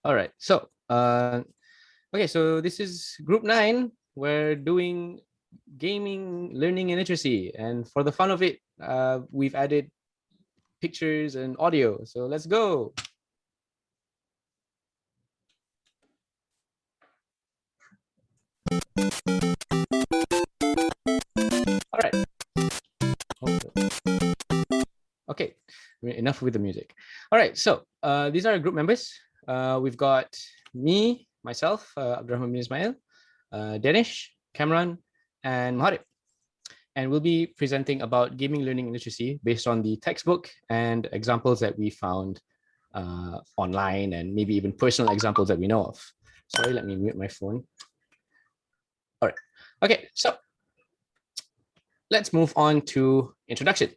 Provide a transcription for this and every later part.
All right. So, okay. So this is group 9. We're doing gaming, learning, and literacy. And for the fun of it, we've added pictures and audio. So let's go. All right. Okay, enough with the music. All right, so these are group members. We've got me, myself, Abdurrahman bin Ismail, Danish, Cameron, and Maharib. And we'll be presenting about gaming, learning, and literacy based on the textbook and examples that we found online, and maybe even personal examples that we know of. Sorry, let me mute my phone. All right, okay, so let's move on to introduction.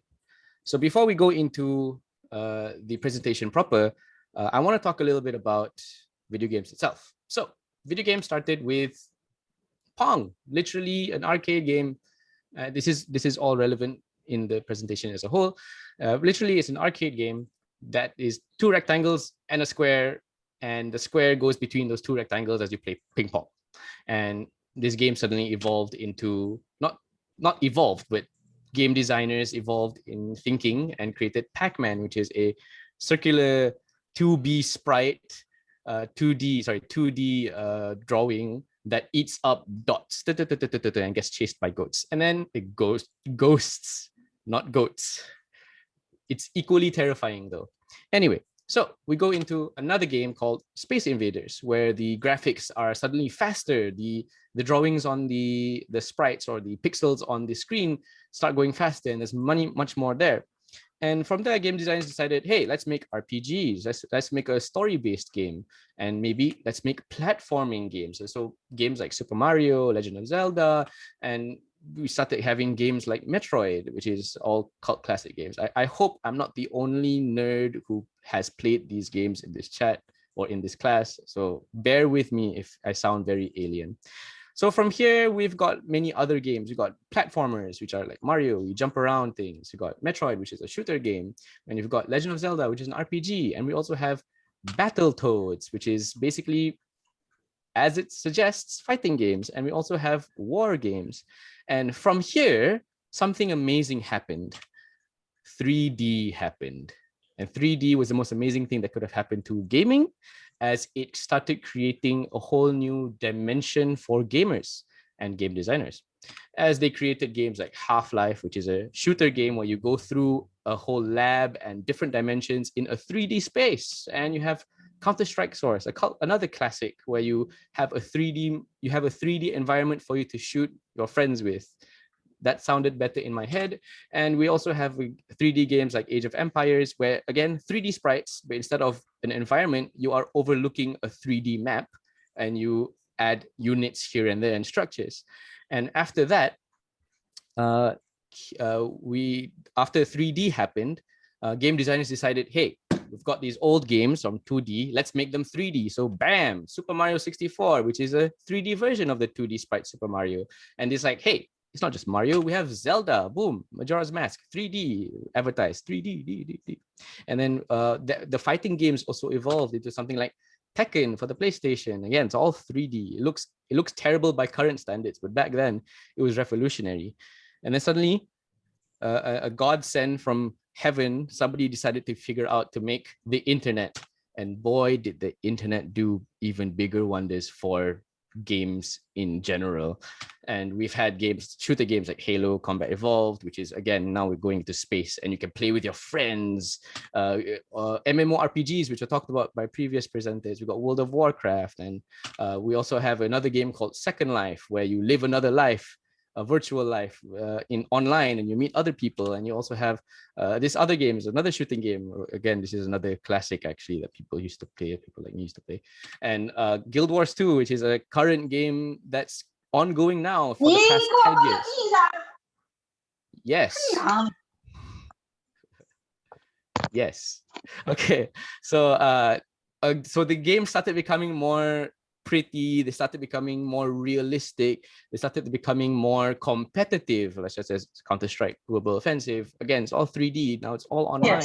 So before we go into the presentation proper, I want to talk a little bit about video games itself. So video games started with Pong, literally an arcade game. This is all relevant in the presentation as a whole. Literally, it's an arcade game that is 2 rectangles and a square, and the square goes between those 2 rectangles as you play ping pong. And this game suddenly evolved into, not evolved, but game designers evolved in thinking and created Pac-Man, which is a circular 2B sprite, 2D drawing that eats up dots and gets chased by goats. And then it goes ghosts, not goats. It's equally terrifying though. Anyway, so we go into another game called Space Invaders, where the graphics are suddenly faster. The drawings on the sprites or the pixels on the screen start going faster, and there's much more there. And from there, game designers decided, hey, let's make RPGs. Let's make a story-based game, and maybe let's make platforming games. So games like Super Mario, Legend of Zelda, and we started having games like Metroid, which is all cult classic games. I hope I'm not the only nerd who has played these games in this chat or in this class. So bear with me if I sound very alien. So from here, we've got many other games. We've got platformers, which are like Mario, you jump around things. You've got Metroid, which is a shooter game. And you've got Legend of Zelda, which is an RPG. And we also have Battletoads, which is basically, as it suggests, fighting games. And we also have war games. And from here, something amazing happened. 3D happened. And 3D was the most amazing thing that could have happened to gaming, as it started creating a whole new dimension for gamers and game designers. As they created games like Half-Life, which is a shooter game where you go through a whole lab and different dimensions in a 3D space. And you have Counter-Strike Source, another classic where you have a 3D environment for you to shoot your friends with. That sounded better in my head. And we also have 3D games like Age of Empires, where again, 3D sprites, but instead of an environment, you are overlooking a 3D map and you add units here and there and structures. And after that, after 3D happened, game designers decided, hey, we've got these old games from 2D, let's make them 3D. So bam, Super Mario 64, which is a 3D version of the 2D sprite Super Mario. And it's like, hey, it's not just Mario, we have Zelda, boom, Majora's Mask, 3D, advertised, 3D. And then the fighting games also evolved into something like Tekken for the PlayStation. Again, it's all 3D. It looks terrible by current standards, but back then it was revolutionary. And then suddenly, a godsend from heaven, somebody decided to figure out to make the internet. And boy, did the internet do even bigger wonders for games in general. And we've had games, shooter games like Halo Combat Evolved, which is, again, now we're going into space and you can play with your friends. MMORPGs, which are talked about by previous presenters. We've got World of Warcraft, and we also have another game called Second Life, where you live another life, a virtual life in online, and you meet other people. And you also have this other game is another shooting game. Again, this is another classic actually that people used to play, people like me used to play. And Guild Wars 2, which is a current game that's ongoing now for the past 10 years. Yes. Yes. Okay. So so the game started becoming more pretty, they started becoming more realistic, they started becoming more competitive, such as Counter-Strike Global Offensive. Again, it's all 3D, now it's all online.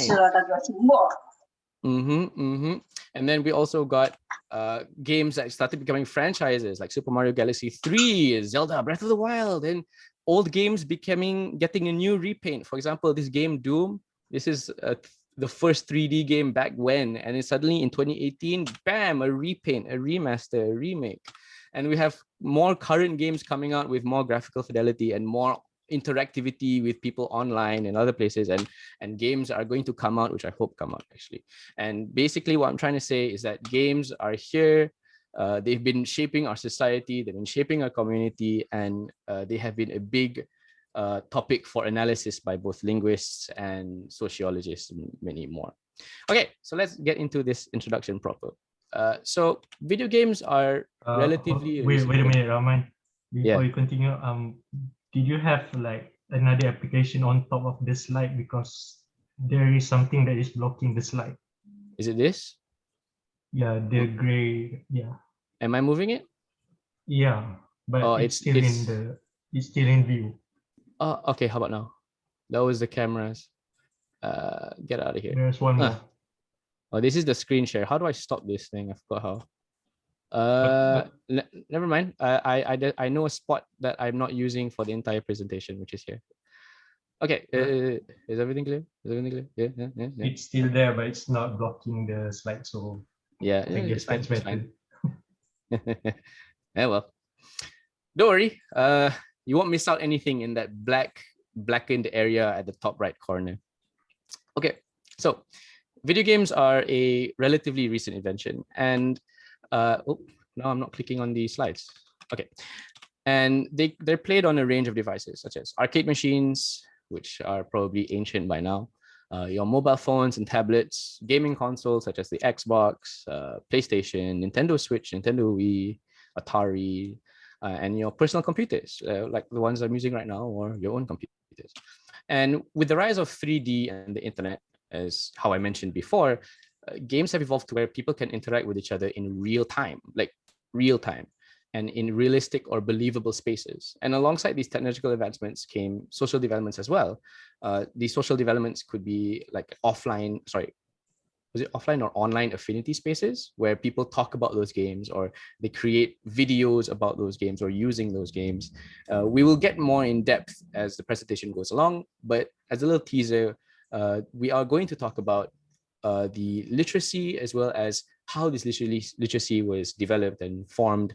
And then we also got games that started becoming franchises like Super Mario Galaxy 3, Zelda Breath of the Wild, and old games getting a new repaint. For example, this game Doom, this is the first 3D game back when, and then suddenly in 2018, bam, a repaint, a remaster, a remake. And we have more current games coming out with more graphical fidelity and more interactivity with people online and other places, and games are going to come out, which I hope come out actually. And basically what I'm trying to say is that games are here. They've been shaping our society, they've been shaping our community, and they have been a big topic for analysis by both linguists and sociologists and many more. Okay, so let's get into this introduction proper. So video games are relatively wait a minute, Rahman. Before Yeah. you continue, did you have like another application on top of the slide, because there is something that is blocking the slide? Is it this? Yeah, the gray. Yeah. Am I moving it? Yeah, but Oh, it's still in view. Oh, okay. How about now? That was the cameras. Get out of here. There's one more. Oh, this is the screen share. How do I stop this thing? I forgot how. Never mind. I know a spot that I'm not using for the entire presentation, which is here. Okay. Is everything clear? Is everything clear? Yeah. It's still there, but it's not blocking the slide. So yeah, I guess it's fine. that's better. Yeah, well, don't worry. You won't miss out anything in that blackened area at the top right corner. Okay, so video games are a relatively recent invention, and oh, now I'm not clicking on the slides. Okay, and they're played on a range of devices such as arcade machines, which are probably ancient by now, your mobile phones and tablets, gaming consoles such as the Xbox, PlayStation, Nintendo Switch, Nintendo Wii, Atari, and your personal computers, like the ones I'm using right now, or your own computers. And with the rise of 3D and the internet, as how I mentioned before, games have evolved to where people can interact with each other in real time, like real time, and in realistic or believable spaces. And alongside these technological advancements came social developments as well. These social developments could be like offline, sorry, was it offline or online affinity spaces where people talk about those games, or they create videos about those games or using those games. We will get more in depth as the presentation goes along, but as a little teaser, we are going to talk about the literacy as well as how this literacy was developed and formed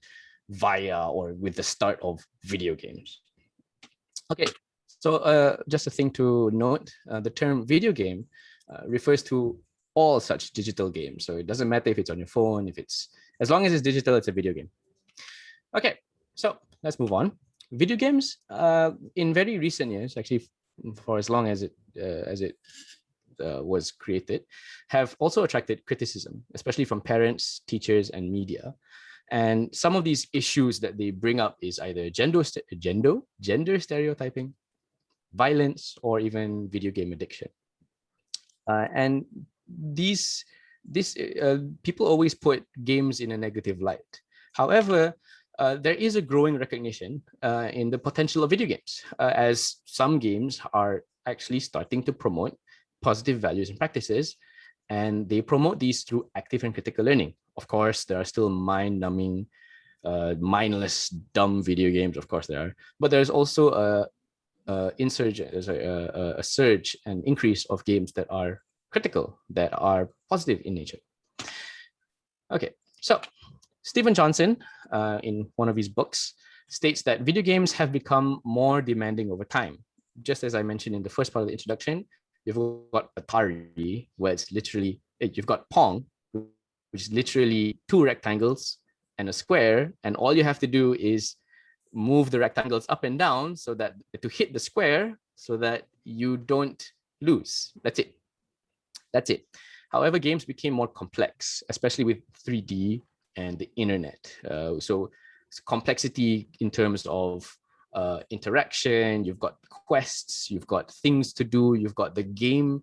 via or with the start of video games. Okay, so just a thing to note, the term video game refers to all such digital games. So it doesn't matter if it's on your phone, as long as it's digital, it's a video game. Okay, so let's move on. Video games in very recent years, actually for as long as it was created, have also attracted criticism, especially from parents, teachers, and media. And some of these issues that they bring up is either gender stereotyping, violence, or even video game addiction. And people always put games in a negative light. However, there is a growing recognition in the potential of video games, as some games are actually starting to promote positive values and practices, and they promote these through active and critical learning. Of course, there are still mind-numbing, mindless, dumb video games. Of course, there are, but there's also a surge and increase of games that are critical, that are positive in nature. Okay, so Stephen Johnson, in one of his books, states that video games have become more demanding over time. Just as I mentioned in the first part of the introduction, you've got Atari, where it's literally, you've got Pong, which is literally two rectangles and a square, and all you have to do is move the rectangles up and down so that to hit the square so that you don't lose. That's it. However, games became more complex, especially with 3D and the internet. So complexity in terms of interaction, you've got quests, you've got things to do, you've got the game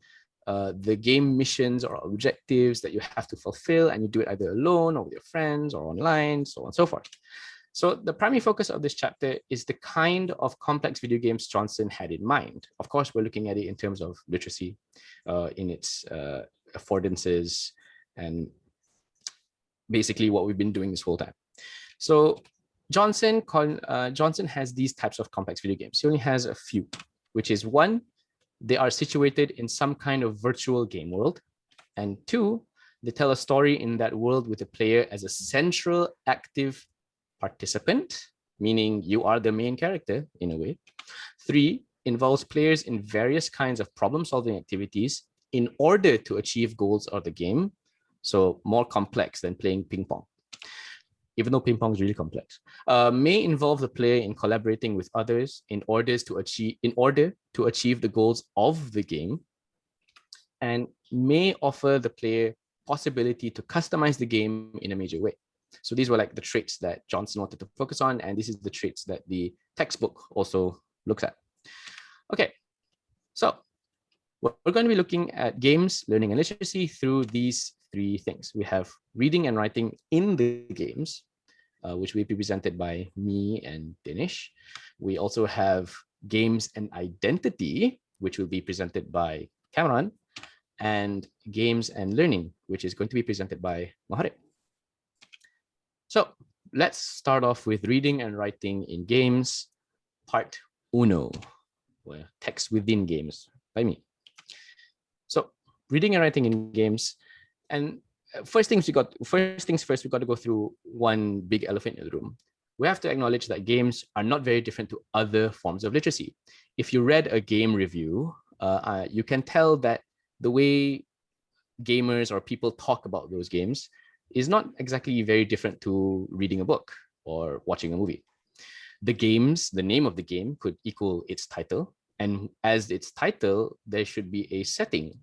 missions or objectives that you have to fulfill, and you do it either alone or with your friends or online, so on and so forth. So the primary focus of this chapter is the kind of complex video games Johnson had in mind. Of course, we're looking at it in terms of literacy, in its affordances, and basically what we've been doing this whole time. So Johnson has these types of complex video games. He only has a few, which is one, they are situated in some kind of virtual game world, and two, they tell a story in that world with the player as a central active participant, meaning you are the main character in a way. Three, involves players in various kinds of problem-solving activities in order to achieve goals of the game. So more complex than playing ping pong, even though ping pong is really complex. May involve the player in collaborating with others in order to achieve the goals of the game, and may offer the player possibility to customize the game in a major way. So these were like the traits that Johnson wanted to focus on, and this is the traits that the textbook also looks at. Okay, so we're going to be looking at games, learning, and literacy through these three things. We have reading and writing in the games, which will be presented by me and Dinesh. We also have games and identity, which will be presented by Cameron, and games and learning, which is going to be presented by Maharib. So let's start off with reading and writing in games, part uno, well, text within games by me. So reading and writing in games, and first things first, we got to go through one big elephant in the room. We have to acknowledge that games are not very different to other forms of literacy. If you read a game review, you can tell that the way gamers or people talk about those games is not exactly very different to reading a book or watching a movie. The name of the game could equal its title, and as its title, there should be a setting.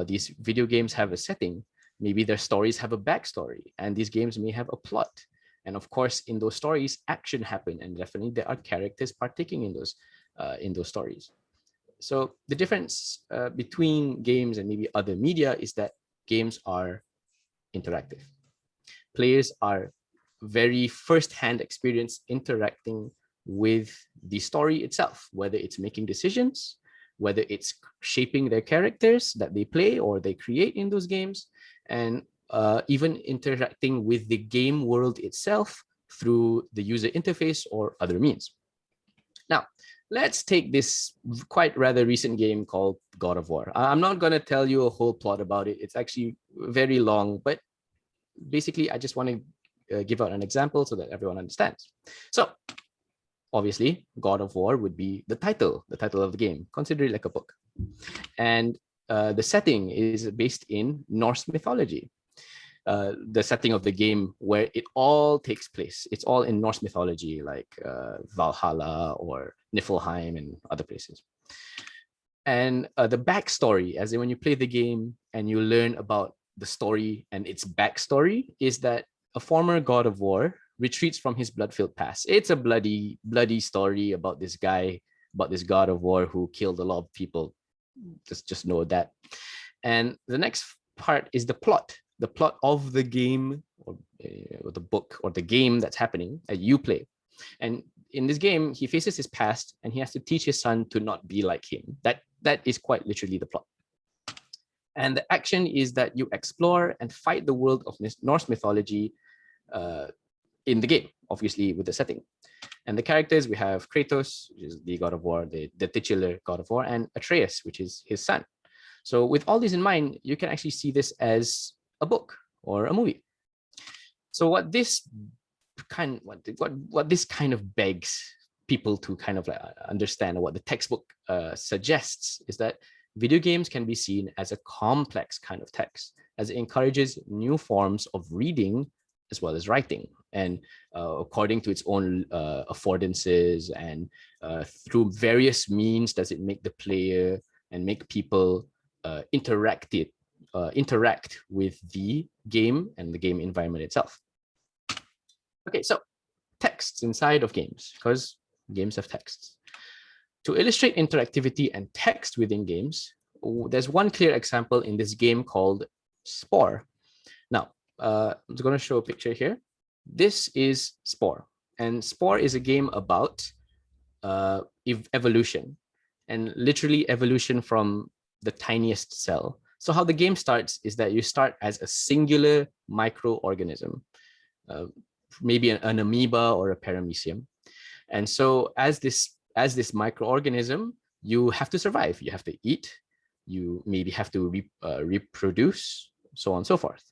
These video games have a setting. Maybe their stories have a backstory, and these games may have a plot. And of course, in those stories, action happen, and definitely there are characters partaking in those stories. So the difference between games and maybe other media is that games are interactive. Players are very first-hand experience interacting with the story itself, whether it's making decisions, whether it's shaping their characters that they play or they create in those games, and even interacting with the game world itself through the user interface or other means. Now, let's take this quite rather recent game called God of War. I'm not going to tell you a whole plot about it. It's actually very long, but basically, I just want to give out an example so that everyone understands. So obviously, God of War would be the title of the game. Consider it like a book. And the setting is based in Norse mythology. The setting of the game where it all takes place. It's all in Norse mythology, like Valhalla or Niflheim and other places. And the backstory, as in when you play the game and you learn about the story and its backstory, is that a former god of war retreats from his blood-filled past. It's a bloody story about this guy, about this god of war who killed a lot of people. Just know that. And the next part is the plot of the game or the book or the game that's happening that you play. And in this game, he faces his past and he has to teach his son to not be like him. That is quite literally the plot. And the action is that you explore and fight the world of Norse mythology in the game, obviously with the setting. And the characters, we have Kratos, which is the god of war, the titular god of war, and Atreus, which is his son. So with all this in mind, you can actually see this as a book or a movie. So what this kind of begs people to kind of like understand, or what the textbook suggests, is that video games can be seen as a complex kind of text, as it encourages new forms of reading as well as writing, and according to its own affordances, and through various means does it make the player and make people interact with the game and the game environment itself. Okay, so texts inside of games, because games have texts. To illustrate interactivity and text within games, there's one clear example in this game called Spore. Now, I'm just going to show a picture here. This is Spore, and Spore is a game about evolution, and literally evolution from the tiniest cell So how the game starts is that you start as a singular microorganism, maybe an amoeba or a paramecium. And so as this microorganism, you have to survive. You have to eat. You maybe have to reproduce, so on and so forth.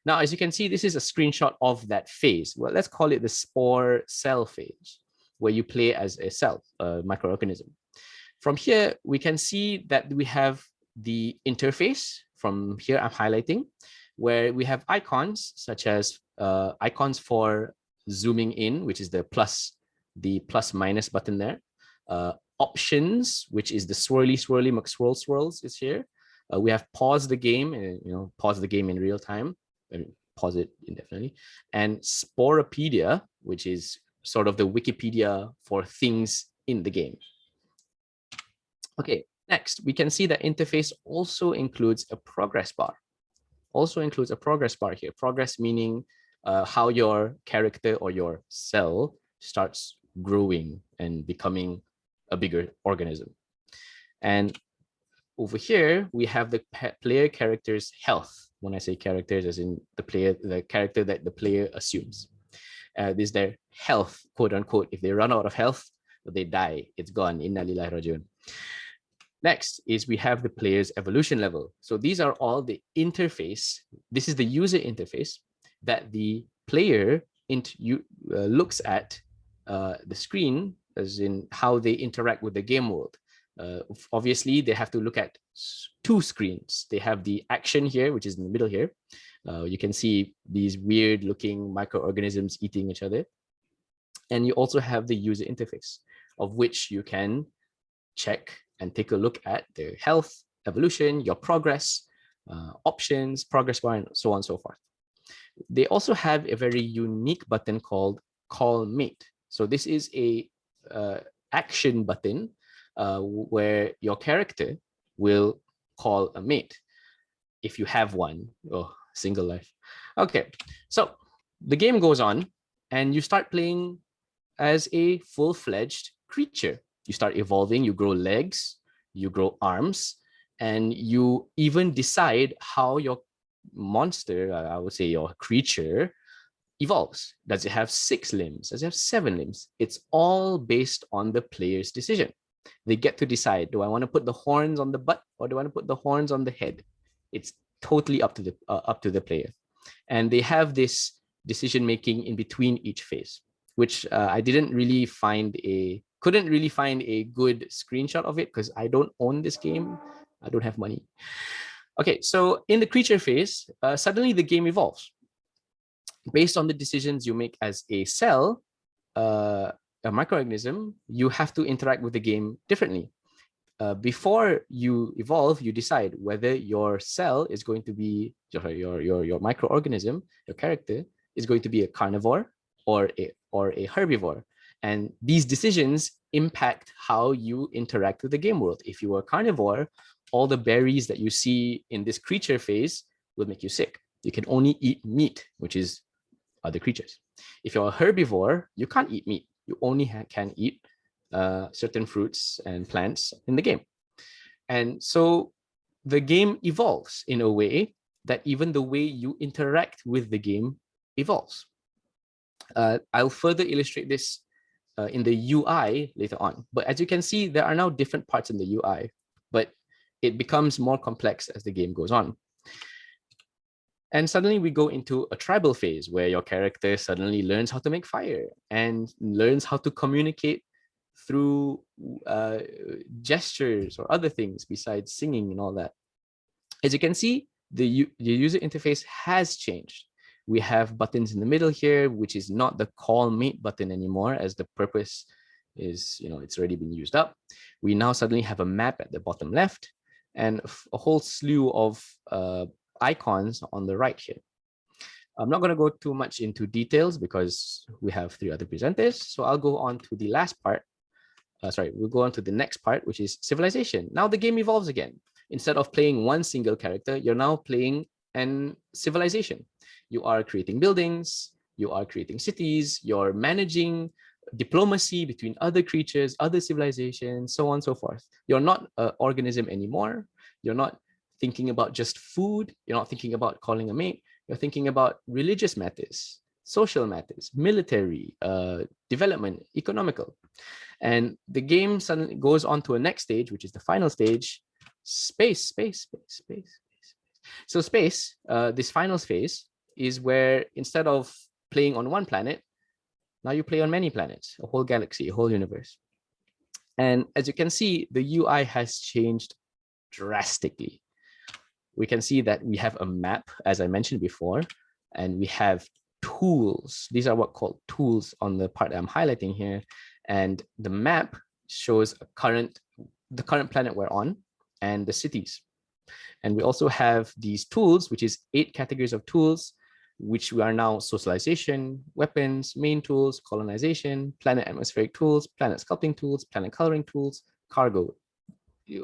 Now, as you can see, this is a screenshot of that phase. Well, let's call it the spore cell phase, where you play as a cell, a microorganism. From here, we can see that we have the interface. From here, I'm highlighting, where we have icons such as icons for zooming in, which is the plus minus button there. Options, which is the swirly McSwirl swirls is here. We have pause the game, and pause the game in real time. I mean, pause it indefinitely. And Sporopedia, which is sort of the Wikipedia for things in the game. Okay, next, we can see that interface also includes a progress bar. Here. Progress meaning how your character or your cell starts growing and becoming a bigger organism. And over here, we have the player character's health. When I say characters, as in the character that the player assumes. This is their health, quote unquote. If they run out of health, they die. It's gone. Inna lillahi rajiun. Next is we have the player's evolution level. So these are all the interface. This is the user interface that the player looks at the screen, as in how they interact with the game world. Obviously, they have to look at two screens. They have the action here, which is in the middle here. You can see these weird looking microorganisms eating each other. And you also have the user interface, of which you can check and take a look at their health, evolution, your progress, options, progress bar, and so on and so forth. They also have a very unique button called Call Mate. So this is a action button where your character will call a mate if you have one. Oh, single life. Okay, so the game goes on and you start playing as a full-fledged creature. You start evolving, you grow legs, you grow arms, and you even decide how your monster, I would say your creature, evolves. Does it have 6 limbs? Does it have 7 limbs? It's all based on the player's decision. They get to decide, do I want to put the horns on the butt or do I want to put the horns on the head? It's totally up to the player. And they have this decision making in between each phase, which I couldn't really find a good screenshot of it because I don't own this game. I don't have money. Okay, so in the creature phase, suddenly the game evolves. Based on the decisions you make as a cell, a microorganism, you have to interact with the game differently. Before you evolve, you decide whether your cell is going to be, your microorganism, your character, is going to be a carnivore or a herbivore. And these decisions impact how you interact with the game world. If you are carnivore, all the berries that you see in this creature phase will make you sick. You can only eat meat, which is other creatures. If you're a herbivore, you can't eat meat. You only can eat certain fruits and plants in the game. And so the game evolves in a way that even the way you interact with the game evolves. I'll further illustrate this in the UI later on. But as you can see, there are now different parts in the UI, but it becomes more complex as the game goes on. And suddenly we go into a tribal phase where your character suddenly learns how to make fire and learns how to communicate through gestures or other things besides singing and all that. As you can see, the user interface has changed. We have buttons in the middle here, which is not the call mate button anymore, as the purpose is, it's already been used up. We now suddenly have a map at the bottom left and a whole slew of icons on the right here. I'm not going to go too much into details because we have 3 other presenters. So I'll go on to the last part. We'll go on to the next part, which is civilization. Now the game evolves again. Instead of playing one single character, you're now playing an civilization. You are creating buildings, you are creating cities, you're managing diplomacy between other creatures, other civilizations, so on and so forth. You're not an organism anymore. You're not thinking about just food. You're not thinking about calling a mate. You're thinking about religious matters, social matters, military, development, economical. And the game suddenly goes on to a next stage, which is the final stage, space, space, space, space, space. So space, this final phase, is where instead of playing on one planet, now you play on many planets, a whole galaxy, a whole universe. And as you can see, the UI has changed drastically. We can see that we have a map, as I mentioned before, and we have tools. These are what called tools on the part that I'm highlighting here. And the map shows the current planet we're on and the cities. And we also have these tools, which is 8 categories of tools, which we are now socialization, weapons, main tools, colonization, planet atmospheric tools, planet sculpting tools, planet coloring tools, cargo.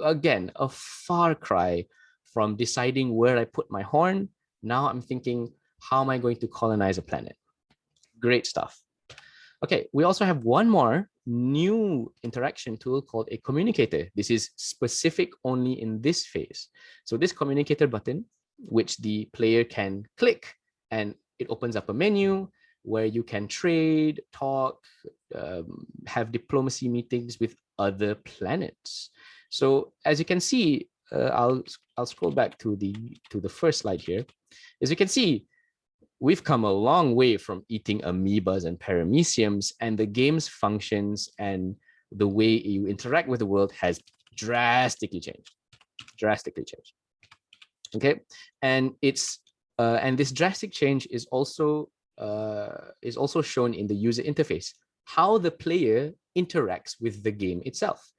Again, a far cry from deciding where I put my horn. Now I'm thinking, how am I going to colonize a planet? Great stuff. Okay, we also have one more new interaction tool called a communicator. This is specific only in this phase. So this communicator button, which the player can click, and it opens up a menu where you can trade, talk, have diplomacy meetings with other planets. So as you can see, I'll scroll back to the first slide here. As you can see, we've come a long way from eating amoebas and parameciums, and the game's functions and the way you interact with the world has drastically changed. Okay, and this drastic change is also shown in the user interface, how the player interacts with the game itself.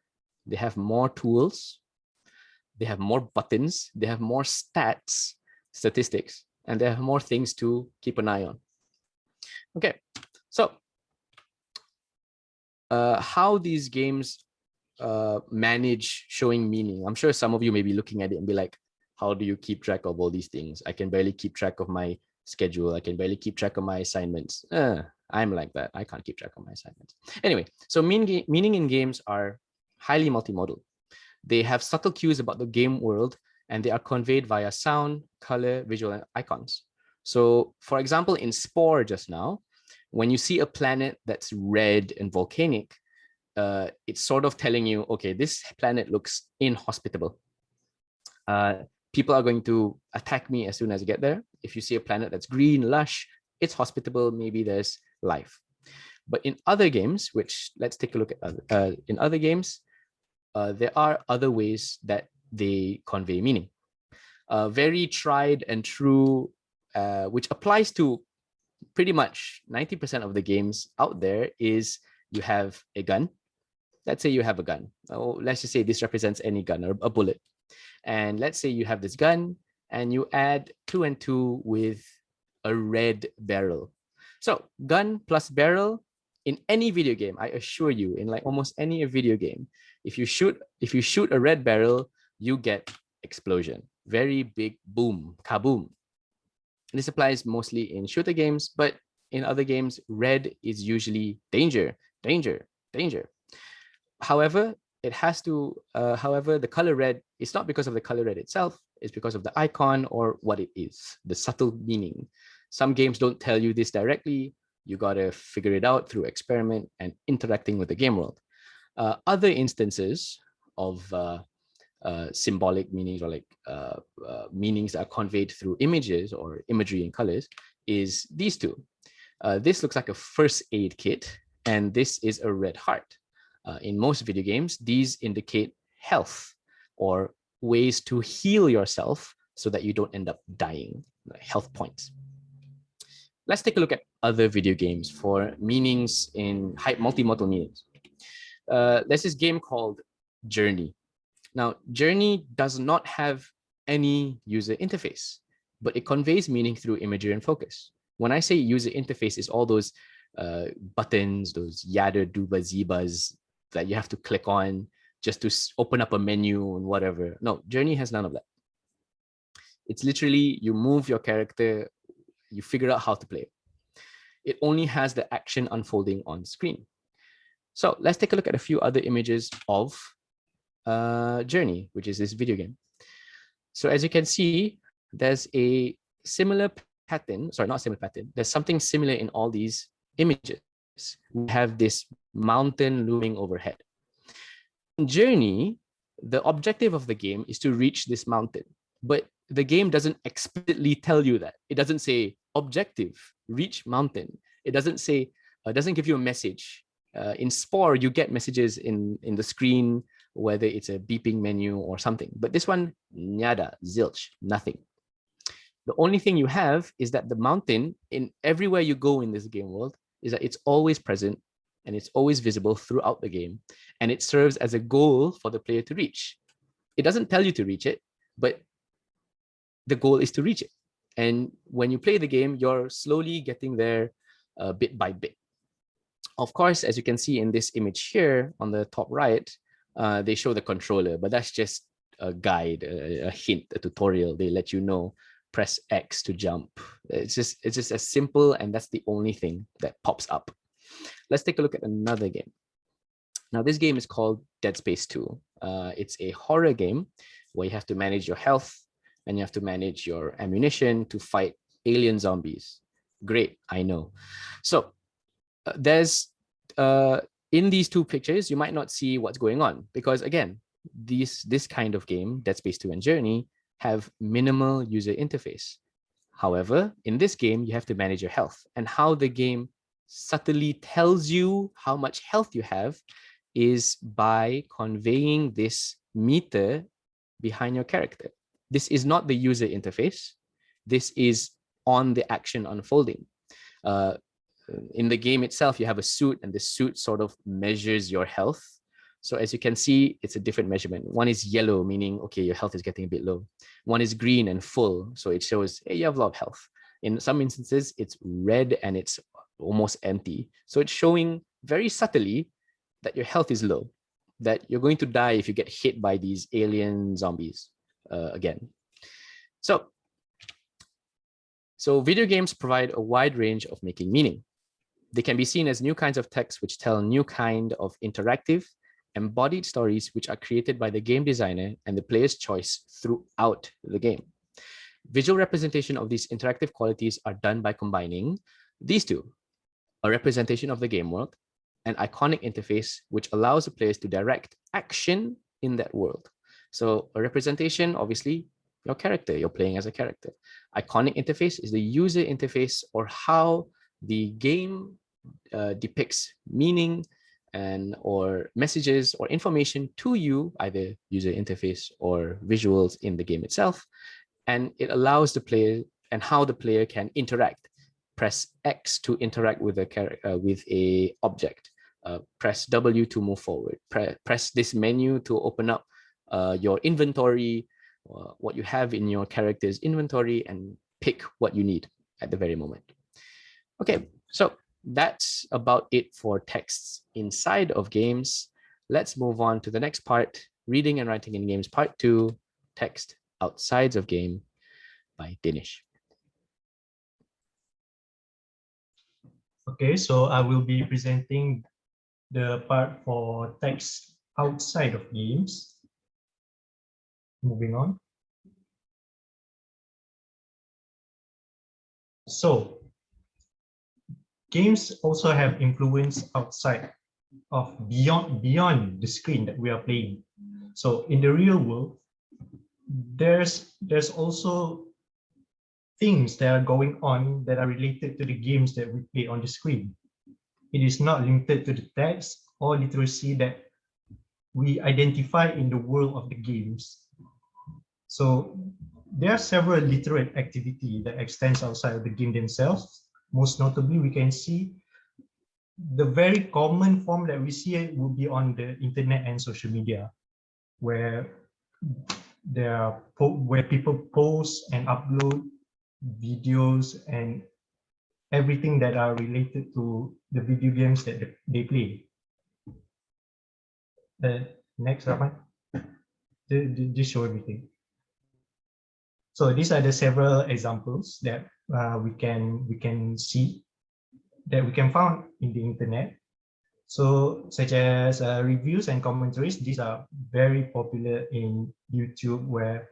They have more tools, they have more buttons, they have more stats, statistics, and they have more things to keep an eye on. Okay, so how these games manage showing meaning. I'm sure some of you may be looking at it and be like, how do you keep track of all these things? I can barely keep track of my schedule. I can barely keep track of my assignments. I'm like that. I can't keep track of my assignments. Anyway, so meaning in games are highly multimodal. They have subtle cues about the game world, and they are conveyed via sound, color, visual, and icons. So for example, in Spore just now, when you see a planet that's red and volcanic, it's sort of telling you, okay, this planet looks inhospitable. People are going to attack me as soon as I get there. If you see a planet that's green, lush, it's hospitable, maybe there's life. But in other games, which let's take a look at, in other games, there are other ways that they convey meaning. Very tried and true, which applies to pretty much 90% of the games out there, is you have a gun. Let's say you have a gun. Oh, let's just say this represents any gun or a bullet. And let's say you have this gun and you add 2 and 2 with a red barrel. So gun plus barrel in any video game, I assure you, in like almost any video game, if you shoot a red barrel, you get explosion. Very big boom, kaboom. This applies mostly in shooter games, but in other games, red is usually danger, danger, danger. However, the color red is not because of the color red itself, it's because of the icon or what it is, the subtle meaning. Some games don't tell you this directly. You got to figure it out through experiment and interacting with the game world. Other instances of symbolic meanings, or like meanings that are conveyed through images or imagery and colors, is these two. This looks like a first aid kit, and this is a red heart. In most video games, these indicate health or ways to heal yourself so that you don't end up dying, health points. Let's take a look at other video games for meanings in multimodal meanings. There's this game called Journey. Now, Journey does not have any user interface, but it conveys meaning through imagery and focus. When I say user interface, it's all those buttons, those yada, duba, zebas that you have to click on just to open up a menu and whatever. No, Journey has none of that. It's literally, you move your character, you figure out how to play it. It only has the action unfolding on screen. So let's take a look at a few other images of Journey, which is this video game. So as you can see, there's a similar pattern, sorry, not similar pattern. There's something similar in all these images. We have this mountain looming overhead. In Journey, the objective of the game is to reach this mountain, but the game doesn't explicitly tell you that. It doesn't say objective, reach mountain. It doesn't say, doesn't give you a message. In Spore, you get messages in the screen, whether it's a beeping menu or something. But this one, nada, zilch, nothing. The only thing you have is that the mountain, in everywhere you go in this game world, is that it's always present and it's always visible throughout the game. And it serves as a goal for the player to reach. It doesn't tell you to reach it, but the goal is to reach it. And when you play the game, you're slowly getting there bit by bit. Of course, as you can see in this image here on the top right, they show the controller, but that's just a guide, a hint, a tutorial. They let you know, press X to jump. It's just as simple, and that's the only thing that pops up. Let's take a look at another game. Now, this game is called Dead Space 2. It's a horror game where you have to manage your health and you have to manage your ammunition to fight alien zombies. Great, I know. So there's in these two pictures, you might not see what's going on because, again, this kind of game, Dead Space 2 and Journey, have minimal user interface. However, in this game, you have to manage your health, and how the game subtly tells you how much health you have is by conveying this meter behind your character. This is not the user interface. This is on the action unfolding. In the game itself, you have a suit, and the suit sort of measures your health. So as you can see, it's a different measurement. One is yellow, meaning, okay, your health is getting a bit low. One is green and full, so it shows, hey, you have a lot of health. In some instances, it's red and it's almost empty. So it's showing very subtly that your health is low, that you're going to die if you get hit by these alien zombies again. So video games provide a wide range of making meaning. They can be seen as new kinds of texts which tell a new kind of interactive, embodied stories which are created by the game designer and the player's choice throughout the game. Visual representation of these interactive qualities are done by combining these two: a representation of the game world, an iconic interface which allows the players to direct action in that world. So a representation, obviously, your character, you're playing as a character. Iconic interface is the user interface, or how the game depicts meaning and or messages or information to you, either user interface or visuals in the game itself. And it allows the player and how the player can interact. Press X to interact with a object. Press W to move forward. Press this menu to open up your inventory, what you have in your character's inventory, and pick what you need at the very moment. Okay, so that's about it for texts inside of games. Let's move on to the next part, Reading and Writing in Games Part 2, Text Outside of Game by Dinesh. Okay, so I will be presenting the part for text outside of games. Moving on. So, games also have influence outside of beyond the screen that we are playing. So in the real world, there's also things that are going on that are related to the games that we play on the screen. It is not limited to the text or literacy that we identify in the world of the games. So there are several literate activity that extends outside of the game themselves. Most notably, we can see the very common form that we see it will be on the internet and social media, where where people post and upload videos and everything that are related to the video games that they play. Next, Rahman. Just show everything. So these are the several examples that we can see, that we can find in the internet. So such as reviews and commentaries, these are very popular in YouTube, where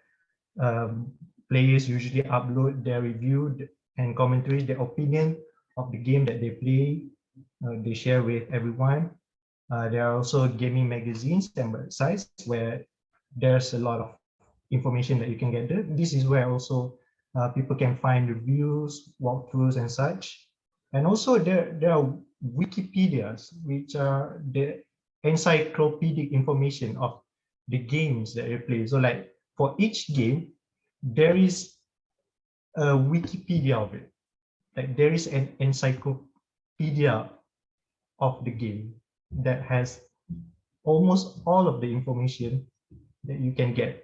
Players usually upload their review and commentary, their opinion of the game that they play. They share with everyone. There are also gaming magazines and websites where there's a lot of information that you can get there. This is where also people can find reviews, walkthroughs, and such. And also there are Wikipedias, which are the encyclopedic information of the games that they play. So like for each game, there is a Wikipedia of it. Like there is an encyclopedia of the game that has almost all of the information that you can get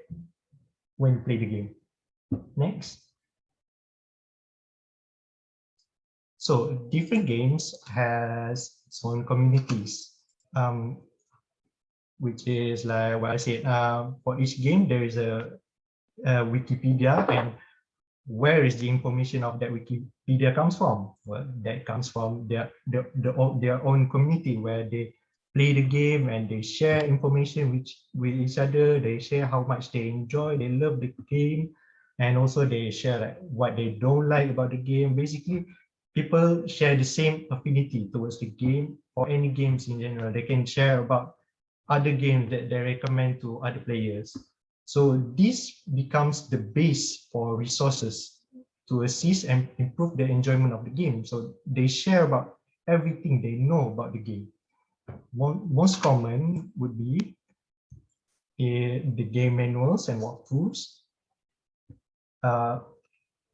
when you play the game. Next. So different games has its own communities, which is like what I said. For each game, there is a Wikipedia, and where is the information of that Wikipedia comes from? Well, that comes from their own community where they play the game and they share information with each other. They share how much they enjoy, they love the game, and also they share like what they don't like about the game. Basically, people share the same affinity towards the game or any games in general. They can share about other games that they recommend to other players. So this becomes the base for resources to assist and improve the enjoyment of the game. So they share about everything they know about the game. Most common would be the game manuals and walkthroughs,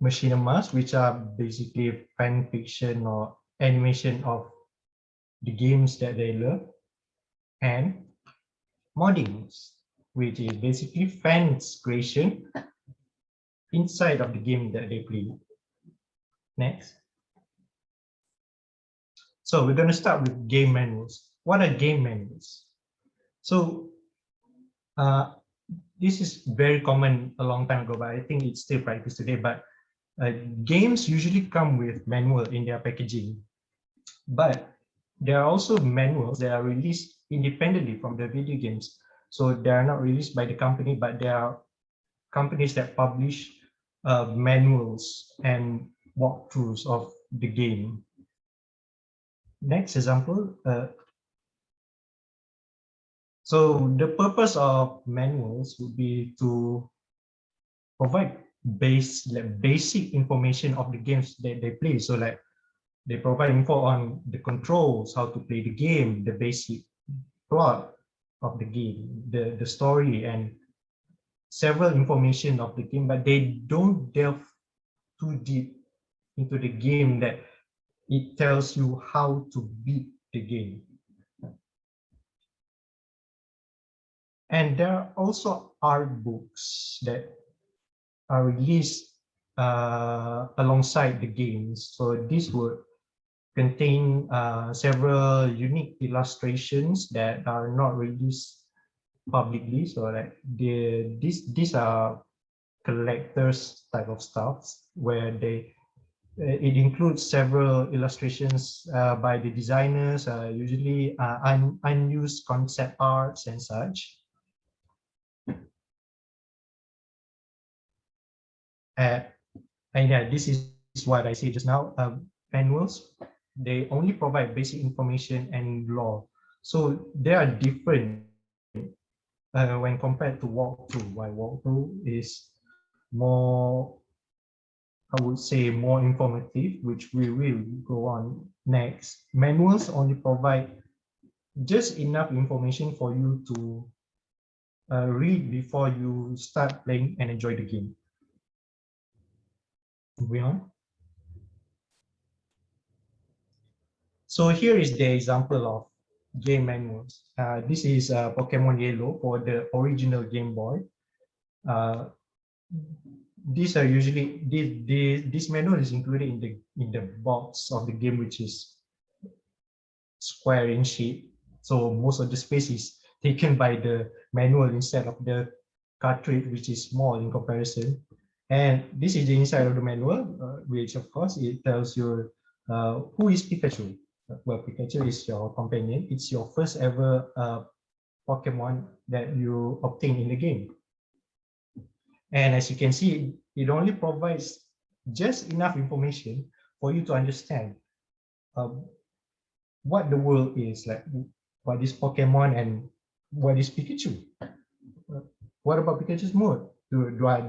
machinimas, which are basically fan fiction or animation of the games that they love, and moddings, which is basically fans creation inside of the game that they play. Next. So we're going to start with game manuals. What are game manuals? So this is very common a long time ago, but I think it's still practiced today. But games usually come with manual in their packaging. But there are also manuals that are released independently from the video games. So they are not released by the company, but there are companies that publish manuals and walkthroughs of the game. Next example. So the purpose of manuals would be to provide basic information of the games that they play. So like they provide info on the controls, how to play the game, the basic plot of the game, the story, and several information of the game, but they don't delve too deep into the game that it tells you how to beat the game. And there are also art books that are released alongside the games. So this would contain several unique illustrations that are not released publicly. So like these are collectors type of stuff where it includes several illustrations by the designers, usually unused concept arts and such. And yeah, this is what I said just now. Manuals, they only provide basic information and law. So they are different when compared to walkthrough. Why walkthrough is more, I would say, more informative, which we will go on next. Manuals only provide just enough information for you to read before you start playing and enjoy the game. Moving on. So here is the example of game manuals. This is Pokemon Yellow for the original Game Boy. These are usually this manual is included in the box of the game, which is square in shape. So most of the space is taken by the manual instead of the cartridge, which is small in comparison. And this is the inside of the manual, which of course it tells you who is Pikachu. Well, Pikachu is your companion. It's your first ever Pokemon that you obtain in the game. And as you can see, it only provides just enough information for you to understand what the world is like, what is Pokemon and what is Pikachu. What about Pikachu's mode? Do I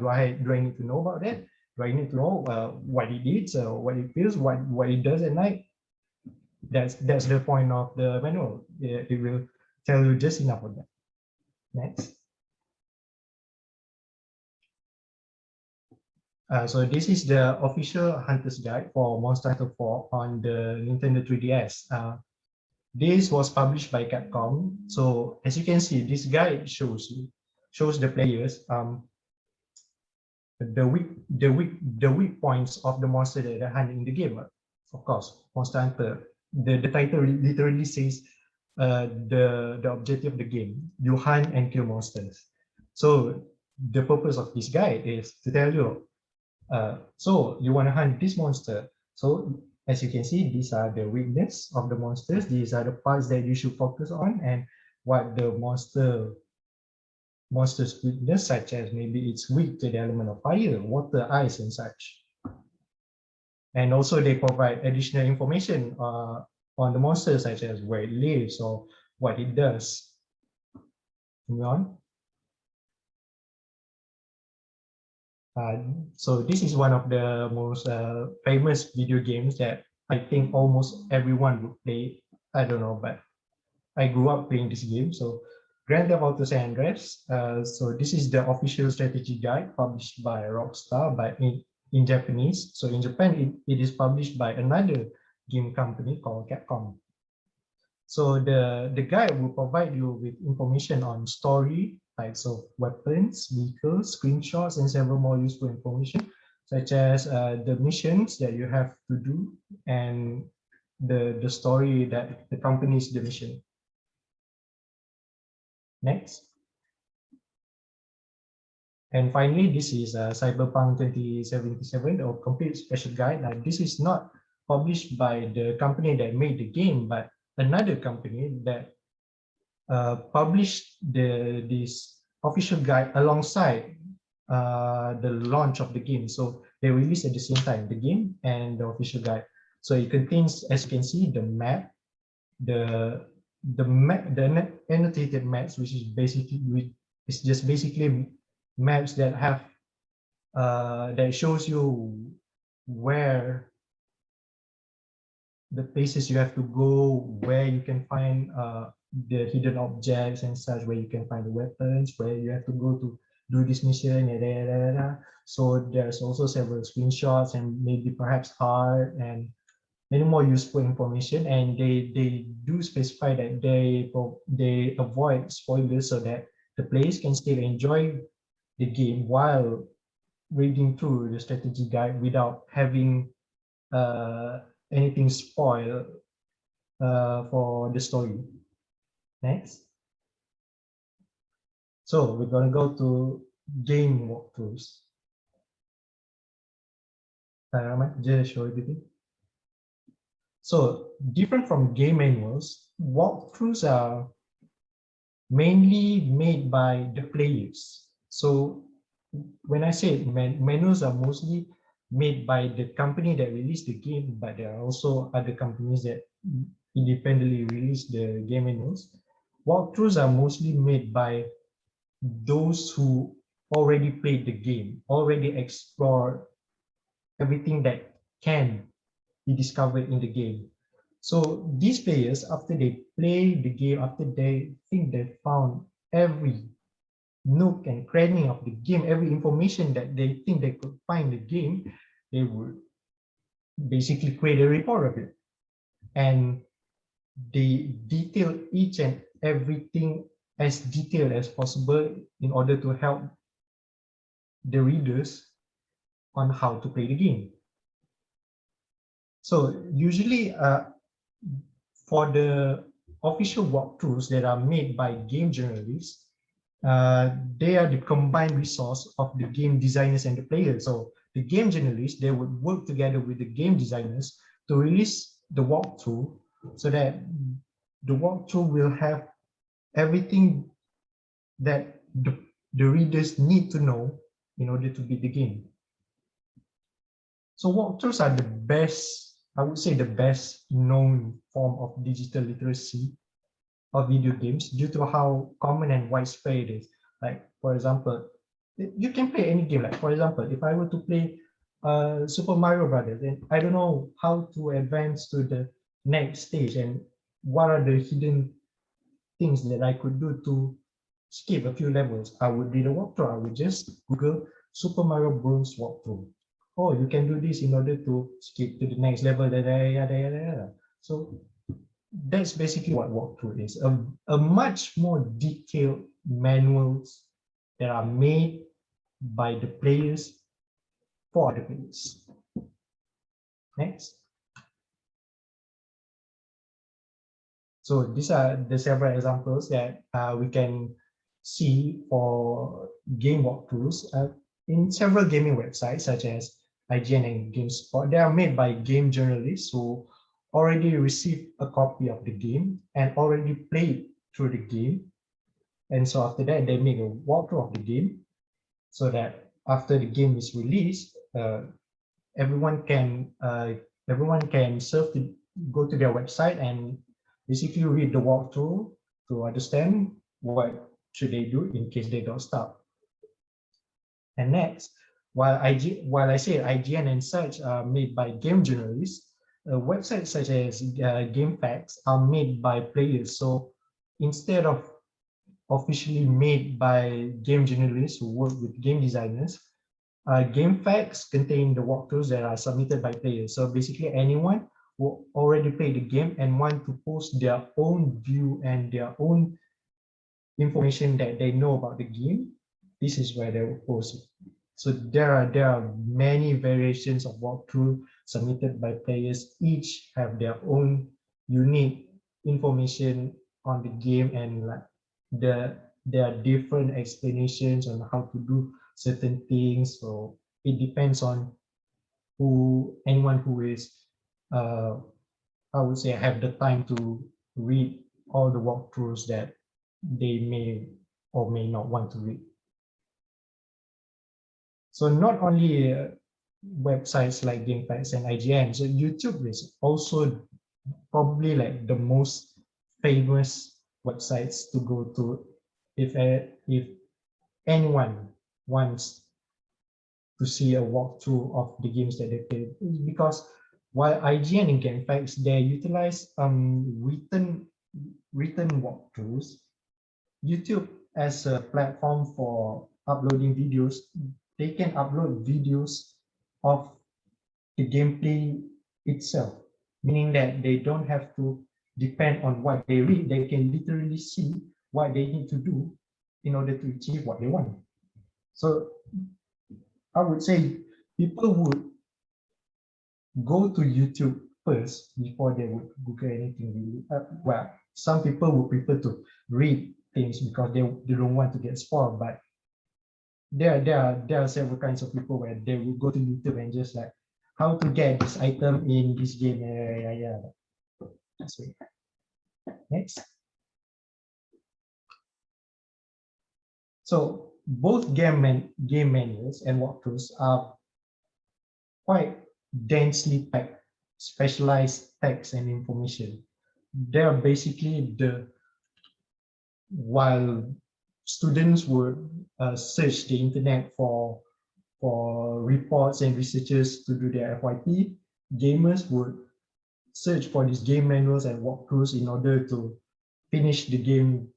need to know about that? Do I need to know what it eats, what it feels, what it does at night? That's the point of the manual. It will tell you just enough of that. Next. So this is the official Hunter's Guide for Monster Hunter 4 on the Nintendo 3DS. This was published by Capcom. So as you can see, this guide shows the players the weak points of the monster that they hunt in the game. Of course, Monster Hunter. The title literally says the objective of the game: you hunt and kill monsters. So the purpose of this guide is to tell you, so you want to hunt this monster. So as you can see, these are the weakness of the monsters. These are the parts that you should focus on, and what the monster's weakness, such as maybe it's weak to the element of fire, water, ice, and such. And also they provide additional information on the monster, such as where it lives or what it does. Moving on. So this is one of the most famous video games that I think almost everyone would play. I don't know, but I grew up playing this game. So Grand Theft Auto San Andreas. So this is the official strategy guide published by Rockstar in Japanese. So in Japan, it is published by another game company called Capcom. So the guide will provide you with information on story, types of weapons, vehicles, screenshots, and several more useful information, such as the missions that you have to do and the story that accompanies the mission. Next. And finally, this is Cyberpunk 2077, or complete special guide. This is not published by the company that made the game, but another company that published this official guide alongside the launch of the game. So they released at the same time, the game and the official guide. So it contains, as you can see, the map, the annotated maps, which is just basically maps that have that shows you where the places you have to go, where you can find the hidden objects and such, where you can find the weapons, where you have to go to do this mission, so there's also several screenshots and maybe perhaps art and many more useful information, and they do specify that they avoid spoilers so that the players can still enjoy the game while reading through the strategy guide without having anything spoiled for the story. Next. So we're going to go to game walkthroughs. Just show everything. So different from game manuals, walkthroughs are mainly made by the players. So when I say manuals are mostly made by the company that released the game, but there are also other companies that independently release the game manuals. Walkthroughs are mostly made by those who already played the game, already explored everything that can be discovered in the game. So these players, after they play the game, after they think they found every nook and cranny of the game, every information that they think they could find in the game, they would basically create a report of it. And they detail each and everything as detailed as possible in order to help the readers on how to play the game. So usually for the official walkthroughs that are made by game journalists, they are the combined resource of the game designers and the players. So the game journalists, they would work together with the game designers to release the walkthrough so that the walkthrough will have everything that the readers need to know in order to beat the game. So walkthroughs are the best, I would say the best known form of digital literacy of video games due to how common and widespread it is. Like, for example, you can play any game. Like, for example, if I were to play Super Mario Brothers, then I don't know how to advance to the next stage and what are the hidden things that I could do to skip a few levels. I would read a walkthrough. I would just Google Super Mario Bros. Walkthrough. Oh, you can do this in order to skip to the next level. So that's basically what walkthrough is. A much more detailed manuals that are made by the players for the players. Next. So these are the several examples that we can see for game walkthroughs in several gaming websites such as IGN and GameSpot. They are made by game journalists who already received a copy of the game and already played through the game. And so after that, they make a walkthrough of the game so that after the game is released, everyone can serve to go to their website and basically read the walkthrough to understand what should they do in case they don't stop. And next, while I say IGN and such are made by game journalists, websites such as GameFAQs are made by players. So instead of officially made by game journalists who work with game designers, GameFAQs contain the walkthroughs that are submitted by players. So basically anyone who already played the game and want to post their own view and their own information that they know about the game, this is where they will post it. So there are many variations of walkthrough submitted by players. Each have their own unique information on the game, and like there are different explanations on how to do certain things. So it depends on anyone who is I would say have the time to read all the walkthroughs that they may or may not want to read. So not only websites like GameFAQs and IGN, so YouTube is also probably like the most famous websites to go to if anyone wants to see a walkthrough of the games that they play, because while IGN and GameFAQs they utilize written walkthroughs, YouTube as a platform for uploading videos, they can upload videos of the gameplay itself, meaning that they don't have to depend on what they read. They can literally see what they need to do in order to achieve what they want. So I would say people would go to YouTube first before they would Google anything really. Well, some people would prefer to read things because they don't want to get spoiled, but there are several kinds of people where they will go to YouTube and just like how to get this item in this game. Yeah. That's it. Next. So both game manuals and walkthroughs are quite densely packed, specialized text and information. They're basically while students would search the internet for reports and researchers to do their FYP, gamers would search for these game manuals and walkthroughs in order to finish the game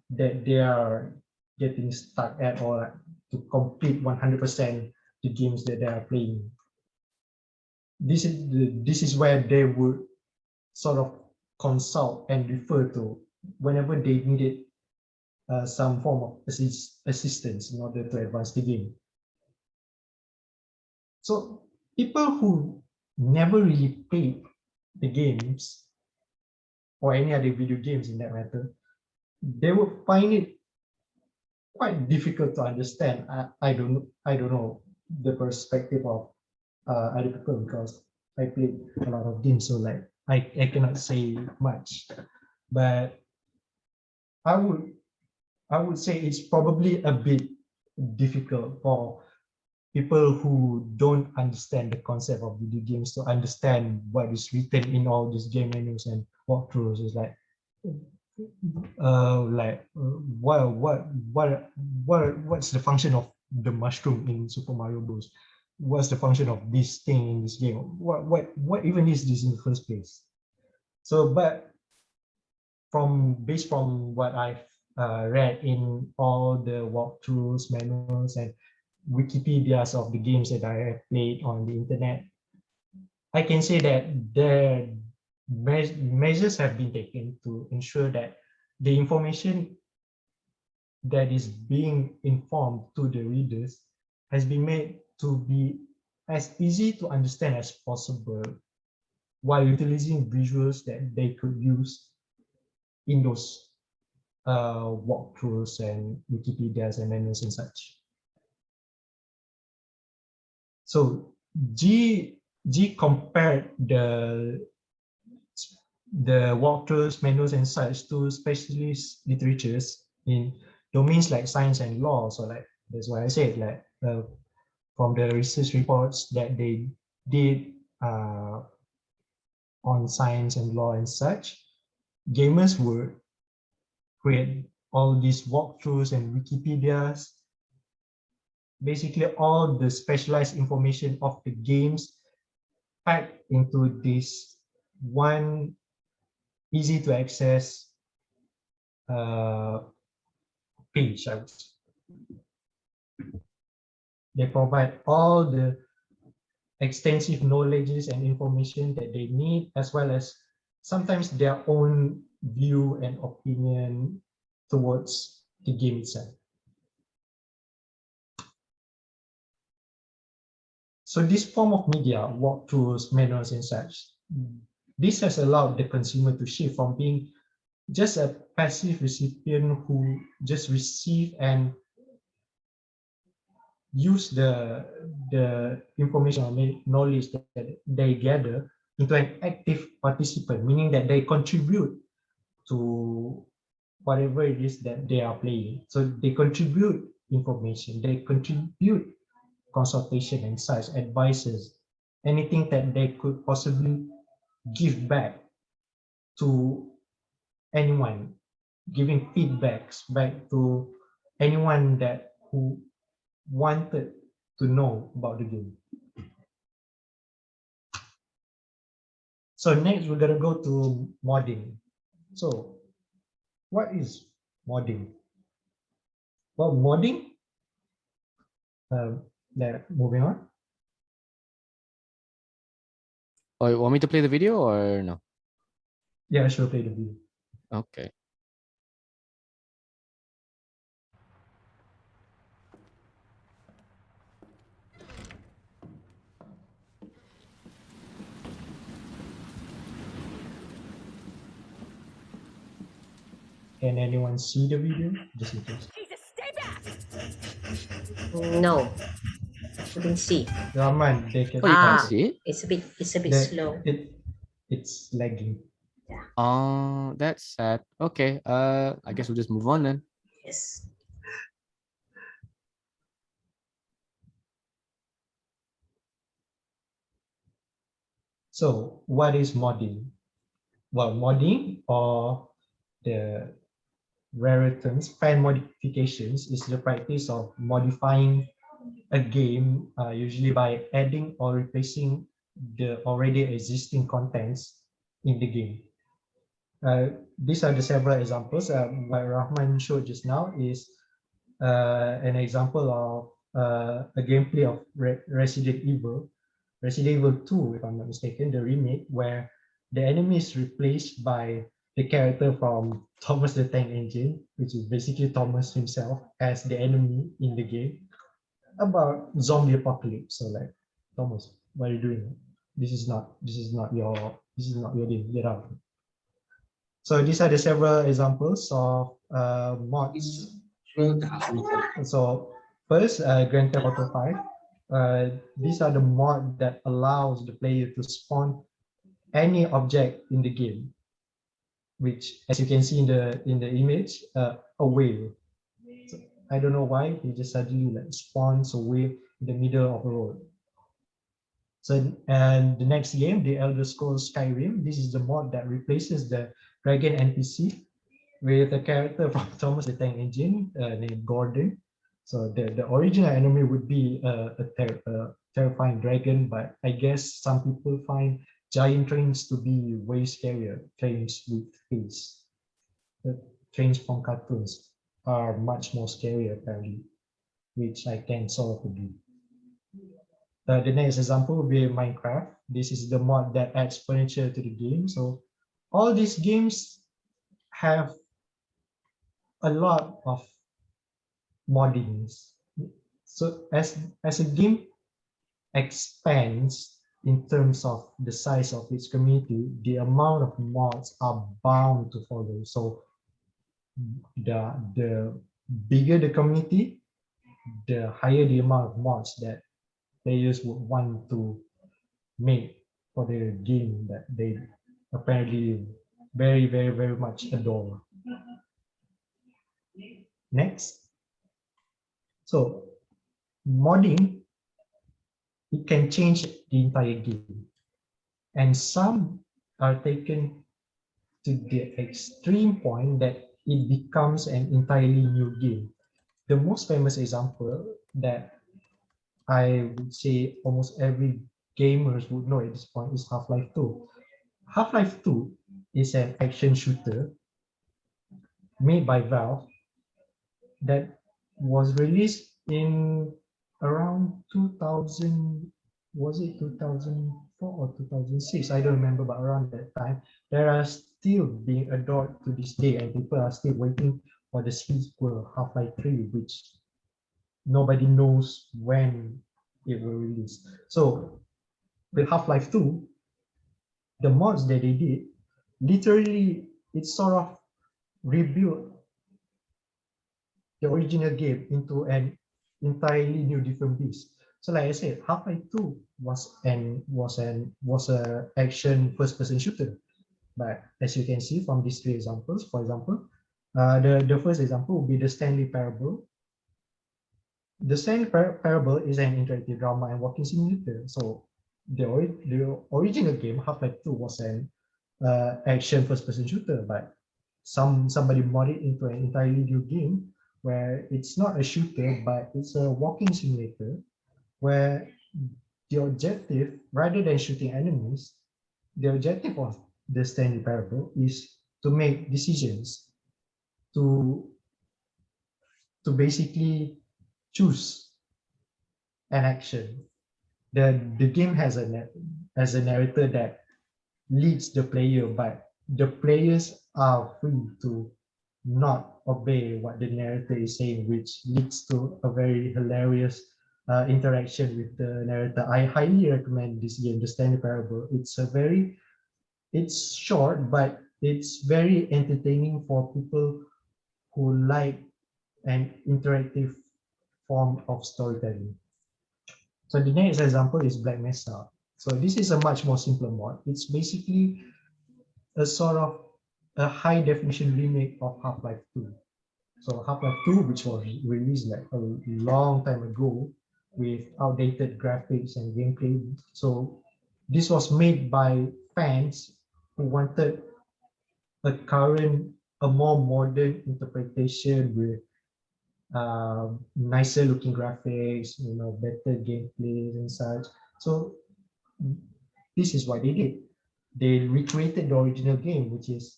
that they are getting stuck at, or to complete 100% the games that they are playing. This is where they would sort of consult and refer to whenever they needed some form of assistance in order to advance the game. So people who never really played the games or any other video games in that matter, they would find it quite difficult to understand. I don't know the perspective of other people because I played a lot of games, so like I cannot say much, but I would say it's probably a bit difficult for people who don't understand the concept of video games to understand what is written in all these game menus and walkthroughs. Is like what's the function of the mushroom in Super Mario Bros? What's the function of this thing in this game? What even is this in the first place? So, but based from what I've read in all the walkthroughs, manuals, and Wikipedias of the games that I have played on the internet, I can say that the measures have been taken to ensure that the information that is being informed to the readers has been made to be as easy to understand as possible while utilizing visuals that they could use in those walkthroughs and Wikipedias and manuals and such. So G compared the walkthroughs, manuals, and such to specialist literatures in domains like science and law. So like that's why I said like from the research reports that they did on science and law and such, gamers would create all these walkthroughs and Wikipedias, basically all the specialized information of the games packed into this one easy to access page. They provide all the extensive knowledges and information that they need, as well as sometimes their own view and opinion towards the game itself. So this form of media, walkthroughs, manuals, and such, this has allowed the consumer to shift from being just a passive recipient who just receive and use the information or knowledge that they gather into an active participant, meaning that they contribute to whatever it is that they are playing. So they contribute information, they contribute consultation and such, advices, anything that they could possibly give back to anyone, giving feedbacks back to anyone that who wanted to know about the game. So next we're gonna go to modding. So what is modding? Well, modding, moving on. Oh, you want me to play the video or no? Yeah, I should play the video. Okay. Can anyone see the video? Just in case. No, couldn't see. Rahman, they can Oh, you can't Ah. see it? It's a bit the- slow. It's lagging. Oh, that's sad. Okay. I guess we'll just move on then. Yes. So what is modding? Well, modding, or the rarer terms, fan modifications, is the practice of modifying a game, usually by adding or replacing the already existing contents in the game. These are the several examples. What Rahman showed just now is an example of a gameplay of Resident Evil 2, if I'm not mistaken, the remake, where the enemy is replaced by the character from Thomas the Tank Engine, which is basically Thomas himself as the enemy in the game, about zombie apocalypse. So like, Thomas, what are you doing? This is not your game. Get out. So these are the several examples of mods. So first, Grand Theft Auto 5. These are the mod that allows the player to spawn any object in the game, which, as you can see in the image, a whale. So I don't know why he just suddenly like spawns a whale in the middle of the road. So, and the next game, the Elder Scrolls Skyrim, this is the mod that replaces the Dragon NPC with a character from Thomas the Tank Engine named Gordon. So the original enemy would be a terrifying dragon, but I guess some people find giant trains to be way scarier, trains with face. The trains from cartoons are much more scary apparently, which I can sort of agree. The next example will be Minecraft. This is the mod that adds furniture to the game. So all these games have a lot of moddings. So as a game expands in terms of the size of its community, the amount of mods are bound to follow. So the bigger the community, the higher the amount of mods that players would want to make for the game that they apparently very much adore. Next. So modding, it can change the entire game. And some are taken to the extreme point that it becomes an entirely new game. The most famous example that I would say almost every gamers would know at this point is Half-Life 2. Half-Life 2 is an action shooter made by Valve that was released in around 2000, was it 2004 or 2006? I don't remember, but around that time, there are still being adored to this day, and people are still waiting for the sequel, Half-Life 3, which nobody knows when it will release. So with Half-Life 2, the mods that they did, literally, it sort of rebuilt the original game into an entirely new different beast. So like I said, Half-Life 2 was a action first-person shooter. But as you can see from these three examples, for example, the first example would be the Stanley Parable. The Stanley Parable is an interactive drama and walking simulator. So the original game, Half-Life 2, was an action first-person shooter, but somebody modded it into an entirely new game where it's not a shooter, but it's a walking simulator where the objective, rather than shooting enemies, the objective of the Stanley Parable is to make decisions, to basically choose an action. The game has a narrator that leads the player, but the players are free to not obey what the narrator is saying, which leads to a very hilarious interaction with the narrator. I highly recommend this game, The Stanley Parable. It's short, but it's very entertaining for people who like an interactive form of storytelling. So the next example is Black Mesa. So this is a much more simpler mod. It's basically a sort of a high definition remake of Half-Life 2. So Half-Life 2, which was released like a long time ago with outdated graphics and gameplay. So this was made by fans who wanted a more modern interpretation with nicer looking graphics, better gameplay and such. So this is what they did. They recreated the original game, which is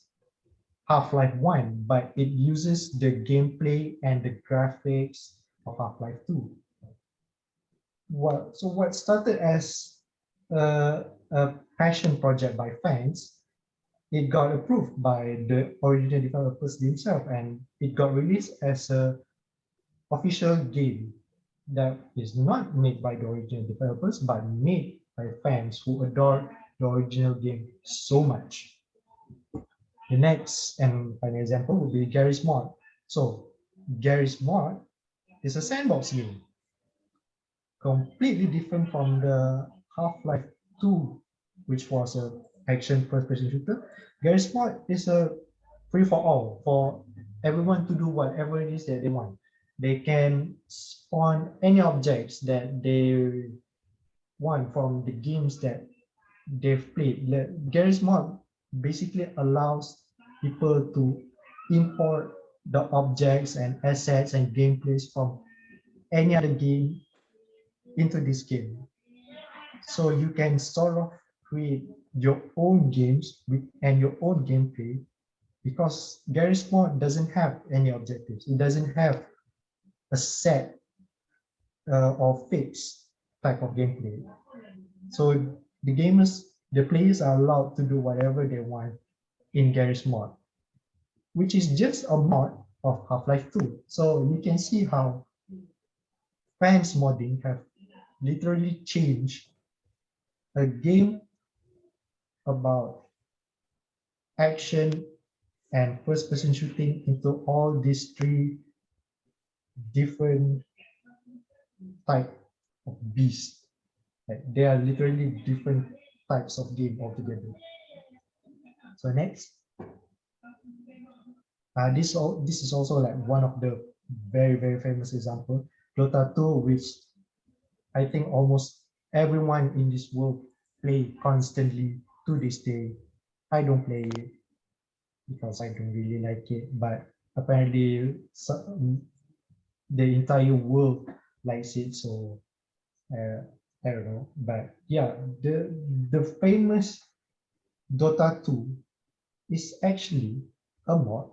Half-Life 1, but it uses the gameplay and the graphics of Half-Life 2. So what started as a passion project by fans, it got approved by the original developers themselves, and it got released as a official game that is not made by the original developers, but made by fans who adore the original game so much. The next and final example would be Garry's Mod. So Garry's Mod is a sandbox game, completely different from the Half-Life 2, which was a action first-person shooter. Garry's Mod is a free-for-all for everyone to do whatever it is that they want. They can spawn any objects that they want from the games that they've played. Garry's Mod basically allows people to import the objects and assets and gameplays from any other game into this game. So you can sort of create your own games and your own gameplay, because Garry's Mod doesn't have any objectives. It doesn't have a set or fixed type of gameplay. So the players are allowed to do whatever they want in Garry's Mod, which is just a mod of Half-Life 2. So you can see how fans modding have literally changed a game about action and first-person shooting into all these three different type of beasts. Like, they are literally different types of game altogether. So next, this is also like one of the very famous example, Dota 2, which I think almost everyone in this world play constantly to this day. I don't play it because I don't really like it, but apparently the entire world likes it. So I don't know, but yeah, the famous Dota 2 is actually a mod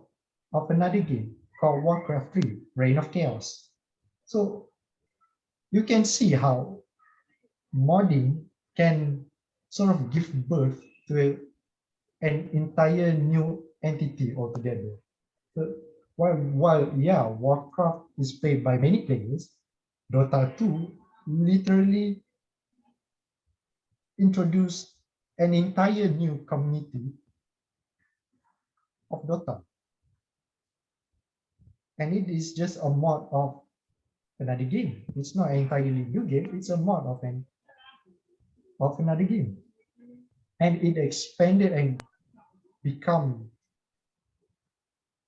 of another game called Warcraft 3, Reign of Chaos. So you can see how modding can sort of give birth to an entire new entity altogether. So while yeah, Warcraft is played by many players, Dota 2 literally introduced an entire new community of Dota. And it is just a mod of another game. It's not an entirely new game, it's a mod of another game. And it expanded and become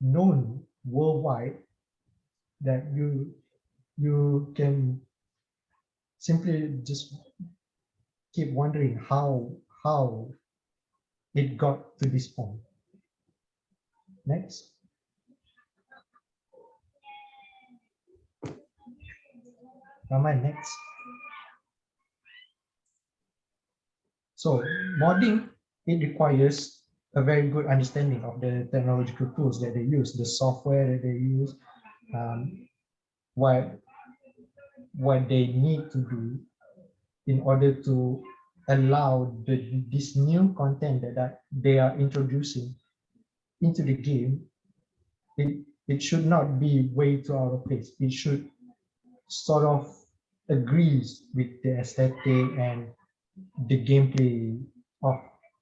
known worldwide that you can simply just keep wondering how it got to this point. Next. Raman, next. So modding, it requires a very good understanding of the technological tools that they use, the software that they use, what they need to do in order to allow this new content that they are introducing into the game. It should not be way too out of place. It should sort of agrees with the aesthetic and the gameplay of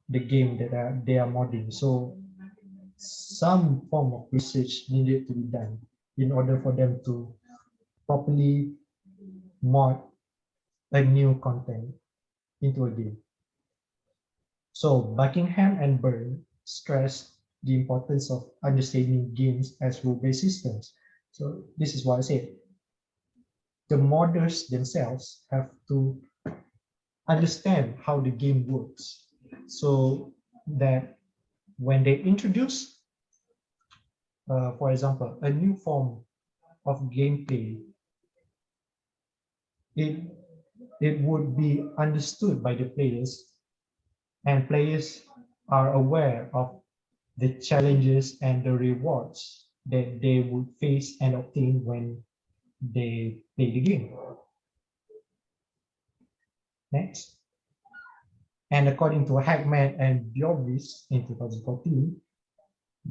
the game that they are modding. So some form of research needed to be done in order for them to properly mod a new content into a game. So Buckingham and Byrne stressed the importance of understanding games as rule-based systems. So this is what I said. The modders themselves have to understand how the game works, so that when they introduce, for example, a new form of gameplay, it would be understood by the players, and players are aware of the challenges and the rewards that they would face and obtain when they play the game. Next. And according to Hackman and Bjorvis in 2014,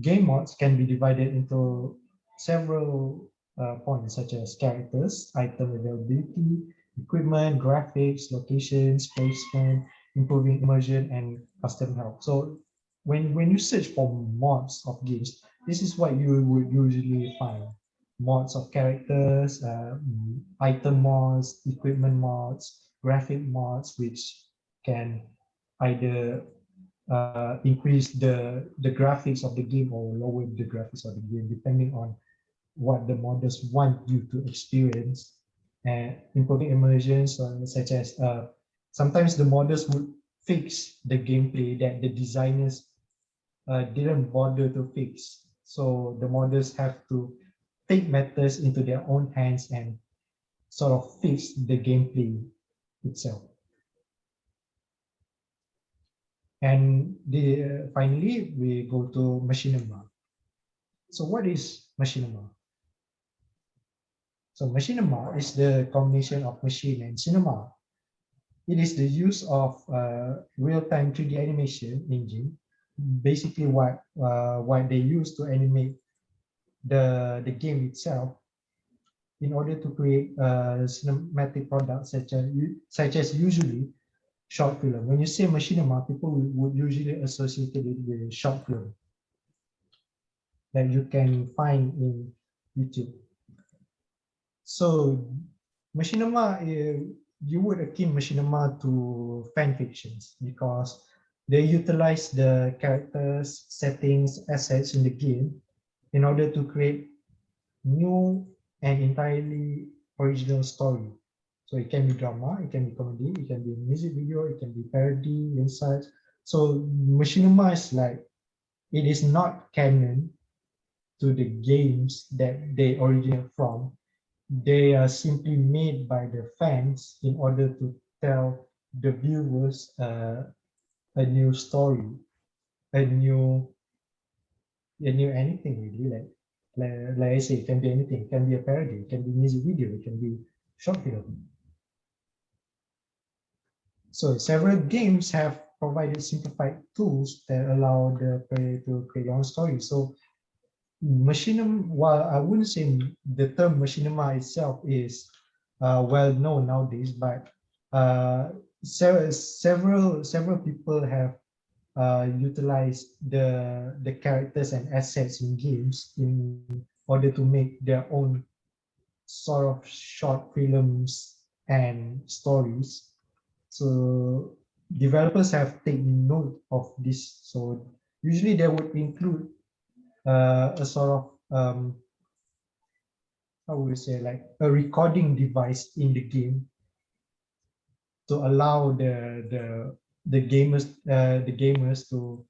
game mods can be divided into several points, such as characters, item availability, equipment, graphics, locations, placement, improving immersion, and custom help. So when you search for mods of games, this is what you would usually find. Mods of characters, item mods, equipment mods, graphic mods, which can either increase the graphics of the game or lower the graphics of the game, depending on what the models want you to experience, and improving immersions, such as sometimes the models would fix the gameplay that the designers didn't bother to fix. So the models have to take matters into their own hands and sort of fix the gameplay itself. And finally, we go to machinima. So what is machinima? So machinima is the combination of machine and cinema. It is the use of real-time 3D animation engine, basically what they use to animate the game itself in order to create cinematic products such as usually short film. When you say machinima, people would usually associate it with short film that you can find in YouTube. So machinima, you would akin machinima to fan fictions because they utilize the characters, settings, assets in the game in order to create new and entirely original story. So it can be drama, it can be comedy, it can be music video, it can be parody and such. So machinima is like, it is not canon to the games that they originate from. They are simply made by the fans in order to tell the viewers a new story, a new anything really. Like I say, it can be anything. It can be a parody, it can be music video, it can be short film. So several games have provided simplified tools that allow the player to create their own story. So machinima, while I wouldn't say the term machinima itself is well known nowadays, but several people have utilized the characters and assets in games in order to make their own sort of short films and stories. So developers have taken note of this. So usually they would include a sort of how would you say, like a recording device in the game to allow the gamers to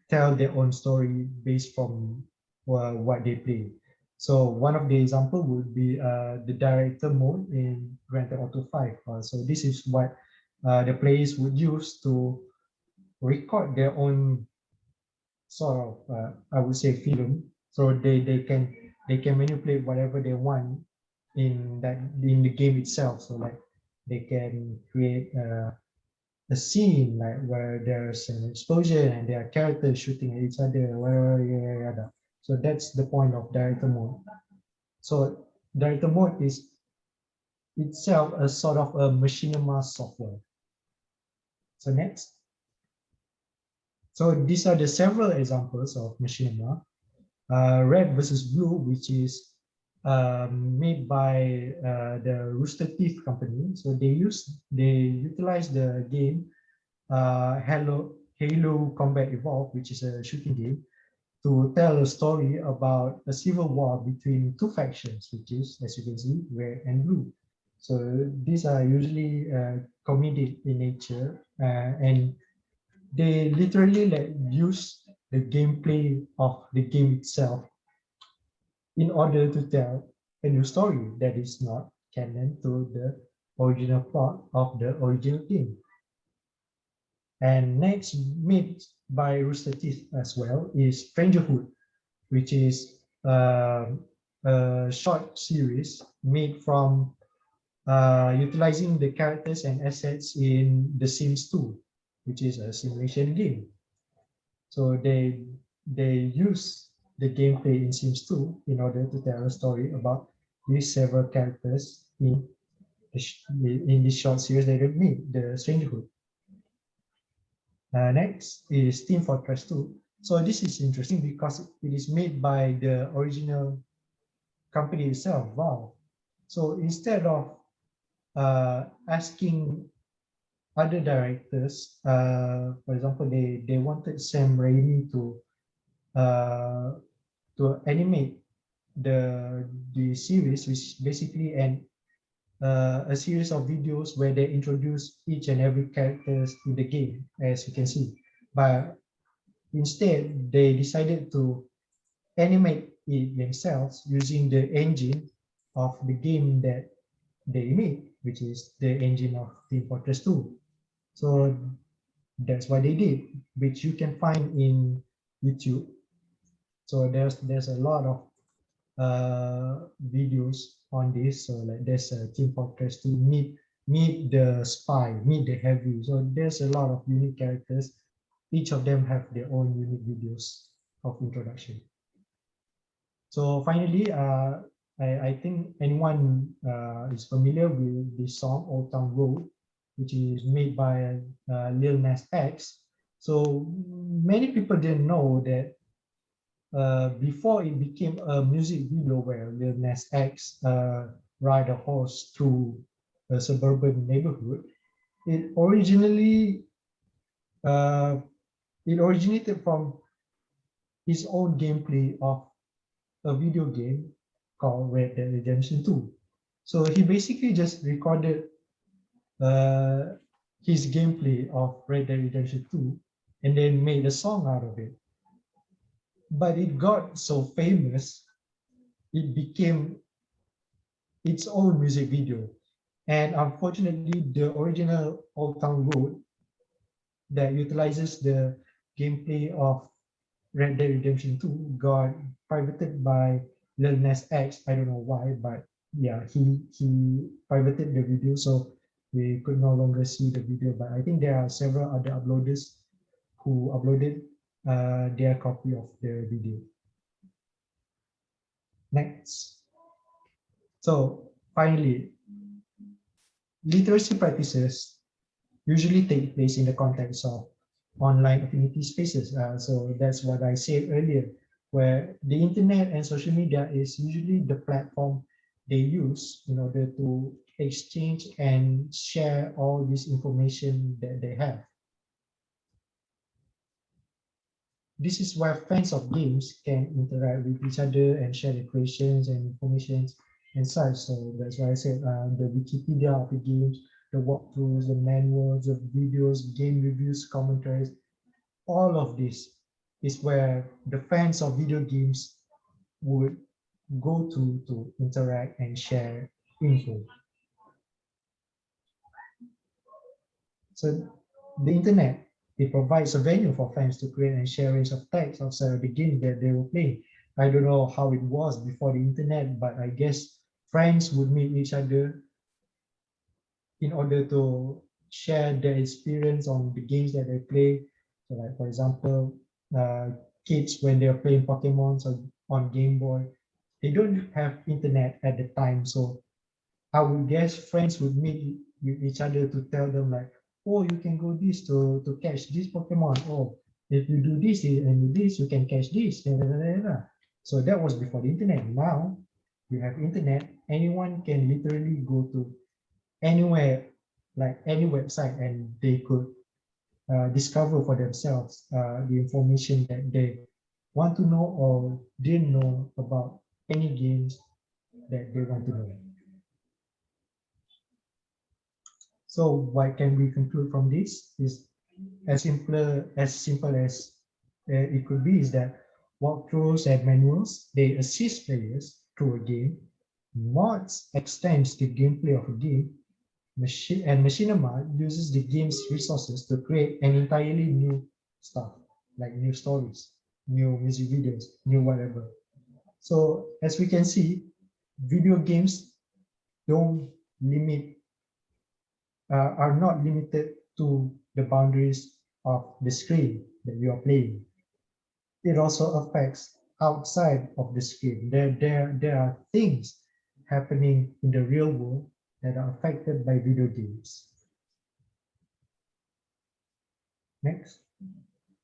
tell their own story based from what they play. So one of the example would be the director mode in Grand Theft Auto 5. So this is what the players would use to record their own sort of I would say film. So they can manipulate whatever they want in the game itself. So like they can create a scene like where there's an explosion and there are characters shooting at each other, whatever, yada. So that's the point of director mode. So director mode is itself a sort of a machinima software. So next. So these are the several examples of machinima. Red versus Blue, which is made by the Rooster Teeth company. So they utilize the game Halo Combat Evolved, which is a shooting game, to tell a story about a civil war between two factions, which is, as you can see, red and blue. So these are usually comedic in nature, and they literally like use the gameplay of the game itself in order to tell a new story that is not canon to the original plot of the original game. And next, made by Rooster Teeth as well, is Strangerhood, which is a short series made from utilizing the characters and assets in The Sims 2, which is a simulation game. So they use the gameplay in Sims 2 in order to tell a story about these several characters in this short series that they made, the Strangerhood. Next is Team Fortress 2. So this is interesting because it is made by the original company itself, WoW. So instead of asking other directors, for example, they wanted Sam Raimi to animate the series, which basically a series of videos where they introduce each and every characters in the game, as you can see. But instead, they decided to animate it themselves using the engine of the game that they made, which is the engine of Team Fortress 2. So that's what they did, which you can find in YouTube. So there's a lot of videos on this. So like there's a Team Fortress to meet the spy, meet the heavy. So there's a lot of unique characters. Each of them have their own unique videos of introduction. So finally, I think anyone is familiar with the song Old Town Road, which is made by Lil Nas X. So many people didn't know that before it became a music video where Lil Nas X ride a horse through a suburban neighborhood, it originally it originated from his own gameplay of a video game called Red Dead Redemption 2. So he basically just recorded his gameplay of Red Dead Redemption 2 and then made a song out of it. But it got so famous, it became its own music video. And unfortunately, the original Old Town Road that utilizes the gameplay of Red Dead Redemption 2 got privated by Lil Nas X. I don't know why, but yeah, he privated the video, so we could no longer see the video. But I think there are several other uploaders who uploaded their copy of the video. Next. So finally, literacy practices usually take place in the context of online affinity spaces. So that's what I said earlier, where the internet and social media is usually the platform they use in order to exchange and share all this information that they have. This is where fans of games can interact with each other and share their creations and information and such. So that's why I said the Wikipedia of the games, the walkthroughs, the manuals, the videos, game reviews, commentaries, all of this is where the fans of video games would go to interact and share info. So the internet, it provides a venue for fans to create and share range of text outside of the game that they were playing. I don't know how it was before the internet, but I guess friends would meet each other in order to share their experience on the games that they play. So like, for example, kids, when they're playing Pokemon on Game Boy, they don't have internet at the time. So I would guess friends would meet with each other to tell them like, oh, you can go this to catch this Pokemon. Oh, if you do this and do this, you can catch this. So that was before the internet. Now you have internet. Anyone can literally go to anywhere, like any website, and they could discover for themselves the information that they want to know or didn't know about any games that they want to know. So what can we conclude from this is as simple as it could be, is that walkthroughs and manuals, they assist players through a game. Mods extends the gameplay of a game. Machinima uses the game's resources to create an entirely new stuff, like new stories, new music videos, new whatever. So as we can see, video games don't limit are not limited to the boundaries of the screen that you are playing. It also affects outside of the screen. There are things happening in the real world that are affected by video games. Next.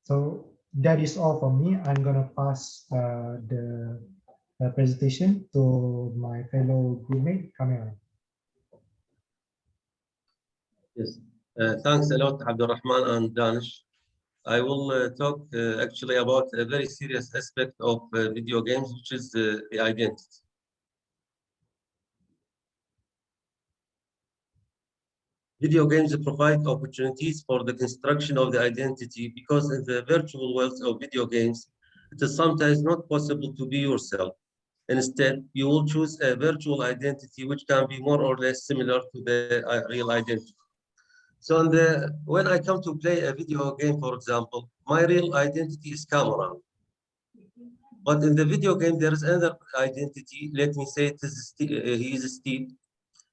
So that is all for me. I'm gonna pass the presentation to my fellow groupmate, Kamera. Yes. Thanks a lot, Abdul Rahman and Danish. I will talk actually about a very serious aspect of video games, which is the identity. Video games provide opportunities for the construction of the identity because in the virtual world of video games, it is sometimes not possible to be yourself. Instead, you will choose a virtual identity which can be more or less similar to the real identity. So when I come to play a video game, for example, my real identity is Cameron. But in the video game, there is another identity. Let me say it is he is Steve.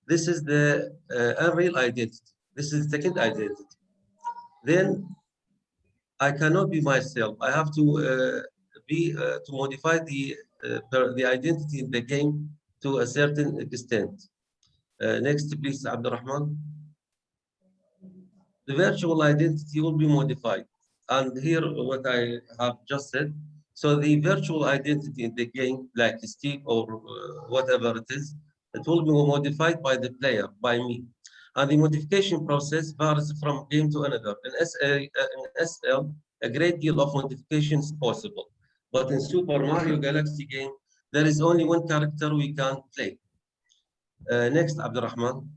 This is the unreal identity. This is the second identity. Then I cannot be myself. I have to to modify the identity in the game to a certain extent. Next, please, Abdurrahman. The virtual identity will be modified. And here, what I have just said. So the virtual identity in the game, like Steve or whatever it is, it will be modified by the player, by me. And the modification process varies from game to another. In SL, a great deal of modification is possible. But in Super Mario Galaxy game, there is only one character we can play. Next, Abdurrahman.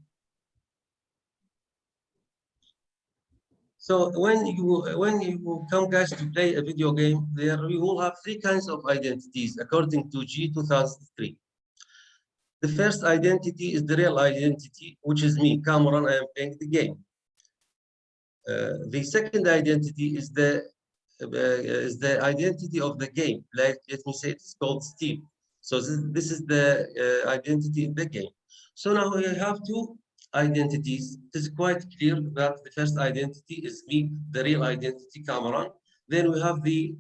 So when you come guys to play a video game, there we will have three kinds of identities according to G 2003. The first identity is the real identity, which is me, Cameron. I am playing the game. The second identity is the identity of the game. Like let me say it's called Steve. So this is the identity in the game. So now we have two identities. It is quite clear that the first identity is me, the real identity, Cameron. Then we have the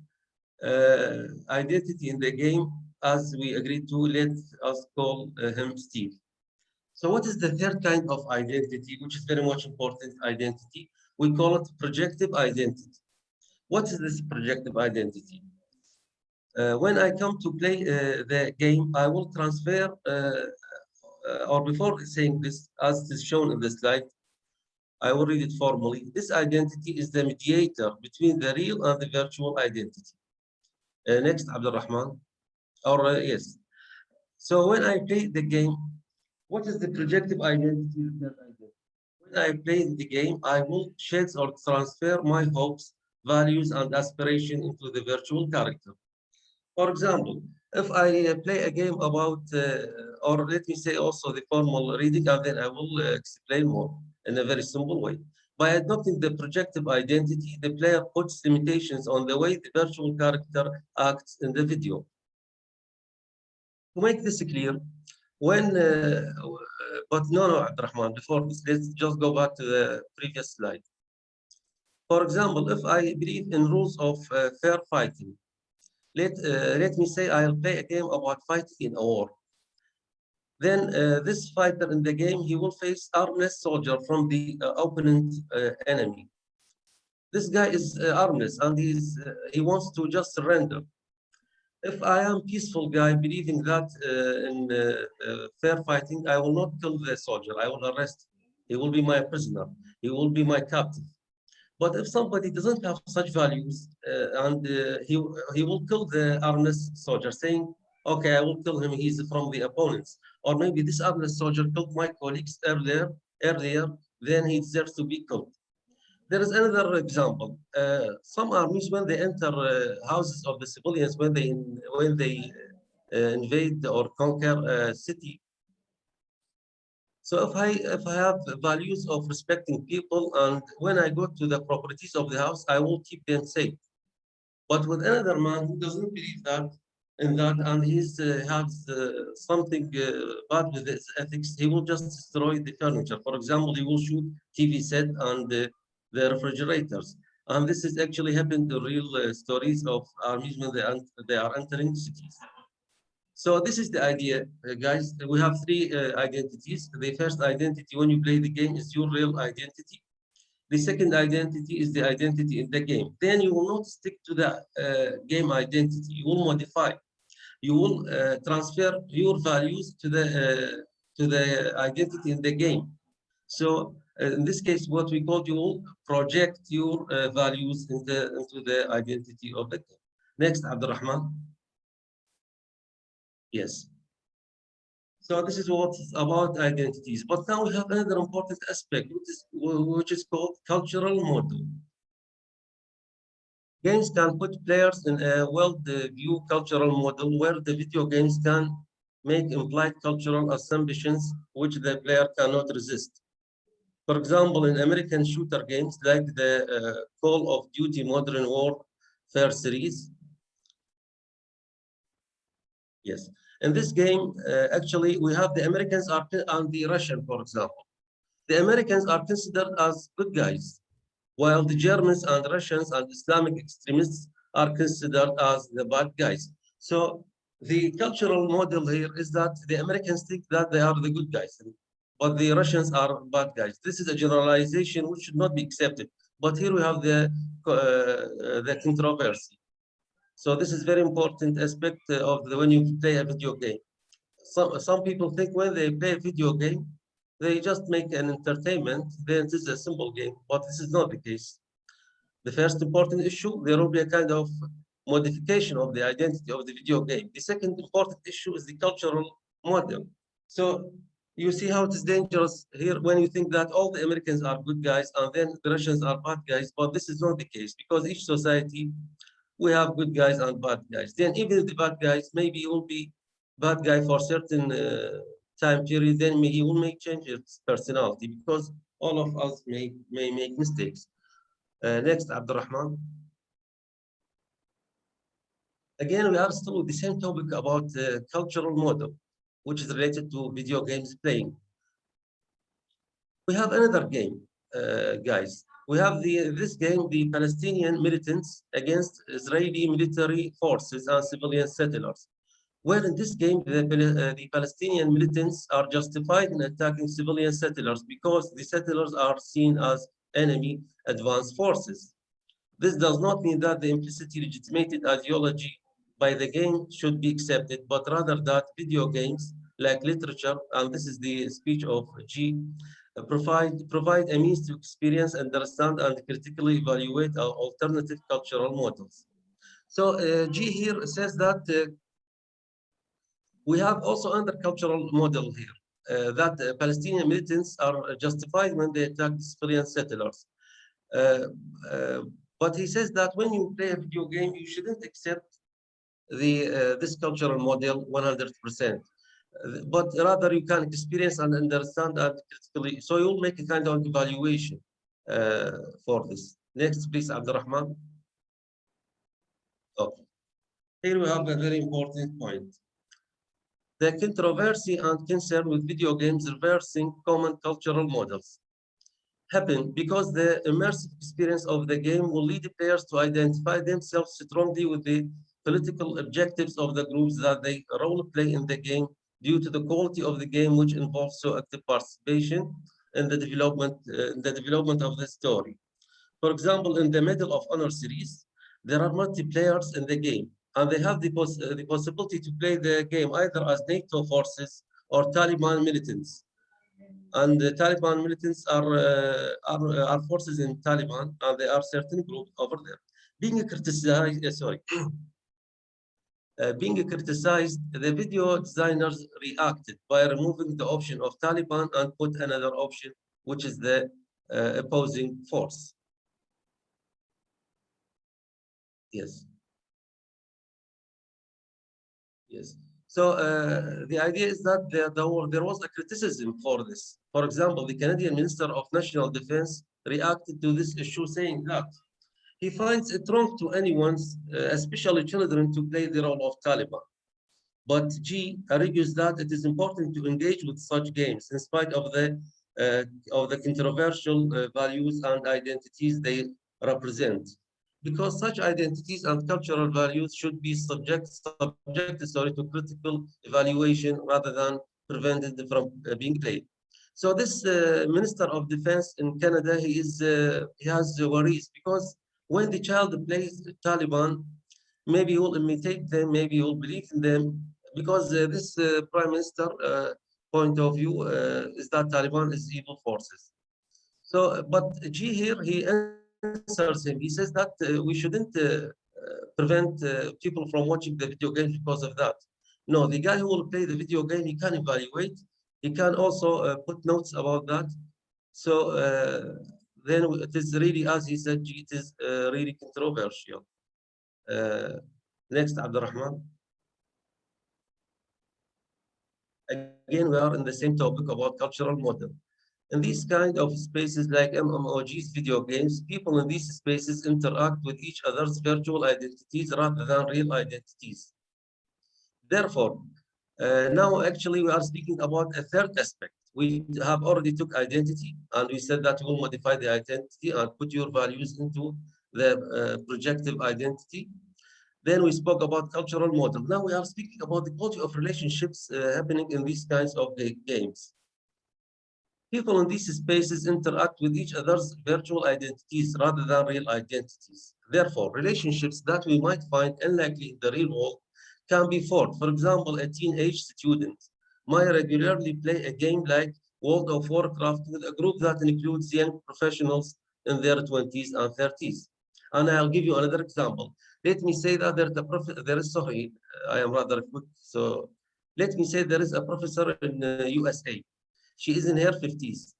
identity in the game, as we agreed to. Let us call him Steve. So what is the third kind of identity, which is very much important identity? We call it projective identity. What is this projective identity? When I come to play the game, I will transfer, or before saying this, as is shown in the slide, I will read it formally. This identity is the mediator between the real and the virtual identity. Next, Abdulrahman. Or yes. So when I play the game, what is the projective identity? When I play the game, I will shed or transfer my hopes, values, and aspiration into the virtual character. For example, if I play a game about, or let me say also the formal reading, and then I will explain more in a very simple way. By adopting the projective identity, the player puts limitations on the way the virtual character acts in the video. To make this clear, but no, Abdurrahman, before this, let's just go back to the previous slide. For example, if I believe in rules of fair fighting, let me say I'll play a game about fighting in a war. Then this fighter in the game, he will face armless soldier from the opponent enemy. This guy is armless and he wants to just surrender. If I am peaceful guy, believing that in fair fighting, I will not kill the soldier. I will arrest him. He will be my prisoner. He will be my captive. But if somebody doesn't have such values and he will kill the armless soldier, saying, "Okay, I will kill him. He's from the opponents." Or maybe this armless soldier killed my colleagues earlier, then he deserves to be killed. There is another example. Some armies, when they enter houses of the civilians, when they invade or conquer a city. So if I have values of respecting people, and when I go to the properties of the house, I will keep them safe. But with another man who doesn't believe that in that, and he has something bad with his ethics, he will just destroy the furniture. For example, he will shoot TV set and the refrigerators. And this is actually happened to real stories of armies when they are entering cities. So this is the idea, guys. We have three identities. The first identity when you play the game is your real identity. The second identity is the identity in the game. Then you will not stick to the game identity. You will modify. You will transfer your values to the identity in the game. So In this case, what we call, you will project your values into the identity of the game. Next, Abdurrahman. Yes. So this is what's about identities. But now we have another important aspect, which is called cultural model. Games can put players in a well-view cultural model where the video games can make implied cultural assumptions which the player cannot resist. For example, in American shooter games like the Call of Duty Modern Warfare series. Yes. In this game, actually, we have the Americans and the Russian, for example. The Americans are considered as good guys, while the Germans and Russians and Islamic extremists are considered as the bad guys. So the cultural model here is that the Americans think that they are the good guys, but the Russians are bad guys. This is a generalization which should not be accepted. But here we have the controversy. So this is very important aspect of when you play a video game. Some people think when they play a video game, they just make an entertainment, then this is a simple game, but this is not the case. The first important issue, there will be a kind of modification of the identity of the video game. The second important issue is the cultural model. So you see how it is dangerous here when you think that all the Americans are good guys and then the Russians are bad guys, but this is not the case because each society, we have good guys and bad guys. Then even the bad guys, maybe he will be bad guy for certain time period, then he will make change his personality because all of us may make mistakes. Next, Abdurrahman. Again, we are still with the same topic about cultural model, which is related to video games playing. We have another game, guys. We have this game, the Palestinian militants against Israeli military forces and civilian settlers. Where in this game, the Palestinian militants are justified in attacking civilian settlers because the settlers are seen as enemy advanced forces. This does not mean that the implicitly legitimated ideology by the game should be accepted, but rather that video games like literature, and this is the speech of G, provide a means to experience, understand, and critically evaluate our alternative cultural models. So G here says that we have also another cultural model here, that Palestinian militants are justified when they attack civilian settlers. But he says that when you play a video game, you shouldn't accept this cultural model 100%. But rather you can experience and understand and critically, so you'll make a kind of evaluation for this. Next, please, Abdurrahman. Okay. Here we have a very important point. The controversy and concern with video games reversing common cultural models happen because the immersive experience of the game will lead the players to identify themselves strongly with the political objectives of the groups that they role play in the game due to the quality of the game, which involves so active participation in the development of the story. For example, in the Medal of Honor series, there are multiplayers in the game, and they have the possibility to play the game either as NATO forces or Taliban militants. And the Taliban militants are forces in Taliban, and there are certain groups over there. Being criticized, the video designers reacted by removing the option of Taliban and put another option, which is the opposing force. Yes. Yes. So the idea is that there was a criticism for this. For example, the Canadian Minister of National Defense reacted to this issue saying that he finds it wrong to anyone's, especially children, to play the role of Taliban. But G argues that it is important to engage with such games in spite of the controversial values and identities they represent, because such identities and cultural values should be subject to critical evaluation rather than prevented from being played. So this Minister of Defense in Canada, he has worries because when the child plays Taliban, maybe he will imitate them, maybe he will believe in them, because this Prime Minister point of view is that Taliban is evil forces. So, but G here, he answers him. He says that we shouldn't prevent people from watching the video games because of that. No, the guy who will play the video game, he can evaluate. He can also put notes about that. So then it is really, as he said, it is really controversial. Next, Abdurrahman. Again, we are in the same topic about cultural model. In these kind of spaces like MMOGs, video games, people in these spaces interact with each other's virtual identities rather than real identities. Therefore, now actually we are speaking about a third aspect. We have already took identity and we said that we will modify the identity and put your values into the projective identity. Then we spoke about cultural model. Now we are speaking about the quality of relationships happening in these kinds of games. People in these spaces interact with each other's virtual identities rather than real identities. Therefore, relationships that we might find unlikely in the real world can be formed. For example, a teenage student might regularly play a game like World of Warcraft with a group that includes young professionals in their 20s and 30s. And I'll give you another example. Let me say that sorry, I am rather quick. So let me say there is a professor in USA. She is in her 50s.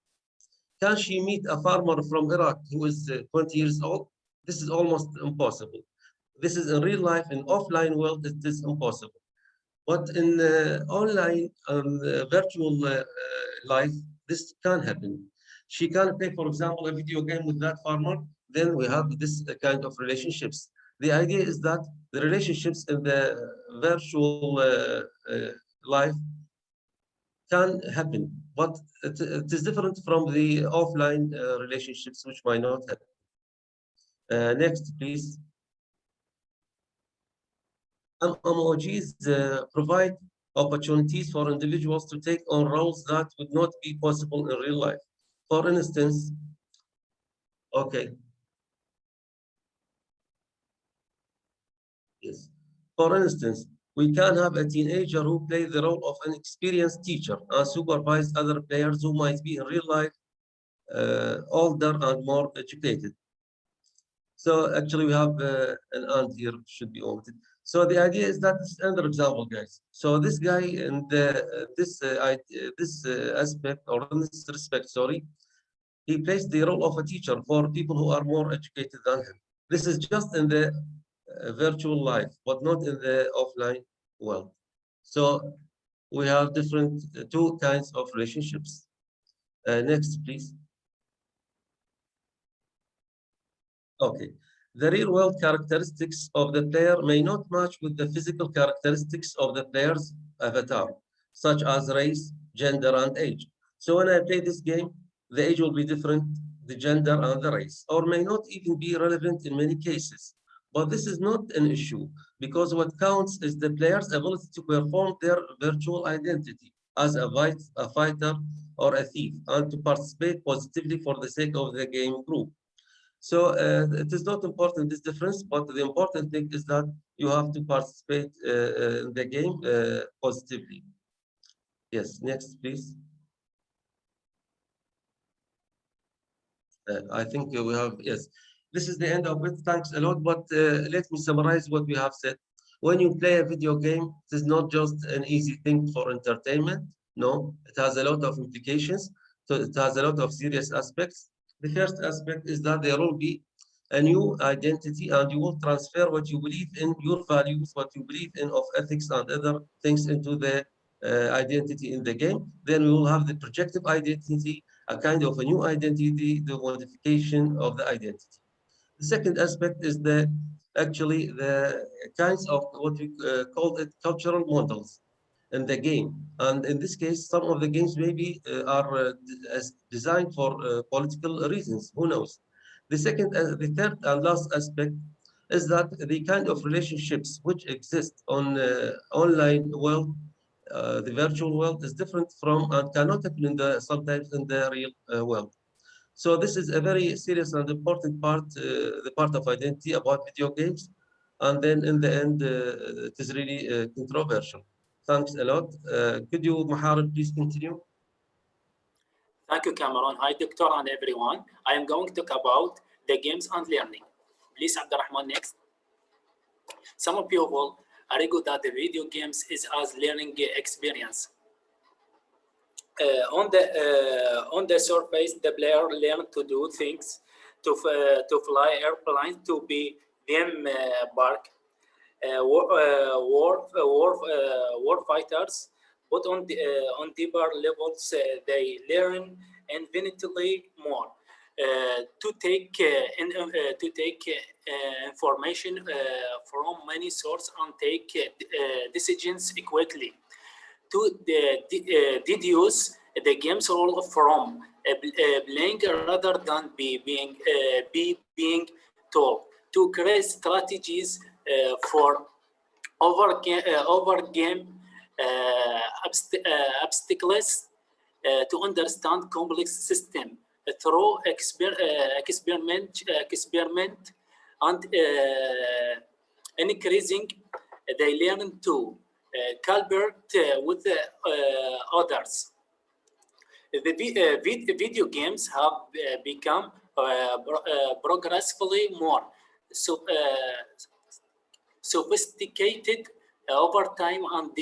Can she meet a farmer from Iraq who is 20 years old? This is almost impossible. This is in real life, in offline world, it is impossible. But in online virtual life, this can happen. She can play, for example, a video game with that farmer. Then we have this kind of relationships. The idea is that the relationships in the virtual life can happen, but it is different from the offline relationships, which might not happen. Next, please. MMOGs provide opportunities for individuals to take on roles that would not be possible in real life. For instance, okay. Yes. For instance, we can have a teenager who plays the role of an experienced teacher and supervise other players who might be in real life older and more educated. So actually we have an and here should be omitted. So the idea is that this is another example, guys. So this guy in this aspect or in this respect, sorry, he plays the role of a teacher for people who are more educated than him. This is just in the virtual life, but not in the offline world. So we have different two kinds of relationships. Next, please. Okay. The real-world characteristics of the player may not match with the physical characteristics of the player's avatar, such as race, gender, and age. So when I play this game, the age will be different, the gender and the race, or may not even be relevant in many cases. But this is not an issue, because what counts is the player's ability to perform their virtual identity as a fighter or a thief, and to participate positively for the sake of the game group. So it is not important, this difference, but the important thing is that you have to participate in the game positively. Yes, next, please. I think we have, yes. This is the end of it. Thanks a lot, but let me summarize what we have said. When you play a video game, it is not just an easy thing for entertainment. No, it has a lot of implications. So it has a lot of serious aspects. The first aspect is that there will be a new identity and you will transfer what you believe in, your values, what you believe in of ethics and other things into the identity in the game. Then we will have the projective identity, a kind of a new identity, the modification of the identity. The second aspect is actually the kinds of what we call it cultural models in the game. And in this case, some of the games maybe are designed for political reasons, who knows? The third and last aspect is that the kind of relationships which exist on online world, the virtual world is different from and cannot happen in sometimes in the real world. So this is a very serious and important part, the part of identity about video games. And then in the end, it is really controversial. Thanks a lot. Could you, Muharib, please continue? Thank you, Cameron. Hi, Doctor, and everyone. I am going to talk about the games and learning. Please, Abdurrahman, next. Some people argue that the video games is as learning experience. On the surface, the player learn to do things, to fly airplanes, to be them bark, war fighters. But on deeper levels, they learn infinitely more. To take information from many sources and take decisions quickly. To deduce the game's role from playing rather than being told. To create strategies for over game obstacles, to understand complex system through experiment and increasing they learn to collaborate with others. The video games have become progressively more sophisticated over time and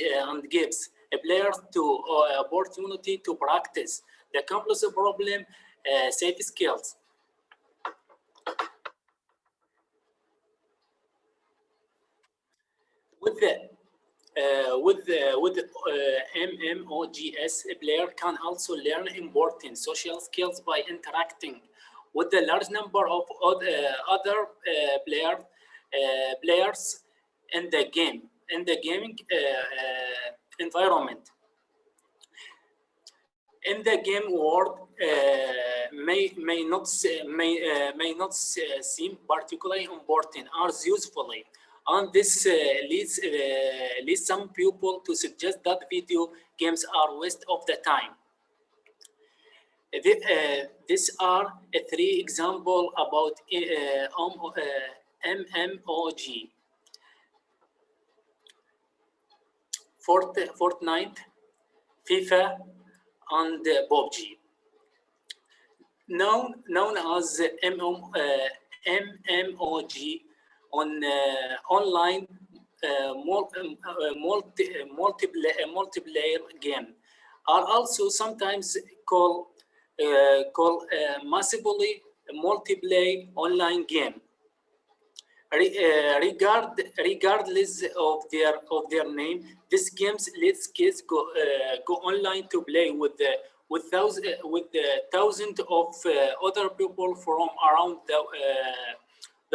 gives a player to opportunity to practice the complex problem safe skills. With MMOGS, a player can also learn important social skills by interacting with a large number of other players in the gaming environment. In the game world, may not seem particularly important or usefully. And this leads some people to suggest that video games are waste of the time. These are three examples about MMOG. Fortnite, FIFA, and PUBG. Known as MMOG, on online multiplayer game are also sometimes called massively multiplayer online game. Regardless of their name, these games let kids go online to play with thousands of other people from around the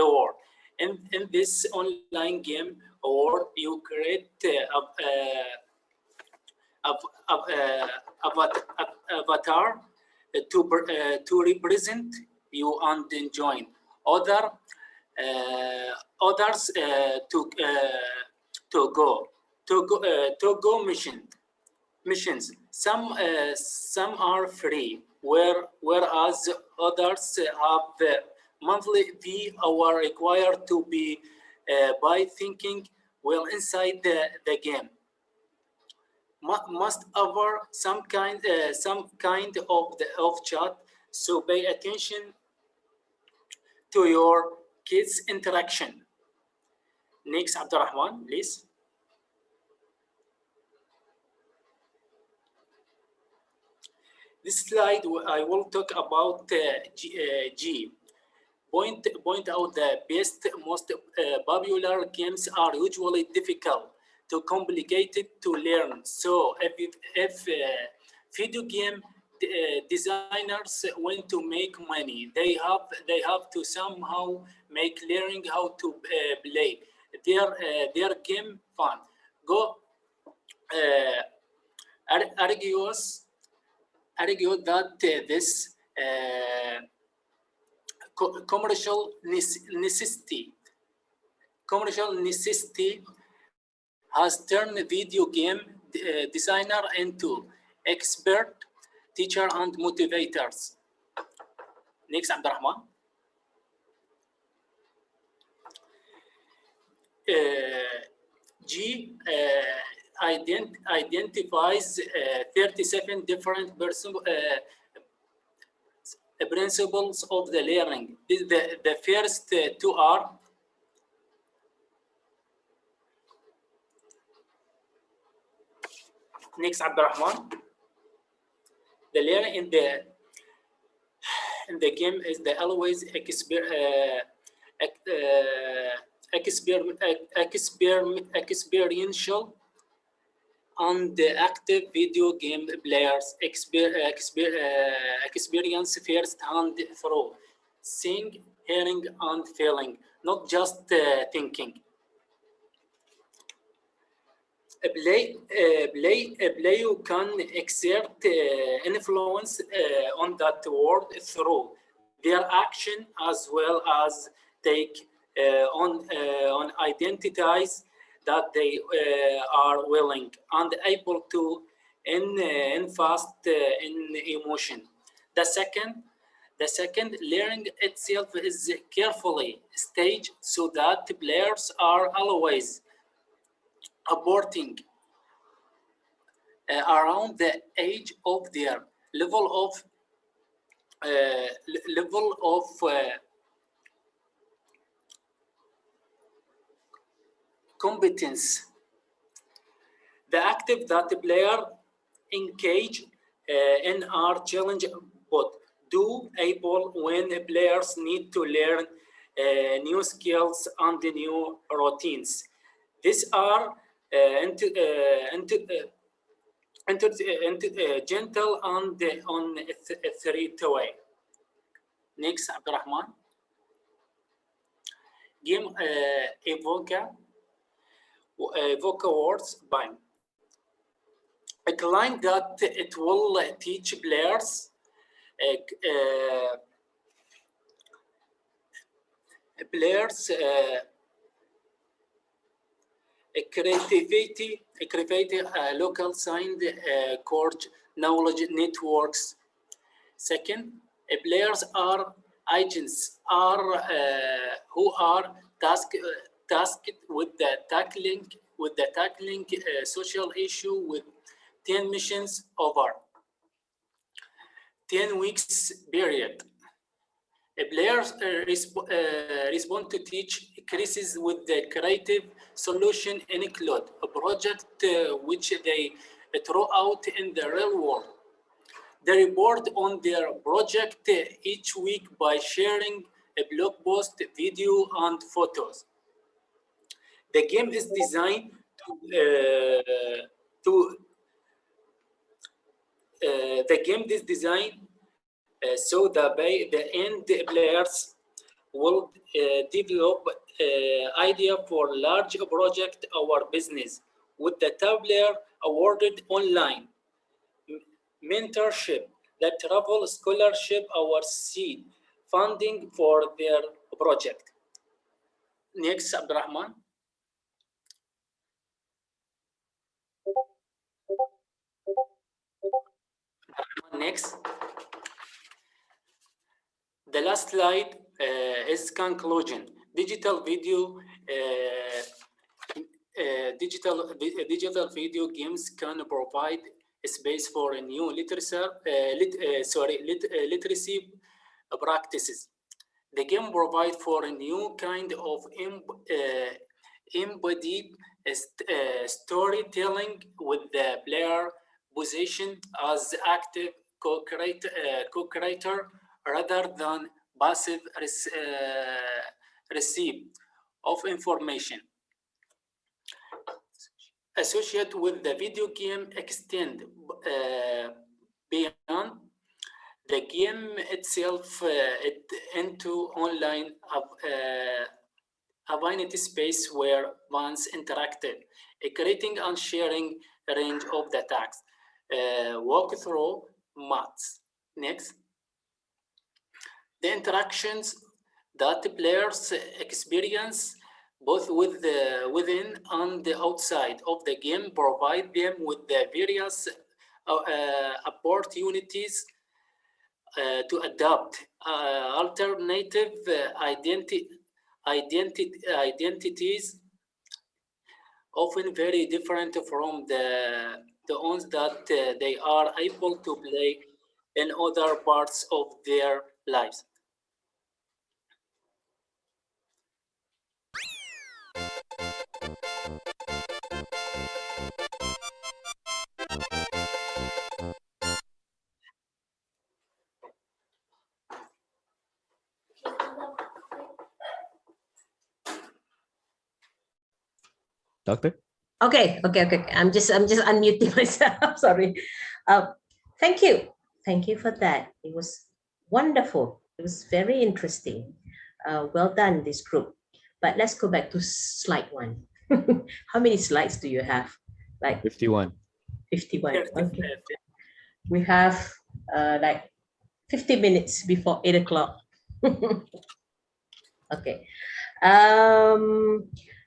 world. In this online game world, you create avatar to represent you and join others to go missions. Some are free, whereas others have monthly fee or required to be by thinking well inside the game. Must offer some kind of chat, so pay attention to your kids' interaction. Next, Abdurrahman, please. This slide, I will talk about G. Point out the best, most popular games are usually difficult to complicated to learn. So if video game designers want to make money, they have to somehow make learning how to play their game fun. Go argue that this commercial necessity has turned video game designer into expert, teacher, and motivators. Next, Abdurrahman. G identifies 37 different principles of the learning. The first two are next, Abdurrahman. The learning in the game is the always experiential and the active video game players experience first-hand through seeing, hearing, and feeling, not just thinking. A player can exert influence on that world through their action as well as take on identities that they are willing and able to invest in emotion. The second, learning itself is carefully staged so that players are always aborting around the age of their level of competence. The active that the player engage in are challenge, but do able when players need to learn new skills and new routines. These are gentle and on a threat way. Next, Abdurrahman. Game evoca words by a client that it will teach players creativity, local signed core knowledge networks. Second, players are agents who are tasked with the tackling social issue with 10 missions over 10 weeks period. Players respond to teach crises with the creative solution include a project which they throw out in the real world. They report on their project each week by sharing a blog post, video, and photos. The game is designed so the end players will develop idea for large project or business with the top player awarded online mentorship, the travel scholarship or seed funding for their project. Next, Abdurrahman. Next. The last slide is conclusion. Digital video games can provide a space for a new literacy practices. The game provides for a new kind of embodied storytelling with the player position as active co-creator rather than passive receipt of information. Associated with the video game extend beyond the game itself into online vanity space where one's interactive, creating and sharing a range of the tasks. Walkthrough maths. Next. The interactions that the players experience both with within and the outside of the game provide them with the various opportunities to adopt alternative identities, often very different from the ones that they are able to play in other parts of their lives. Doctor? Okay. I'm just unmuting myself. Sorry. Thank you. Thank you for that. It was wonderful. It was very interesting. Well done, this group. But let's go back to slide one. How many slides do you have? Like 51. 51. Okay. We have like 50 minutes before 8 o'clock. Okay.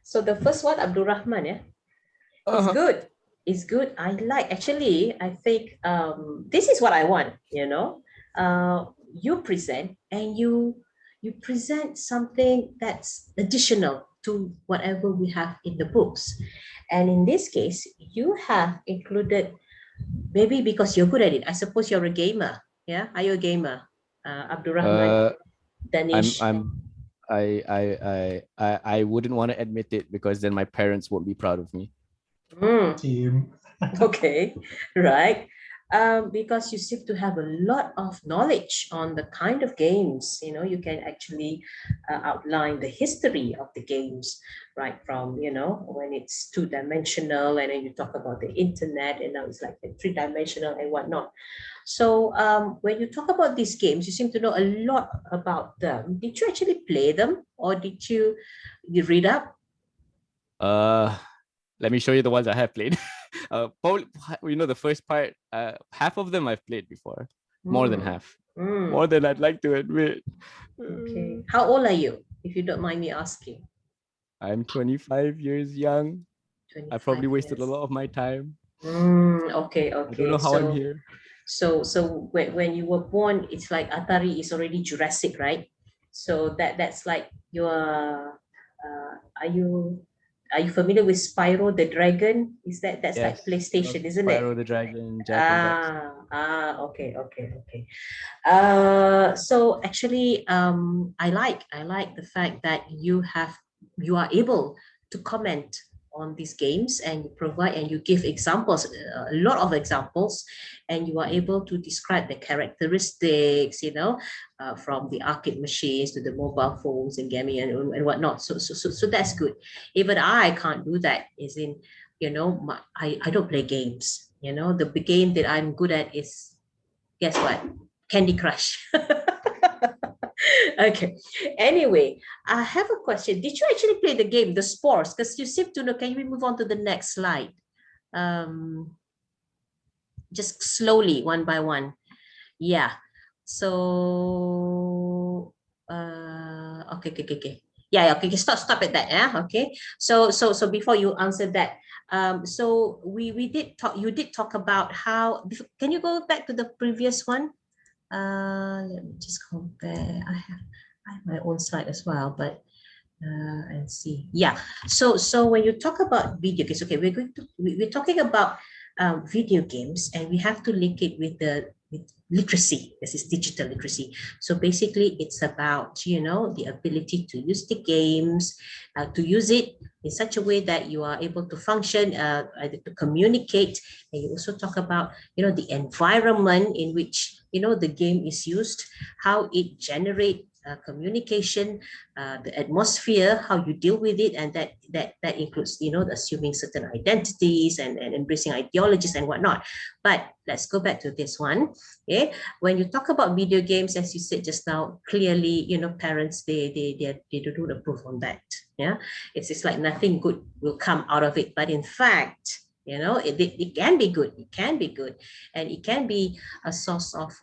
So the first one, Abdul Rahman, yeah, it's good. It's good. I like, actually, I think this is what I want, you know. You present and you present something that's additional to whatever we have in the books. And in this case, you have included, maybe because you're good at it. I suppose you're a gamer. Yeah, are you a gamer, Abdul Rahman? Danish. I wouldn't want to admit it because then my parents won't be proud of me. Team. Okay, right. Because you seem to have a lot of knowledge on the kind of games, you know, you can actually outline the history of the games, right from, you know, when it's two-dimensional, and then you talk about the internet, and now it's like three-dimensional and whatnot. So when you talk about these games, you seem to know a lot about them. Did you actually play them, or did you read up? Let me show you the ones I have played. Probably, you know, the first part, half of them I've played before. More than half. More than I'd like to admit. Okay. How old are you, if you don't mind me asking? I'm 25 years young. I probably 25 wasted a years. lot of my time. Okay. I don't know how I'm here. So when you were born, it's like Atari is already Jurassic, right? So that's like your are you familiar with Spyro the Dragon? Is that's Yes, like PlayStation, isn't Spyro it? the Dragon, Jack and Dax. Okay. So actually, I like the fact that you are able to comment on these games, and you provide and you give examples, a lot of examples, and you are able to describe the characteristics, you know, from the arcade machines to the mobile phones and gaming and whatnot. So that's good. Even I can't do that. Is in, you know, I don't play games. You know, the game that I'm good at is, guess what? Candy Crush. Okay. Anyway, I have a question. Did you actually play the game, the Spores? Because you seem to know. Can we move on to the next slide? Just slowly, one by one. Yeah. So, okay. Yeah. Okay. Stop at that. Yeah. Okay. So before you answer that, so we did talk. You did talk about how. Can you go back to the previous one? Let me just compare. I have my own slide as well, but and see. Yeah. So when you talk about video games, okay, we're talking about video games, and we have to link it with literacy. This is digital literacy. So basically, it's about, you know, the ability to use the games, to use it in such a way that you are able to function, to communicate. And you also talk about, you know, the environment in which, you know, the game is used, how it generates communication, the atmosphere, how you deal with it, and that includes, you know, assuming certain identities and embracing ideologies and whatnot. But let's go back to this one. Okay, when you talk about video games, as you said just now, clearly, you know, parents they don't approve on that. Yeah, it's like nothing good will come out of it. But in fact, you know, it can be good. It can be good, and it can be a source of,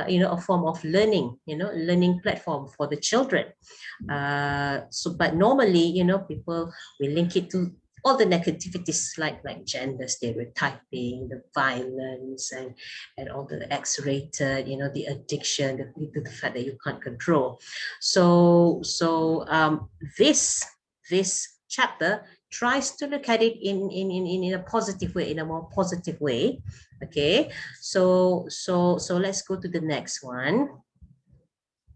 you know, a form of learning. You know, learning platform for the children. But normally, you know, people will link it to all the negativities like gender stereotyping, the violence, and all the X-rated, you know, the addiction, the fact that you can't control. So this chapter tries to look at it in a positive way, in a more positive way. Okay, so let's go to the next one,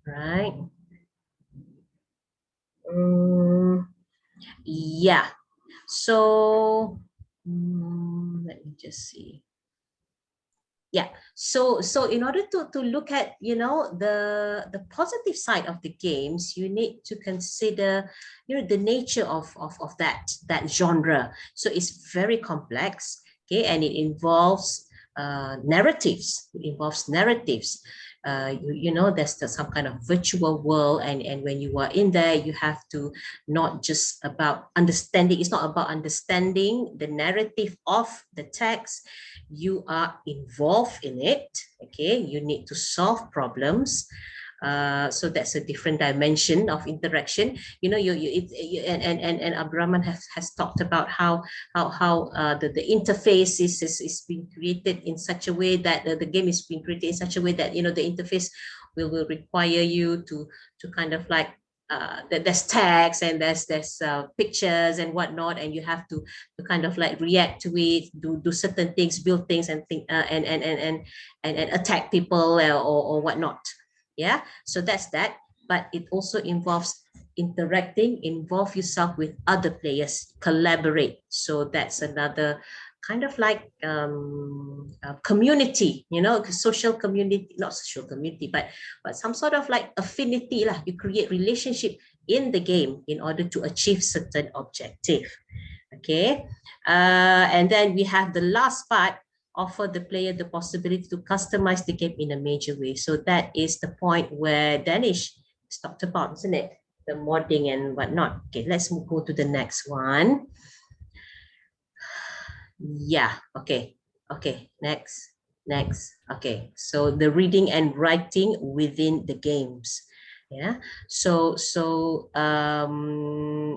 right? Yeah, so let me just see. Yeah, so in order to look at, you know, the positive side of the games, you need to consider, you know, the nature of that genre. So it's very complex, okay, and it involves narratives. It involves narratives. You know, there's some kind of virtual world, and when you are in there, you have to not just about understanding. It's not about understanding the narrative of the text. You are involved in it. Okay, you need to solve problems. So that's a different dimension of interaction. You know, and Abdurrahman has talked about how the interface is being created in such a way that the game is being created in such a way that, you know, the interface will require you to kind of like there's text and there's pictures and whatnot, and you have to kind of like react to it, do certain things, build things, and think and attack people or whatnot. Yeah, so that's that. But it also involves interacting, involve yourself with other players, collaborate. So that's another kind of like community, you know, social community, not social community, but some sort of like affinity lah. You create relationship in the game in order to achieve certain objective. Okay, and then we have the last part, offer the player the possibility to customize the game in a major way. So that is the point where Danish talked about, isn't it? The modding and whatnot. Okay, let's go to the next one. Yeah, okay, next. Okay, so the reading and writing within the games. Yeah, so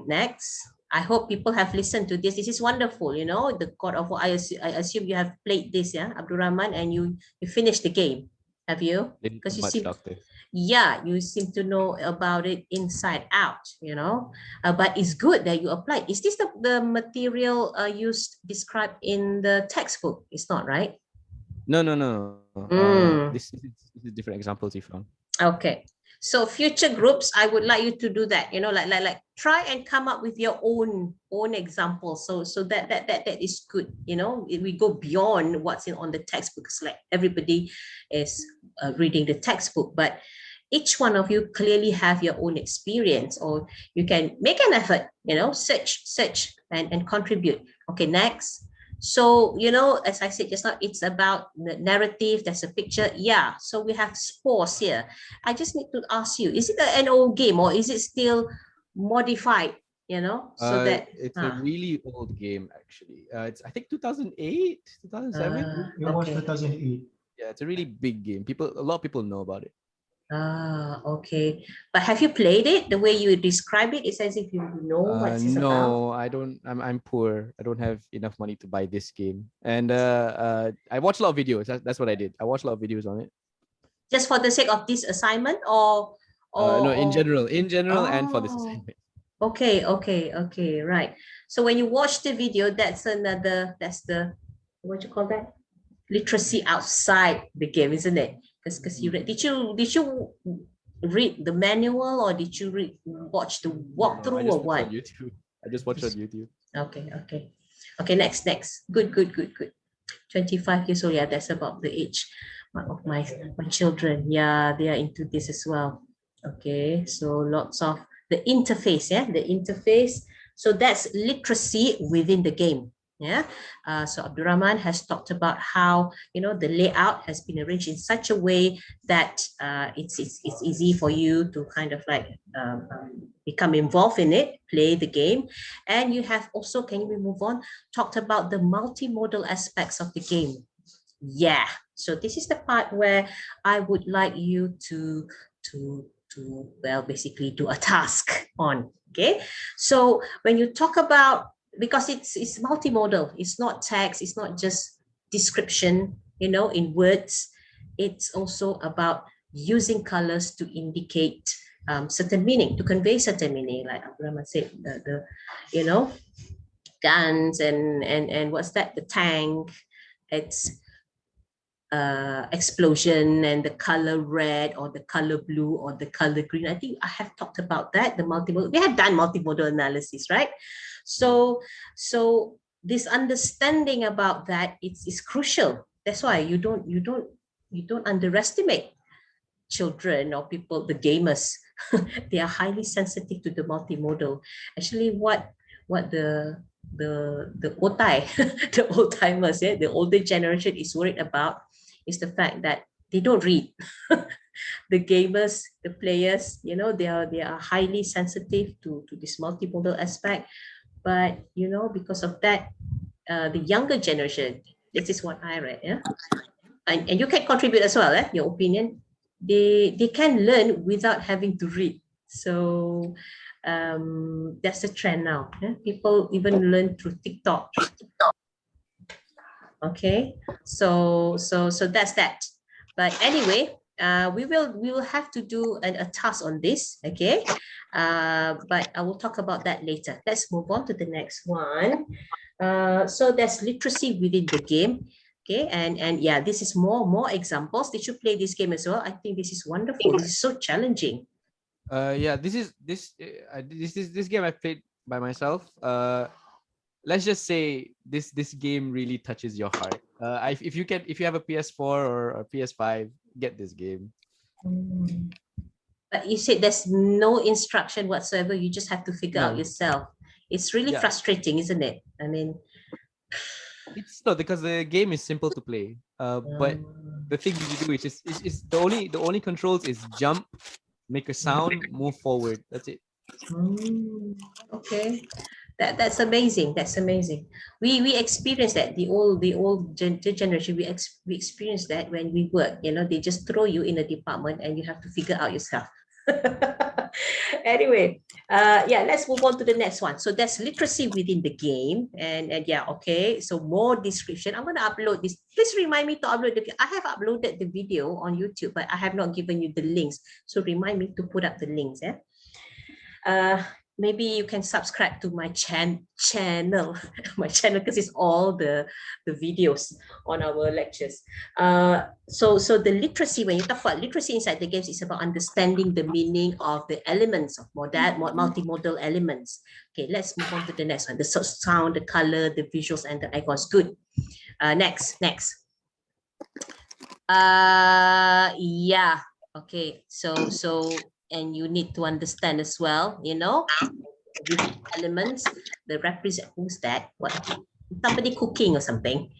next. I hope people have listened to this. This is wonderful, you know, the God of War. I assume you have played this, yeah, Abdurrahman, and you finished the game. Have you? Because you seem, doctor. yeah, you seem to know about it inside out, you know. But it's good that you applied. Is this the material used described in the textbook? It's not, right? No. This is different examples you found. Okay. So future groups, I would like you to do that, you know, like try and come up with your own examples. So that is good, you know. We go beyond what's on the textbooks. Like everybody is reading the textbook, but each one of you clearly have your own experience, or you can make an effort, you know, search and contribute. Okay, next. So, you know, as I said just now, it's about the narrative. There's a picture. Yeah. So we have spores here. I just need to ask you, is it an old game or is it still modified? You know, so that it's a really old game actually. It's I think 2008, 2007. It was okay. 2008. Yeah, it's a really big game. A lot of people know about it. Okay. But have you played it? The way you describe it, it's as if you know what it's about. No, I don't. I'm poor. I don't have enough money to buy this game. And I watched a lot of videos. That's what I did. I watched a lot of videos on it. Just for the sake of this assignment, or no, in general, and for this Oh. assignment. Okay, right. So when you watch the video, that's the what you call that? Literacy outside the game, isn't it? Because you read, did you read the manual, or did you watch the walkthrough, or what? On YouTube. I just watched on YouTube. Okay. Next. Good. 25 years old. Yeah, that's about the age of my children. Yeah, they are into this as well. Okay, so lots of the interface. Yeah, the interface. So that's literacy within the game. Yeah. So Abdurrahman has talked about how, you know, the layout has been arranged in such a way that it's easy for you to kind of like become involved in it, play the game. And you have also, can we move on, talked about the multimodal aspects of the game. Yeah. So this is the part where I would like you to well, basically do a task on. Okay. So when you talk about, because it's multimodal, it's not text, it's not just description, you know, in words. It's also about using colors to indicate certain meaning, to convey certain meaning, like Abdurrahman said, you know, guns and what's that? The tank. It's explosion and the color red or the color blue or the color green. I think I have talked about that. The multimodal. We have done multimodal analysis, right? So this understanding about that is crucial. That's why you don't underestimate children or people, the gamers. They are highly sensitive to the multimodal. Actually, what the otai, the old timers, the older generation is worried about is the fact that they don't read. The gamers, the players, they are highly sensitive to this multimodal aspect. But because of that, the younger generation, this is what I read, and you can contribute as well, your opinion. They can learn without having to read. So that's the trend now. People even learn through TikTok. Okay, so that's that. But anyway, we will have to do a task on this. Okay, but I will talk about that later. Let's move on to the next one. So there's literacy within the game. Okay, and yeah, this is more examples. Did you play this game as well? I think this is wonderful. This is so challenging. Yeah, this game I played by myself. Let's just say this game really touches your heart. If you have a PS4 or a PS5, get this game. But you said there's no instruction whatsoever. You just have to figure out No. yourself. It's really frustrating, isn't it? I mean, it's not, because the game is simple to play. But the thing you do is the only controls is jump, make a sound, move forward. That's it. Okay, that's amazing. That's amazing. We experienced that, the old generation. We experienced that when we work. They just throw you in a department and you have to figure out yourself. Anyway, yeah, let's move on to the next one. So that's literacy within the game, and yeah, okay. So more description. I'm gonna upload this. Please remind me to upload I have uploaded the video on YouTube, but I have not given you the links. So remind me to put up the links. Maybe you can subscribe to my channel, my channel, because it's all the videos on our lectures. So the literacy, when you talk about literacy inside the games, it's about understanding the meaning of the elements of multimodal elements. Okay, let's move on to the next one. The sound, the color, the visuals, and the icons. Good. Next. Yeah. Okay. So and you need to understand as well, the elements, the represent. Who's that? What? Somebody cooking or something?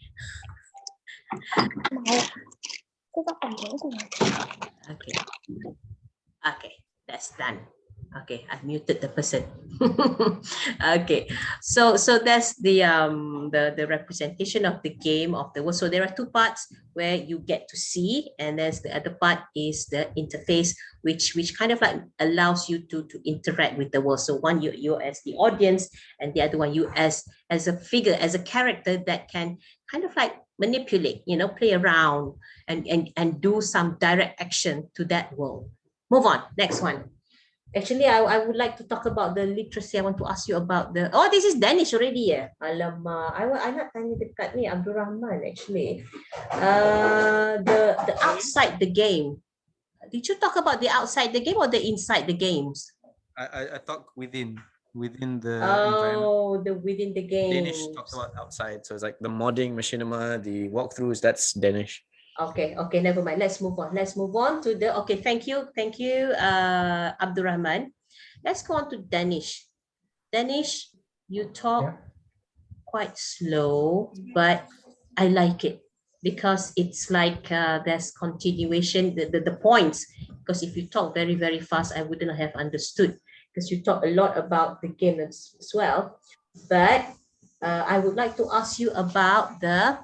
Okay, that's done. Okay, I've muted the person. Okay, so that's the representation of the game of the world. So there are two parts where you get to see, and there's the other part is the interface, which kind of like allows you to interact with the world. So one you as the audience, and the other one you as a figure, as a character that can kind of like manipulate, play around and do some direct action to that world. Move on, next one. Actually, I would like to talk about the literacy. I want to ask you about the. Oh, this is Danish already. Alamak, I nak tanya dekat ni Abdul Rahman actually. The outside the game. Did you talk about the outside the game or the inside the games? I talk within the environment. The within the game. Danish talks about outside, so it's like the modding, machinima, the walkthroughs. That's Danish. Okay, never mind. Let's move on to the. Okay, thank you, Abdul Rahman. Let's go on to Danish. Danish, you talk quite slow, but I like it because it's like there's continuation, the points. Because if you talk very, very fast, I wouldn't have understood, because you talk a lot about the game as well. But I would like to ask you about the.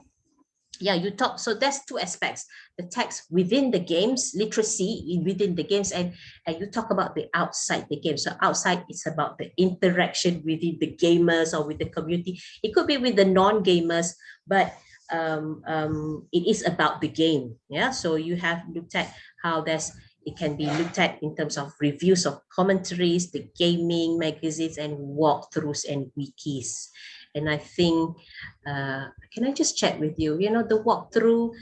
Yeah, you talk. So there's two aspects: the text within the games, literacy within the games, and you talk about the outside the game. So outside, it's about the interaction within the gamers or with the community. It could be with the non-gamers, but it is about the game. Yeah. So you have looked at how it can be looked at in terms of reviews of commentaries, the gaming magazines, and walkthroughs and wikis. And I think, can I just check with you? You know, the walkthrough,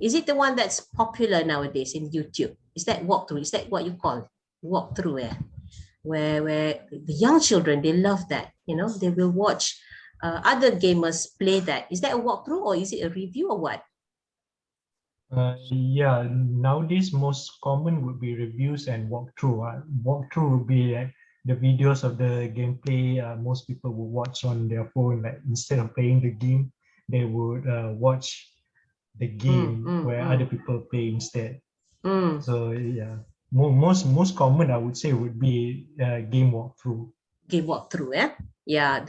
is it the one that's popular nowadays in YouTube? Is that walkthrough? Is that what you call walkthrough? Yeah, where the young children, they love that. You know, they will watch other gamers play that. Is that a walkthrough or is it a review or what? Yeah, nowadays most common would be reviews and walkthrough. Walkthrough would be like the videos of the gameplay. Most people would watch on their phone. Like instead of playing the game, they would watch the game where other people play instead. So yeah, most common I would say would be game walkthrough. Game walkthrough, yeah.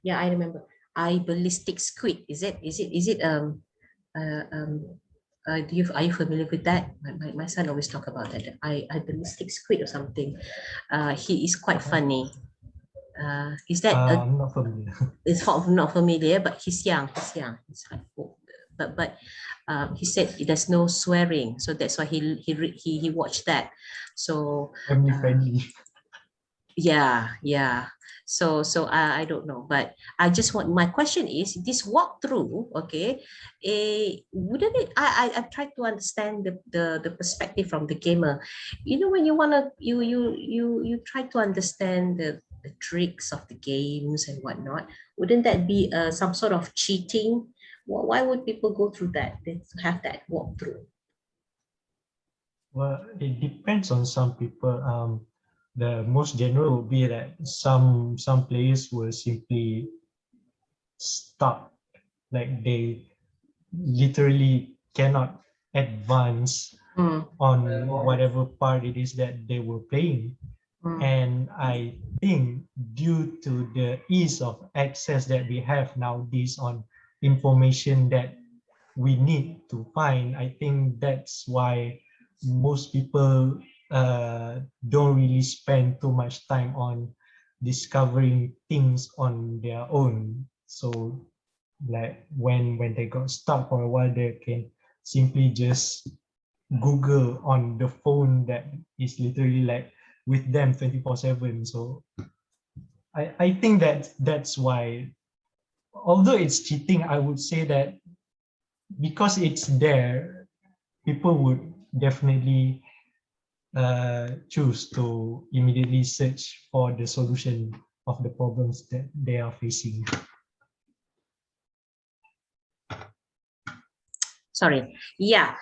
Yeah, I remember. I ballistic squid. Is it are you familiar with that? My son always talk about that. I ballistic squid or something. He is quite funny. Is that I'm not familiar. it's not familiar, but he's young. He's like, oh, but he said there's no swearing, so that's why he watched that. So Family friendly. yeah. So I don't know, but I just want, my question is this walkthrough, okay, wouldn't it, I tried to understand the perspective from the gamer. You know, when you want to you try to understand the tricks of the games and whatnot, wouldn't that be some sort of cheating? Why would people go through that, to have that walkthrough? Well, it depends on some people. The most general would be that some players will simply stop, like they literally cannot advance on whatever part it is that they were playing. And I think due to the ease of access that we have nowadays on information that we need to find, I think that's why most people don't really spend too much time on discovering things on their own. So like when they got stuck for a while, they can simply just Google on the phone that is literally like with them 24/7. So I think that's why, although it's cheating, I would say that because it's there, people would definitely choose to immediately search for the solution of the problems that they are facing. Sorry, yeah,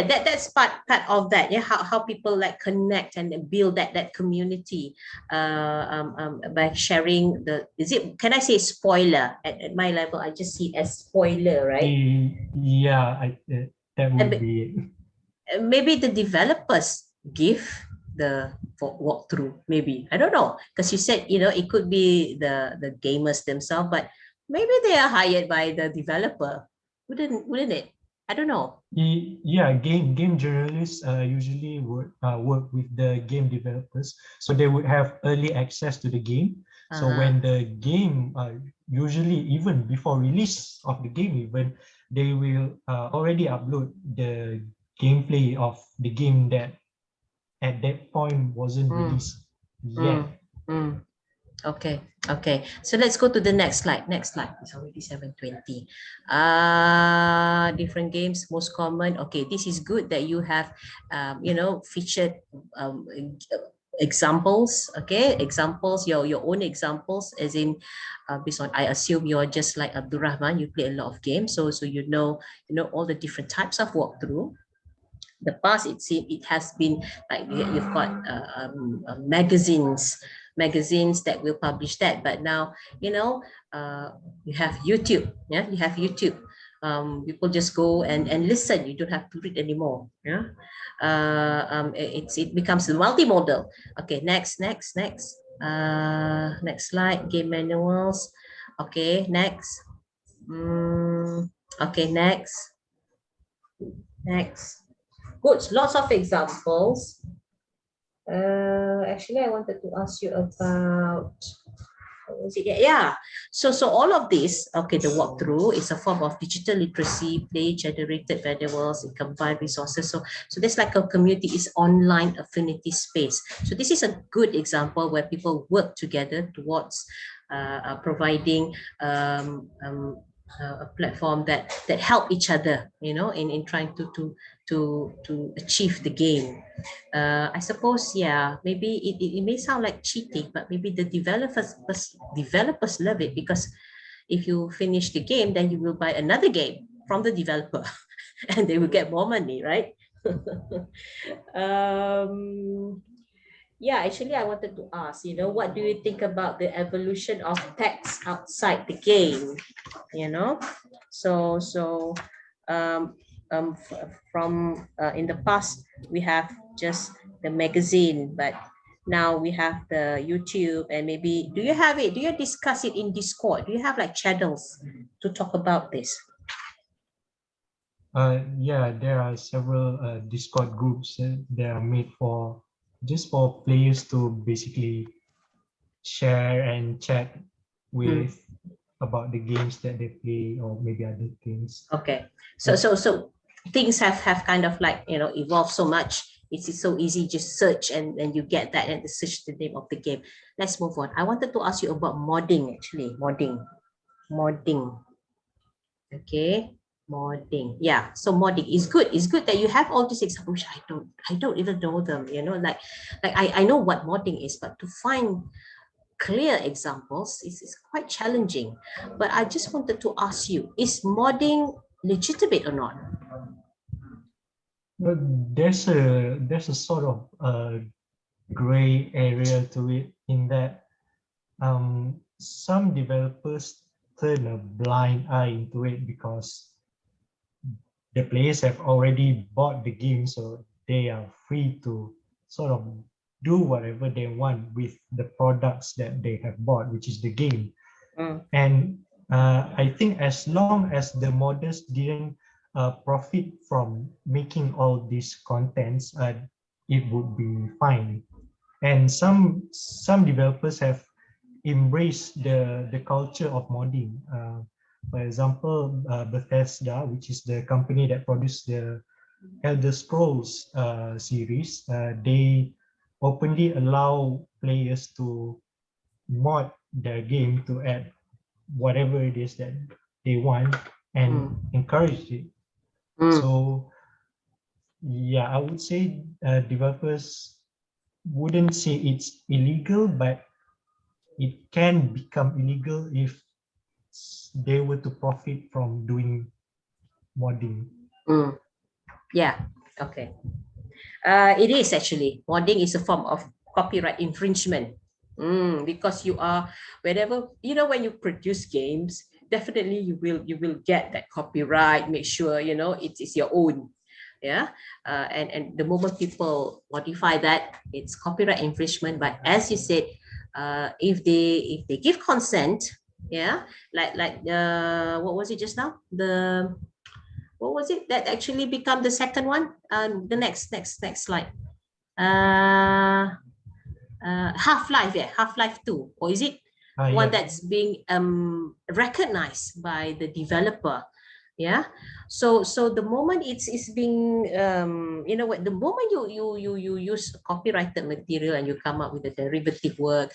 that's part of that, yeah, how people like connect and build that community by sharing the, is it, can I say spoiler? At my level, I just see it as spoiler, right? Yeah, that would And be it. maybe the developers give the walkthrough, maybe, I don't know, because you said, you know, it could be the gamers themselves, but maybe they are hired by the developer, wouldn't it? I don't know. Yeah, game journalists usually would work with the game developers, so they would have early access to the game. So when the game, usually even before release of the game, even they will already upload the gameplay of the game that at that point wasn't released yet. Okay. So let's go to the next slide. It's already 7:20. Different games, most common. Okay, this is good that you have, you know, featured examples. Okay, examples, your own examples, as in, based on, I assume you're just like Abdul Rahman, you play a lot of games, so you know all the different types of walkthrough. The past, it has been like you've got magazines that will publish that, but now, you know, you have YouTube. Yeah, you have YouTube. People just go and listen. You don't have to read anymore. Yeah, it becomes multimodal. Okay, next slide. Game manuals. Okay, next. Okay, next. Good, lots of examples. Actually, I wanted to ask you about, what was it? Yeah. So all of this, okay, the walkthrough is a form of digital literacy, play-generated variables, and combined resources. So there's like a community, is online affinity space. So this is a good example where people work together towards providing a platform that help each other, you know, in trying to achieve the game. I suppose, yeah, maybe it may sound like cheating, but maybe the developers love it, because if you finish the game, then you will buy another game from the developer and they will get more money, right? Yeah, actually, I wanted to ask, you know, what do you think about the evolution of text outside the game? You know, so um, from in the past we have just the magazine, but now we have the YouTube, and maybe do you have it? Do you discuss it in Discord? Do you have like channels to talk about this? Yeah, there are several Discord groups that are made for just for players to basically share and chat with about the games that they play, or maybe other things. Okay, so things have kind of like, you know, evolved so much. It's so easy, just search and you get that, and search the name of the game. Let's move on. I wanted to ask you about modding, actually. Modding. Okay, modding. Yeah, so modding is good. It's good that you have all these examples. I don't even know them, you know, like I know what modding is, but to find clear examples is quite challenging. But I just wanted to ask you, is modding legitimate or not? But there's a sort of gray area to it, in that some developers turn a blind eye into it because the players have already bought the game, so they are free to sort of do whatever they want with the products that they have bought, which is the game. And I think as long as the modders didn't profit from making all these contents, it would be fine. And some developers have embraced the culture of modding. For example, Bethesda, which is the company that produced the Elder Scrolls series, they openly allow players to mod their game to add whatever it is that they want and encourage it. So yeah, I would say developers wouldn't say it's illegal, but it can become illegal if they were to profit from doing modding. Yeah, okay. It is actually, modding is a form of copyright infringement. Because you are, whenever, you know, when you produce games, definitely you will get that copyright. Make sure, you know, it is your own. Yeah, and the moment people modify that, it's copyright infringement. But as you said, if they give consent, yeah, like what was it just now? The What was it that actually become the second one? The next slide. Half-Life, yeah, Half-Life 2, or is it one Yeah. that's being recognized by the developer? Yeah, so the moment it's being you know what, the moment you use copyrighted material and you come up with a derivative work,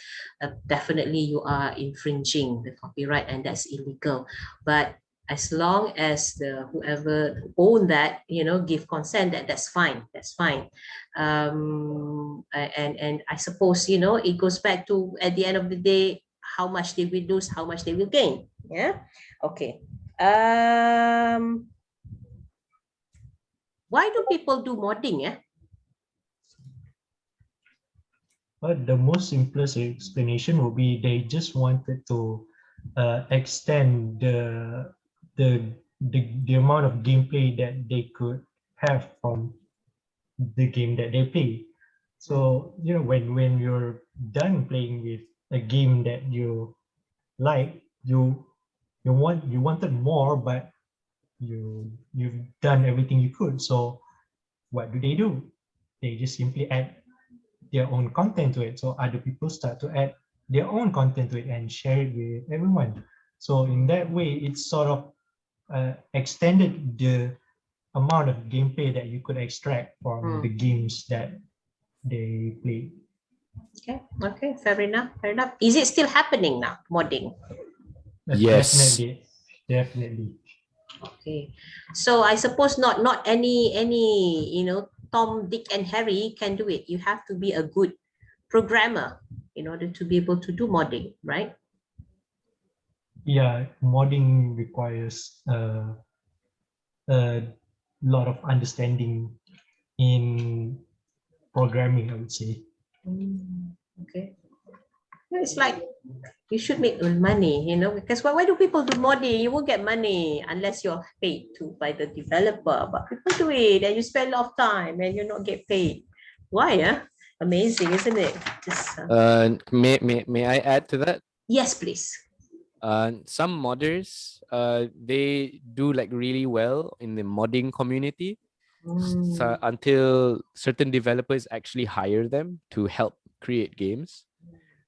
definitely you are infringing the copyright, and that's illegal. But as long as the whoever own that, you know, give consent, that's fine. And I suppose, you know, it goes back to, at the end of the day, how much they will lose, how much they will gain. Yeah, okay. Why do people do modding? But the most simplest explanation would be they just wanted to extend the amount of gameplay that they could have from the game that they play. So, you know, when you're done playing with a game that you like, you wanted more, but you've done everything you could. So what do? They just simply add their own content to it. So other people start to add their own content to it and share it with everyone. So in that way, it's sort of extended the amount of gameplay that you could extract from the games that they play. Okay, fair enough, fair enough. Is it still happening now, modding? Yes. Definitely. Okay, so I suppose not any Tom, Dick, and Harry can do it. You have to be a good programmer in order to be able to do modding, right? Yeah, modding requires a lot of understanding in programming, I would say. Okay. It's like you should make money, because why do people do modding? You won't get money unless you're paid to by the developer. But people do it and you spend a lot of time and you not get paid. Why? Amazing, isn't it? Just May I add to that? yes, please. Some modders, they do like really well in the modding community. So until certain developers actually hire them to help create games.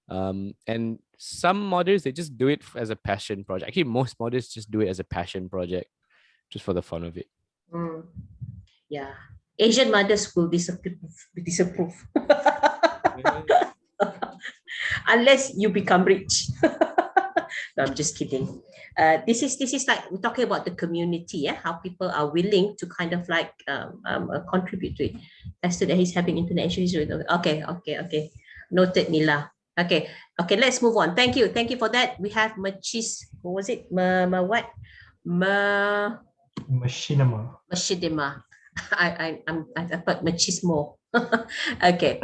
And some modders, they just do it as a passion project. Actually, most modders just do it as a passion project, just for the fun of it. Yeah, Asian mothers will disapprove. Unless you become rich. No, I'm just kidding. This is like we're talking about the community, how people are willing to kind of like contribute to it. As to that he's having internet issues. Okay. Noted, Nila. Okay, let's move on. Thank you for that. We have Machis. What was it? What? Machinima. Machinima. I thought machismo. Okay.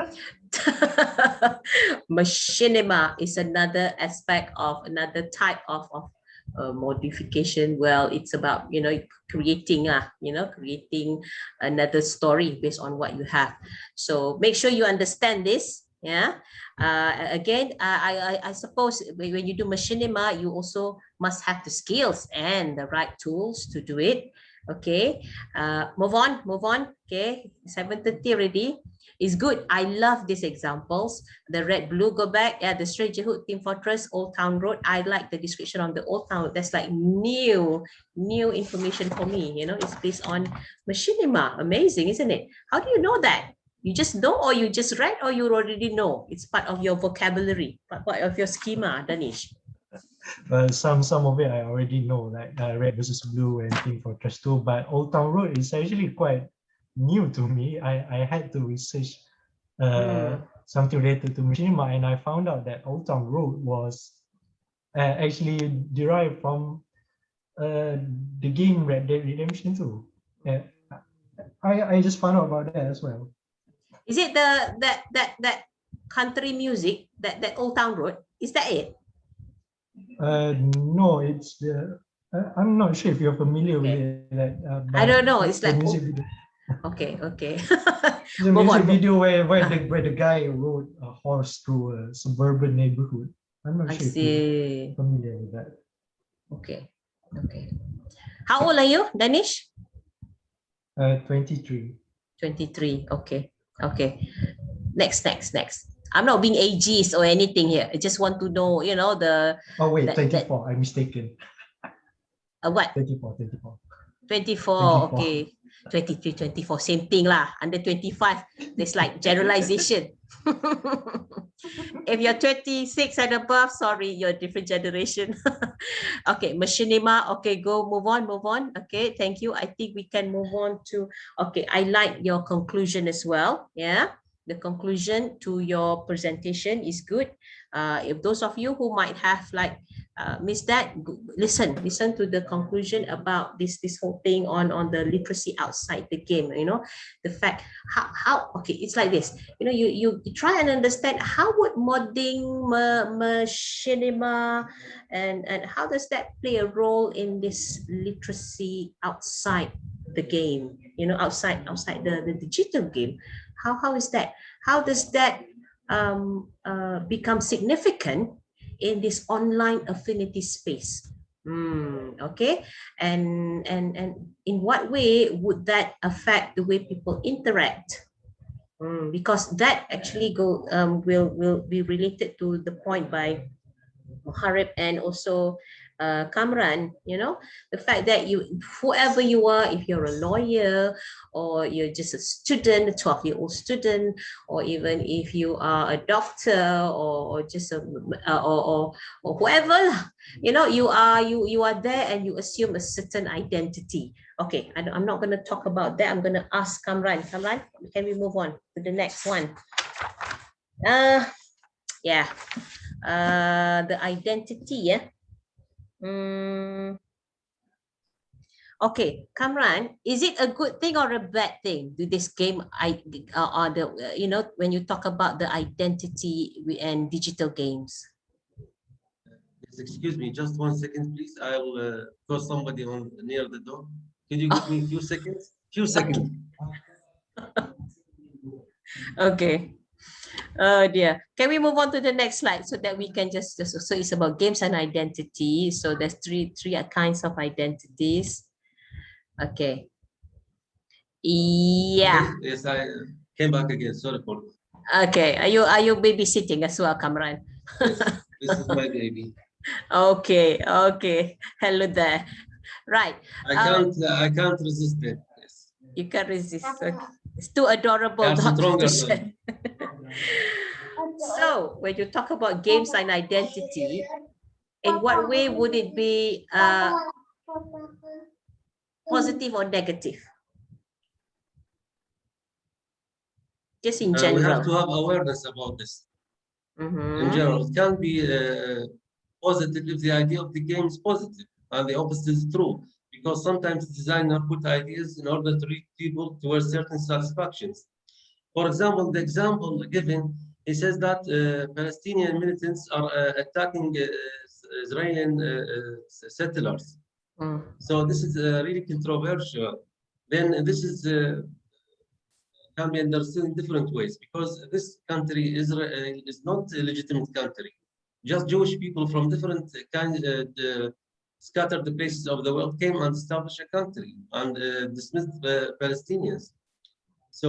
Machinima is another aspect of another type of modification. Well, it's about creating creating another story based on what you have. So make sure you understand this. Yeah. Again, I suppose when you do machinima, you also must have the skills and the right tools to do it. Okay. Move on. Okay, 7:30 already. Is good. I love these examples. The red, blue, go back. Yeah, the Strangerhood, Team Fortress, Old Town Road. I like the description on the Old Town Road. That's like new information for me. It's based on machinima. Amazing, isn't it? How do you know that? You just know, or you just read, or you already know? It's part of your vocabulary, part of your schema, Danish. Some of it I already know, like Red versus Blue and Team Fortress 2, but Old Town Road is actually quite new to me. I had to research something related to machinima, and I found out that Old Town Road was actually derived from the game Red Dead Redemption 2. I just found out about that as well. Is it that country music, that Old Town Road? Is that it? No, it's the. I'm not sure if you're familiar with it. I don't know. It's like music video. Okay. It's a music video where the guy rode a horse through a suburban neighborhood. I'm not sure if you're familiar with that. Okay. How old are you, Danish? 23. 23. Okay. Next. I'm not being ageist or anything here. I just want to know, the. Oh wait, 24. I'm mistaken. What? 24. 24. Okay. 23, 24, same thing lah. Under 25, there's like generalization. If you're 26 and above, sorry, you're a different generation. Okay, machinima. Okay, move on. Okay, thank you. I think we can move on to, okay, I like your conclusion as well. Yeah, the conclusion to your presentation is good. If those of you who might have like missed that, listen to the conclusion about this whole thing on the literacy outside the game. The fact how okay, it's like this. You try and understand how would modding, machinima, and how does that play a role in this literacy outside the game, outside the digital game. How is that? How does that become significant in this online affinity space? Okay, and in what way would that affect the way people interact? Because that actually will be related to the point by Muharib and also Kamran, you know, the fact that whoever you are, if you're a lawyer or you're just a student, a 12-year-old student, or even if you are a doctor or just or whoever, you know, you are there and you assume a certain identity. Okay, I'm not going to talk about that. I'm going to ask Kamran. Kamran, can we move on to the next one? Yeah, the identity, yeah. Okay, Kamran, is it a good thing or a bad thing? Do this game, or the you know, when you talk about the identity and digital games? Yes, excuse me, just 1 second, please. I will call somebody on near the door. Can you give me a few seconds? Few seconds. Okay. Oh dear. Can we move on to the next slide so that we can just so it's about games and identity. So there's three kinds of identities. Okay. Yeah. Yes, I came back again. Sorry for this. Okay. Are you babysitting as well, Kamran? Yes, this is my baby. Okay. Okay. Hello there. Right. I can't resist it. Yes. You can't resist. Okay. It's too adorable They are not stronger to than share. So when you talk about games and identity, in what way would it be positive or negative? Just in we have general. to have awareness about this. Mhm. In general, it can be positive if the idea of the game is positive, and the opposite is true. Because sometimes designer put ideas in order to lead people towards certain satisfactions. For example, the example given, he says that Palestinian militants are attacking Israeli settlers. Mm. So this is really controversial. Then this is can be understood in different ways because this country, Israel, is not a legitimate country. Just Jewish people from different scattered places of the world came and established a country and dismissed Palestinians. So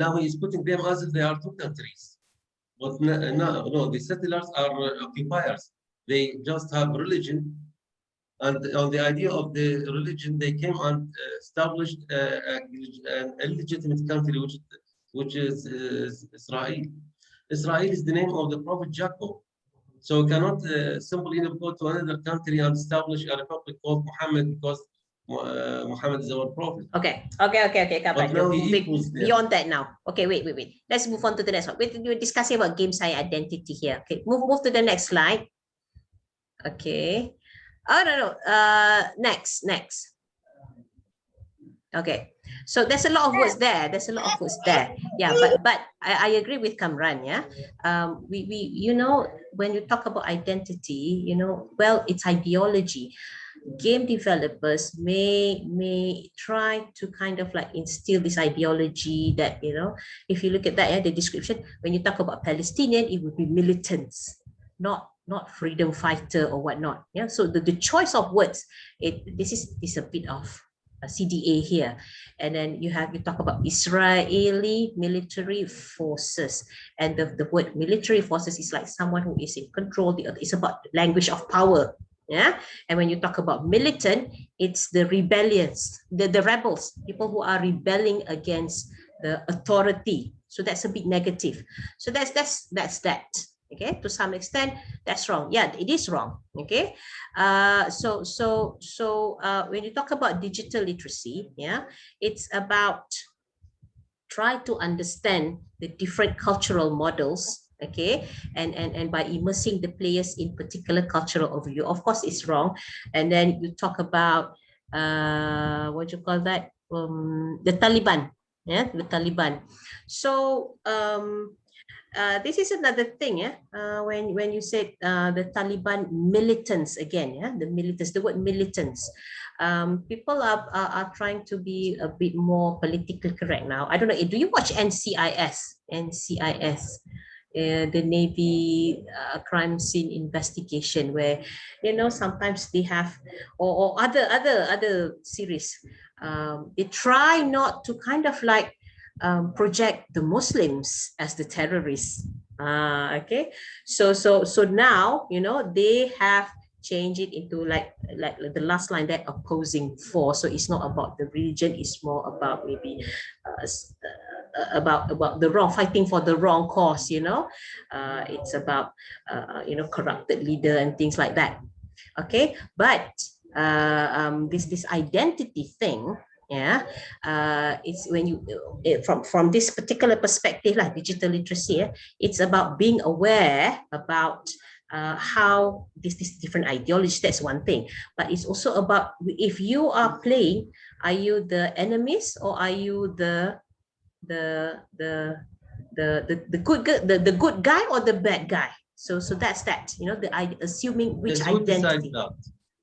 now he is putting them as if they are two countries. But no, the settlers are occupiers. They just have religion, and on the idea of the religion, they came and established an illegitimate country, which is Israel. Israel is the name of the prophet Jacob. So we cannot simply go to another country and establish a republic called Muhammad because Muhammad is our prophet. Okay, Kamran, But now you're he moving equals them. beyond that now. Okay, wait. Let's move on to the next one. We're discussing about game side identity here. Okay, move to the next slide. Okay. Oh no. Next. Okay. So there's a lot of words there. Yeah, but I agree with Kamran. Yeah. We you know, when you talk about identity, you know, well, it's ideology. Game developers may try to kind of like instill this ideology that, you know, if you look at that, the description, when you talk about Palestinian, it would be militants, not freedom fighter or whatnot. Yeah. So the choice of words, this is a bit of a CDA here. And then you talk about Israeli military forces, and the word military forces is like someone who is in control. It's about language of power. Yeah. And when you talk about militant, it's the rebellions, the rebels, people who are rebelling against the authority. So that's a bit negative. So that's that. Okay, to some extent that's wrong. Yeah, it is wrong. Okay. When you talk about digital literacy, yeah, it's about try to understand the different cultural models, okay, and by immersing the players in particular cultural overview. Of course it's wrong. And then you talk about what you call that, the Taliban. Yeah, the Taliban. So this is another thing, yeah. When you said the Taliban militants again, yeah, the militants, the word militants. People are trying to be a bit more politically correct now. I don't know. Do you watch NCIS? The Navy crime scene investigation, where, you know, sometimes they have, or other series. They try not to kind of like project the Muslims as the terrorists. Okay, so now, you know, they have change it into like the last line there, opposing force. So it's not about the religion, it's more about maybe about the wrong, fighting for the wrong cause, you know. It's about you know, corrupted leader and things like that. Okay, but this identity thing, yeah, it's when you from this particular perspective, like digital literacy, it's about being aware about how this different ideology. That's one thing, but it's also about, if you are playing, are you the enemies or are you the good guy or the bad guy? So that's that, you know, assuming which Yes, who decides identity. that?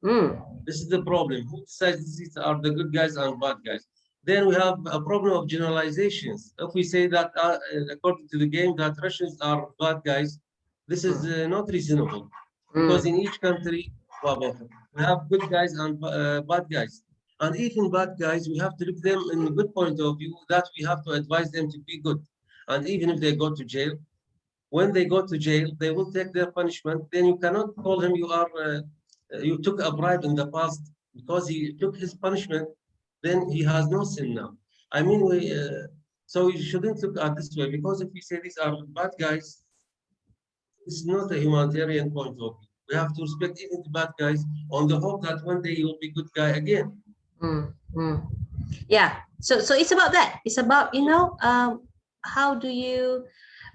Mm. This is the problem. Who decides these are the good guys and bad guys? Then we have a problem of generalizations. If we say that according to the game that Russians are bad guys, this is not reasonable, because in each country we have good guys and bad guys. And even bad guys, we have to look them in a good point of view, that we have to advise them to be good. And even if they go to jail, when they go to jail, they will take their punishment. Then you cannot call him you took a bribe in the past, because he took his punishment. Then he has no sin now. I mean, so you shouldn't look at this way, because if we say these are bad guys, this is not a humanitarian point of view. We have to respect even the bad guys, on the hope that one day he will be good guy again. Yeah. So it's about that. It's about, you know, how do you?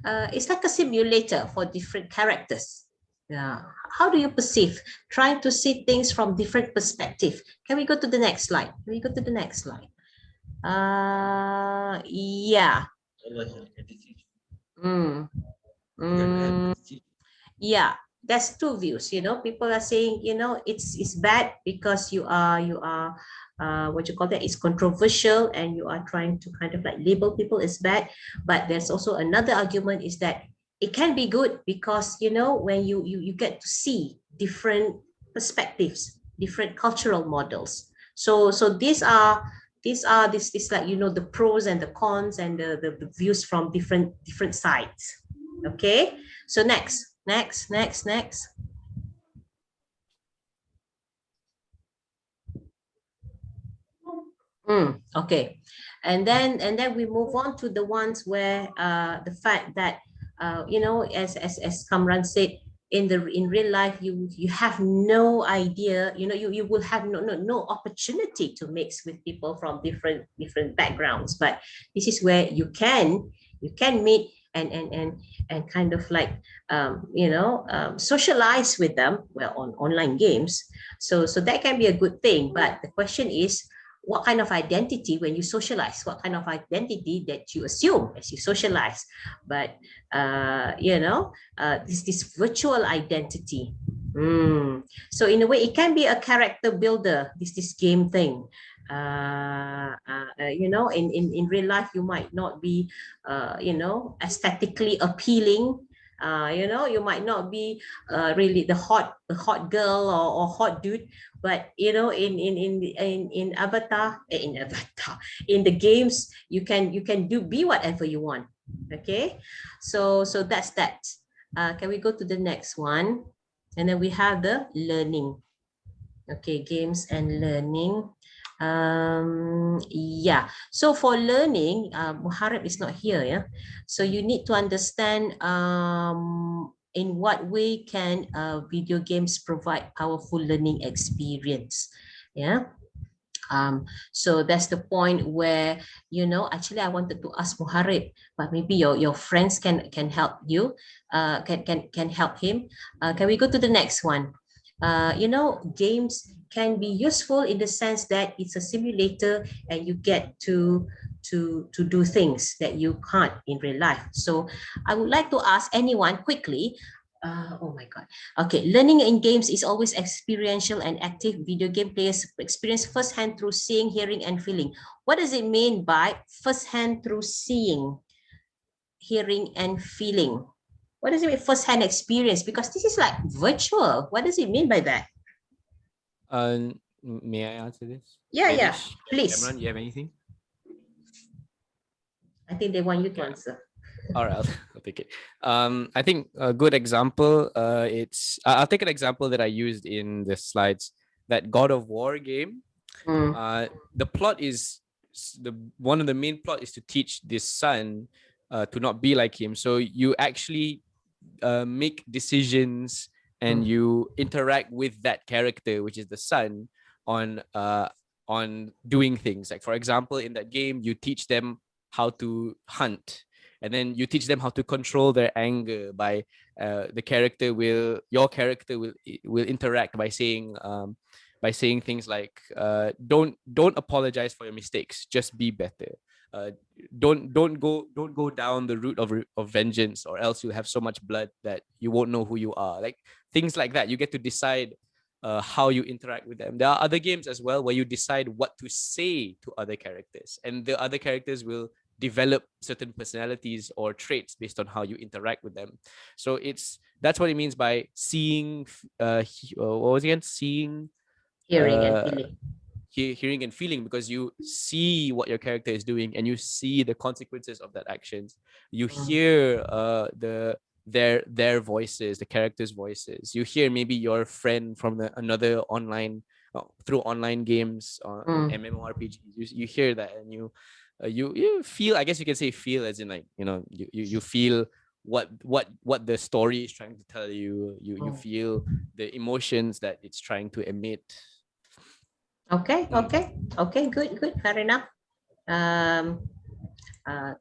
It's like a simulator for different characters. Yeah. How do you perceive? Trying to see things from different perspective. Can we go to the next slide? Can we go to the next slide? Yeah. Yeah, there's two views, you know. People are saying, you know, it's bad because you are what you call that, is controversial, and you are trying to kind of like label people as bad. But there's also another argument, is that it can be good because, you know, when you get to see different perspectives, different cultural models. So these are this like, you know, the pros and the cons, and the views from different sides. Okay, so next. Okay, and then we move on to the ones where the fact that you know, as Kamran said, in real life, you have no idea, you know, you will have no opportunity to mix with people from different backgrounds. But this is where you can meet and kind of like you know, socialize with them, well, on online games. So that can be a good thing. But the question is, what kind of identity when you socialize, what kind of identity that you assume as you socialize. But you know, this virtual identity. So in a way, it can be a character builder, this game thing. You know, in real life, you might not be you know, aesthetically appealing. You know, you might not be really the hot girl or hot dude, but you know, in avatar, in the games, you can be whatever you want. Okay, so that's that. Can we go to the next one? And then we have the learning. Okay, games and learning. Yeah, so for learning, Muharrib is not here. Yeah, so you need to understand in what way can video games provide powerful learning experience. Yeah. So that's the point where, you know, actually I wanted to ask Muharrib, but maybe your friends can help you, can help him. Can we go to the next one? You know, games can be useful in the sense that it's a simulator, and you get to do things that you can't in real life. So I would like to ask anyone quickly. Oh my God. Okay, learning in games is always experiential and active. Video game players experience firsthand through seeing, hearing, and feeling. What does it mean by firsthand through seeing, hearing, and feeling? What does it mean, firsthand experience? Because this is like virtual. What does it mean by that? May I answer this? Yeah, Maybe yeah, please. Cameron, you have anything? I think they want you to answer. All right, I'll take it. I think a good example. I'll take an example that I used in the slides. That God of War game. The plot is one of the main plot is to teach this son to not be like him. So you actually make decisions and you interact with that character, which is the son, on doing things. Like for example, in that game, you teach them how to hunt, and then you teach them how to control their anger by your character will interact by saying things like don't apologize for your mistakes, just be better. Don't go down the route of vengeance, or else you'll have so much blood that you won't know who you are. Like things like that. You get to decide how you interact with them. There are other games as well where you decide what to say to other characters, and the other characters will develop certain personalities or traits based on how you interact with them. So that's what it means by seeing. What was it again? Seeing, Hearing and feeling. hearing and feeling, because you see what your character is doing and you see the consequences of that actions. You hear their voices, the characters' voices. You hear maybe your friend from another online through online games or MMORPGs. You hear that, and you feel. I guess you can say feel as in like you feel what the story is trying to tell you. You feel the emotions that it's trying to emit. Okay, good, fair enough.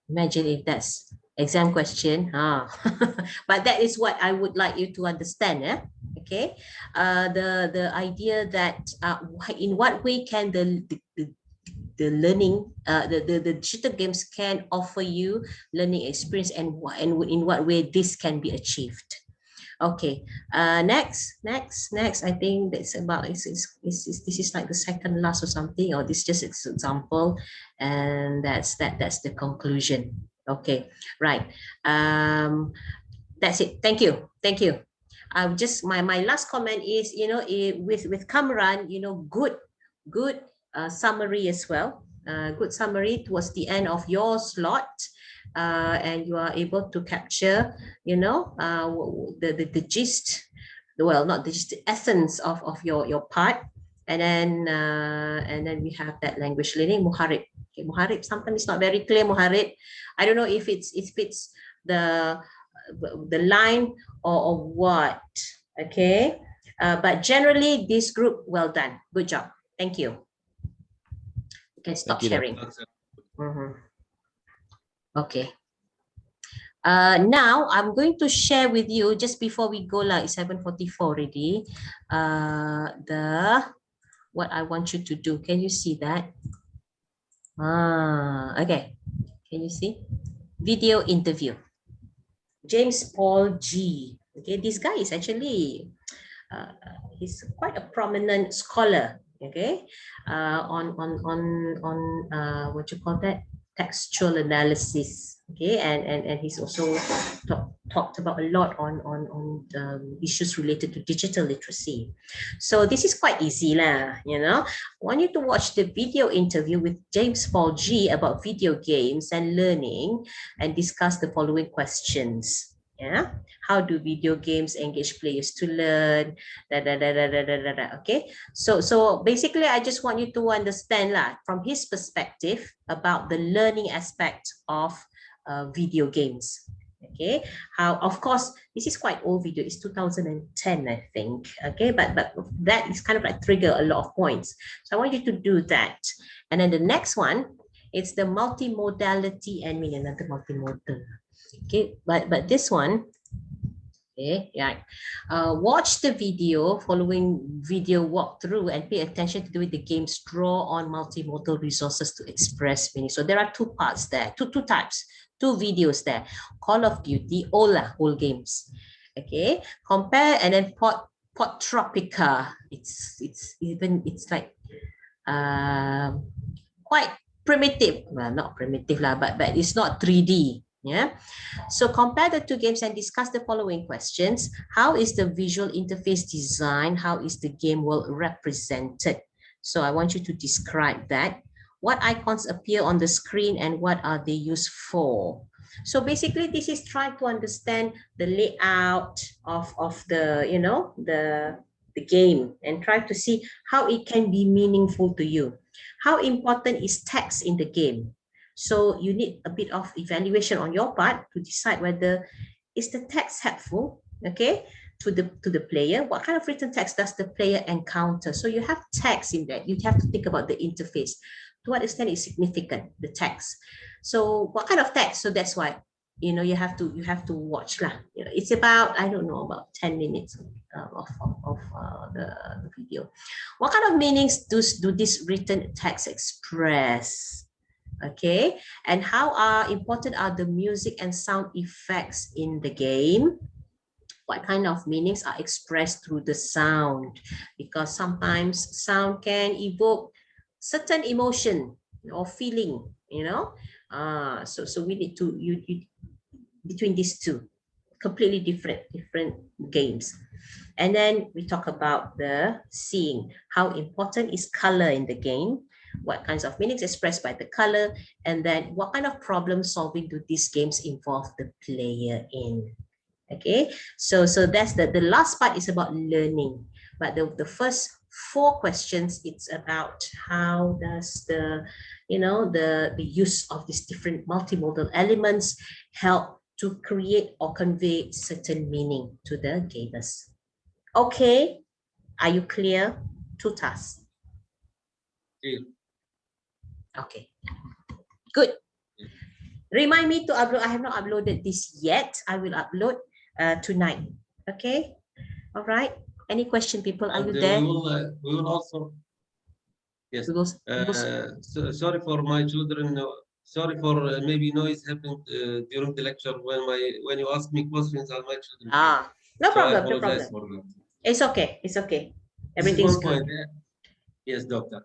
Imagine if that's exam question, but that is what I would like you to understand. Okay, the idea that in what way can the learning, the digital games can offer you learning experience, and in what way this can be achieved. Okay, next. I think that's about this is like the second last or something, or this just is example, and that's the conclusion. Okay, right. That's it. Thank you. Just my last comment is, with Kamran, good summary as well. Good summary towards the end of your slot. And you are able to capture, the gist, not the gist, the essence of your part, and then we have that language learning, Muharib. Okay, Muharib, sometimes it's not very clear, Muharib. I don't know if it's the line or what. Okay, but generally this group, well done, good job, thank you. You can stop sharing. Okay. Now I'm going to share with you, just before we go, it's 7:44 already. What I want you to do. Can you see that? Okay. Can you see? Video interview. James Paul G. Okay, this guy is actually he's quite a prominent scholar. Okay, on what you call that, textual analysis. Okay, and he's also talked about a lot on issues related to digital literacy. So this is quite easy lah, I want you to watch the video interview with James Paul G about video games and learning, and discuss the following questions. Yeah, how do video games engage players to learn? Okay, so basically, I just want you to understand from his perspective about the learning aspect of video games. Okay, how, of course, this is quite old video, it's 2010, I think. Okay, but that is kind of like trigger a lot of points, so I want you to do that. And then the next one, it's the multimodality and another multimodal. Okay, but this one, okay, yeah, watch the video, following video walkthrough, and pay attention to the way the games draw on multimodal resources to express meaning. So there are two parts there, two types, two videos there. Call of Duty, old games. Okay, compare, and then Pot Tropica. It's like quite primitive. Well, not primitive lah, but it's not 3D. Yeah, so compare the two games and discuss the following questions. How is the visual interface designed? How is the game world represented? So I want you to describe that. What icons appear on the screen and what are they used for? So basically, this is trying to understand the layout of the, you know, the game, and try to see how it can be meaningful to you. How important is text in the game? So you need a bit of evaluation on your part to decide whether is the text helpful, okay, to the player. What kind of written text does the player encounter? So you have text in that. You have to think about the interface. To what extent is significant, the text? So what kind of text? So that's why, you know, you have to watch lah. You know, it's about, I don't know, about 10 minutes of the video. What kind of meanings do this written text express? Okay, and how important are the music and sound effects in the game? What kind of meanings are expressed through the sound? Because sometimes sound can evoke certain emotion or feeling, you know. So we need to between these two, completely different games. And then we talk about the seeing. How important is color in the game? What kinds of meanings expressed by the color? And then what kind of problem solving do these games involve the player in? Okay, so that's the last part is about learning. But the first 4 questions, it's about how does the, you know, the use of these different multimodal elements help to create or convey certain meaning to the gamers. Okay, are you clear? 2 tasks. Clear. Okay, good. Remind me to upload. I have not uploaded this yet. I will upload tonight. Okay, all right. Any question, people? Are And you there? we will also. Yes. We will, Sorry for my children. Sorry for maybe noise happened during the lecture when you ask me questions on my children. no So problem. I No apologize problem. for that. It's okay. It's okay. This is Everything's one good. point. Yes, doctor.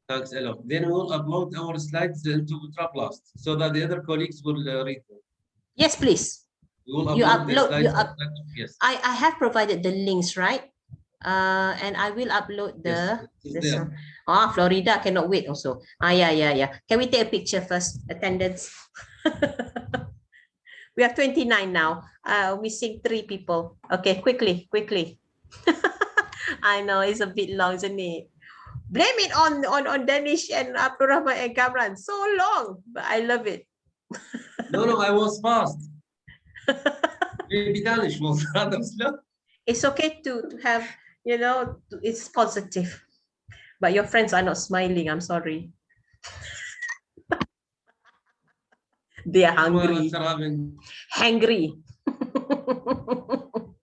Thanks a lot. Then we will upload our slides into Ultrablast so that the other colleagues will read them. Yes, please. We will You upload the upload. slides. Yes. I have provided the links, right? And I will upload the Yes, this one. Florida cannot wait also. Yeah. Can we take a picture first? Attendance. We have 29 now. Missing 3 people. Okay, quickly. I know it's a bit long, isn't it? Blame it on Danish and Abdul Rahman and Kamran. So long, but I love it. No, I was fast. Maybe Danish was rather slow. It's okay to have, you know, it's positive. But your friends are not smiling. I'm sorry. They are hungry. Hungry.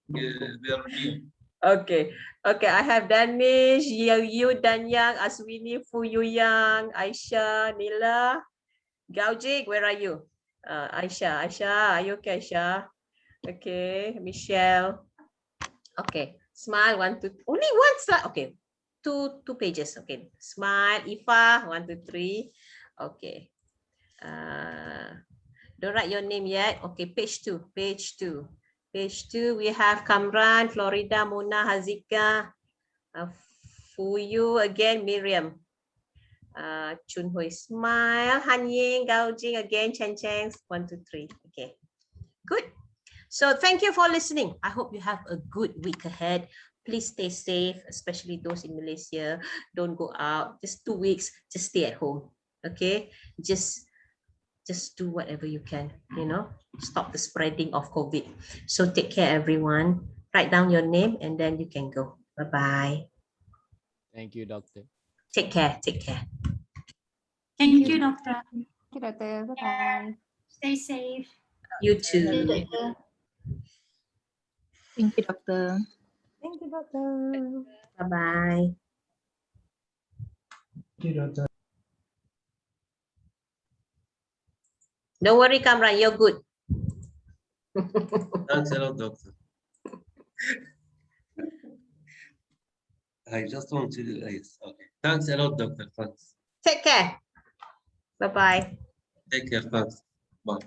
Their meal. Okay. I have Danish, you Danyang, Aswini, Fu Yuyang, Aisha, Nila, Gaujik. Where are you? Aisha, are you okay, Aisha? Okay, Michelle. Okay, smile. 1, 2. Only one slide. Okay, two pages. Okay, smile. Ifa. 1, 2, 3. Okay. Don't write your name yet. Okay, page 2. Page 2, we have Kamran, Florida, Mona, Hazika, Fuyu again, Miriam, Chun Hui, smile, Han Ying, Gao Jing again, Chen Cheng, 1, 2, 3. Okay, good. So thank you for listening. I hope you have a good week ahead. Please stay safe, especially those in Malaysia. Don't go out. Just 2 weeks, just stay at home. Okay, just do whatever you can, you know, stop the spreading of COVID. So take care, everyone. Write down your name and then you can go. Bye-bye. Thank you, doctor. Take care. Thank you, doctor. Thank you, doctor. Bye-bye. Stay safe. You too. Thank you, doctor. Thank you, doctor. Bye-bye. Thank you, doctor. Don't worry, Kamran, you're good. Thanks a lot, doctor. I just want to do this. Okay. Thanks a lot, doctor. Thanks. Take care. Bye-bye. Take care. Thanks. Bye.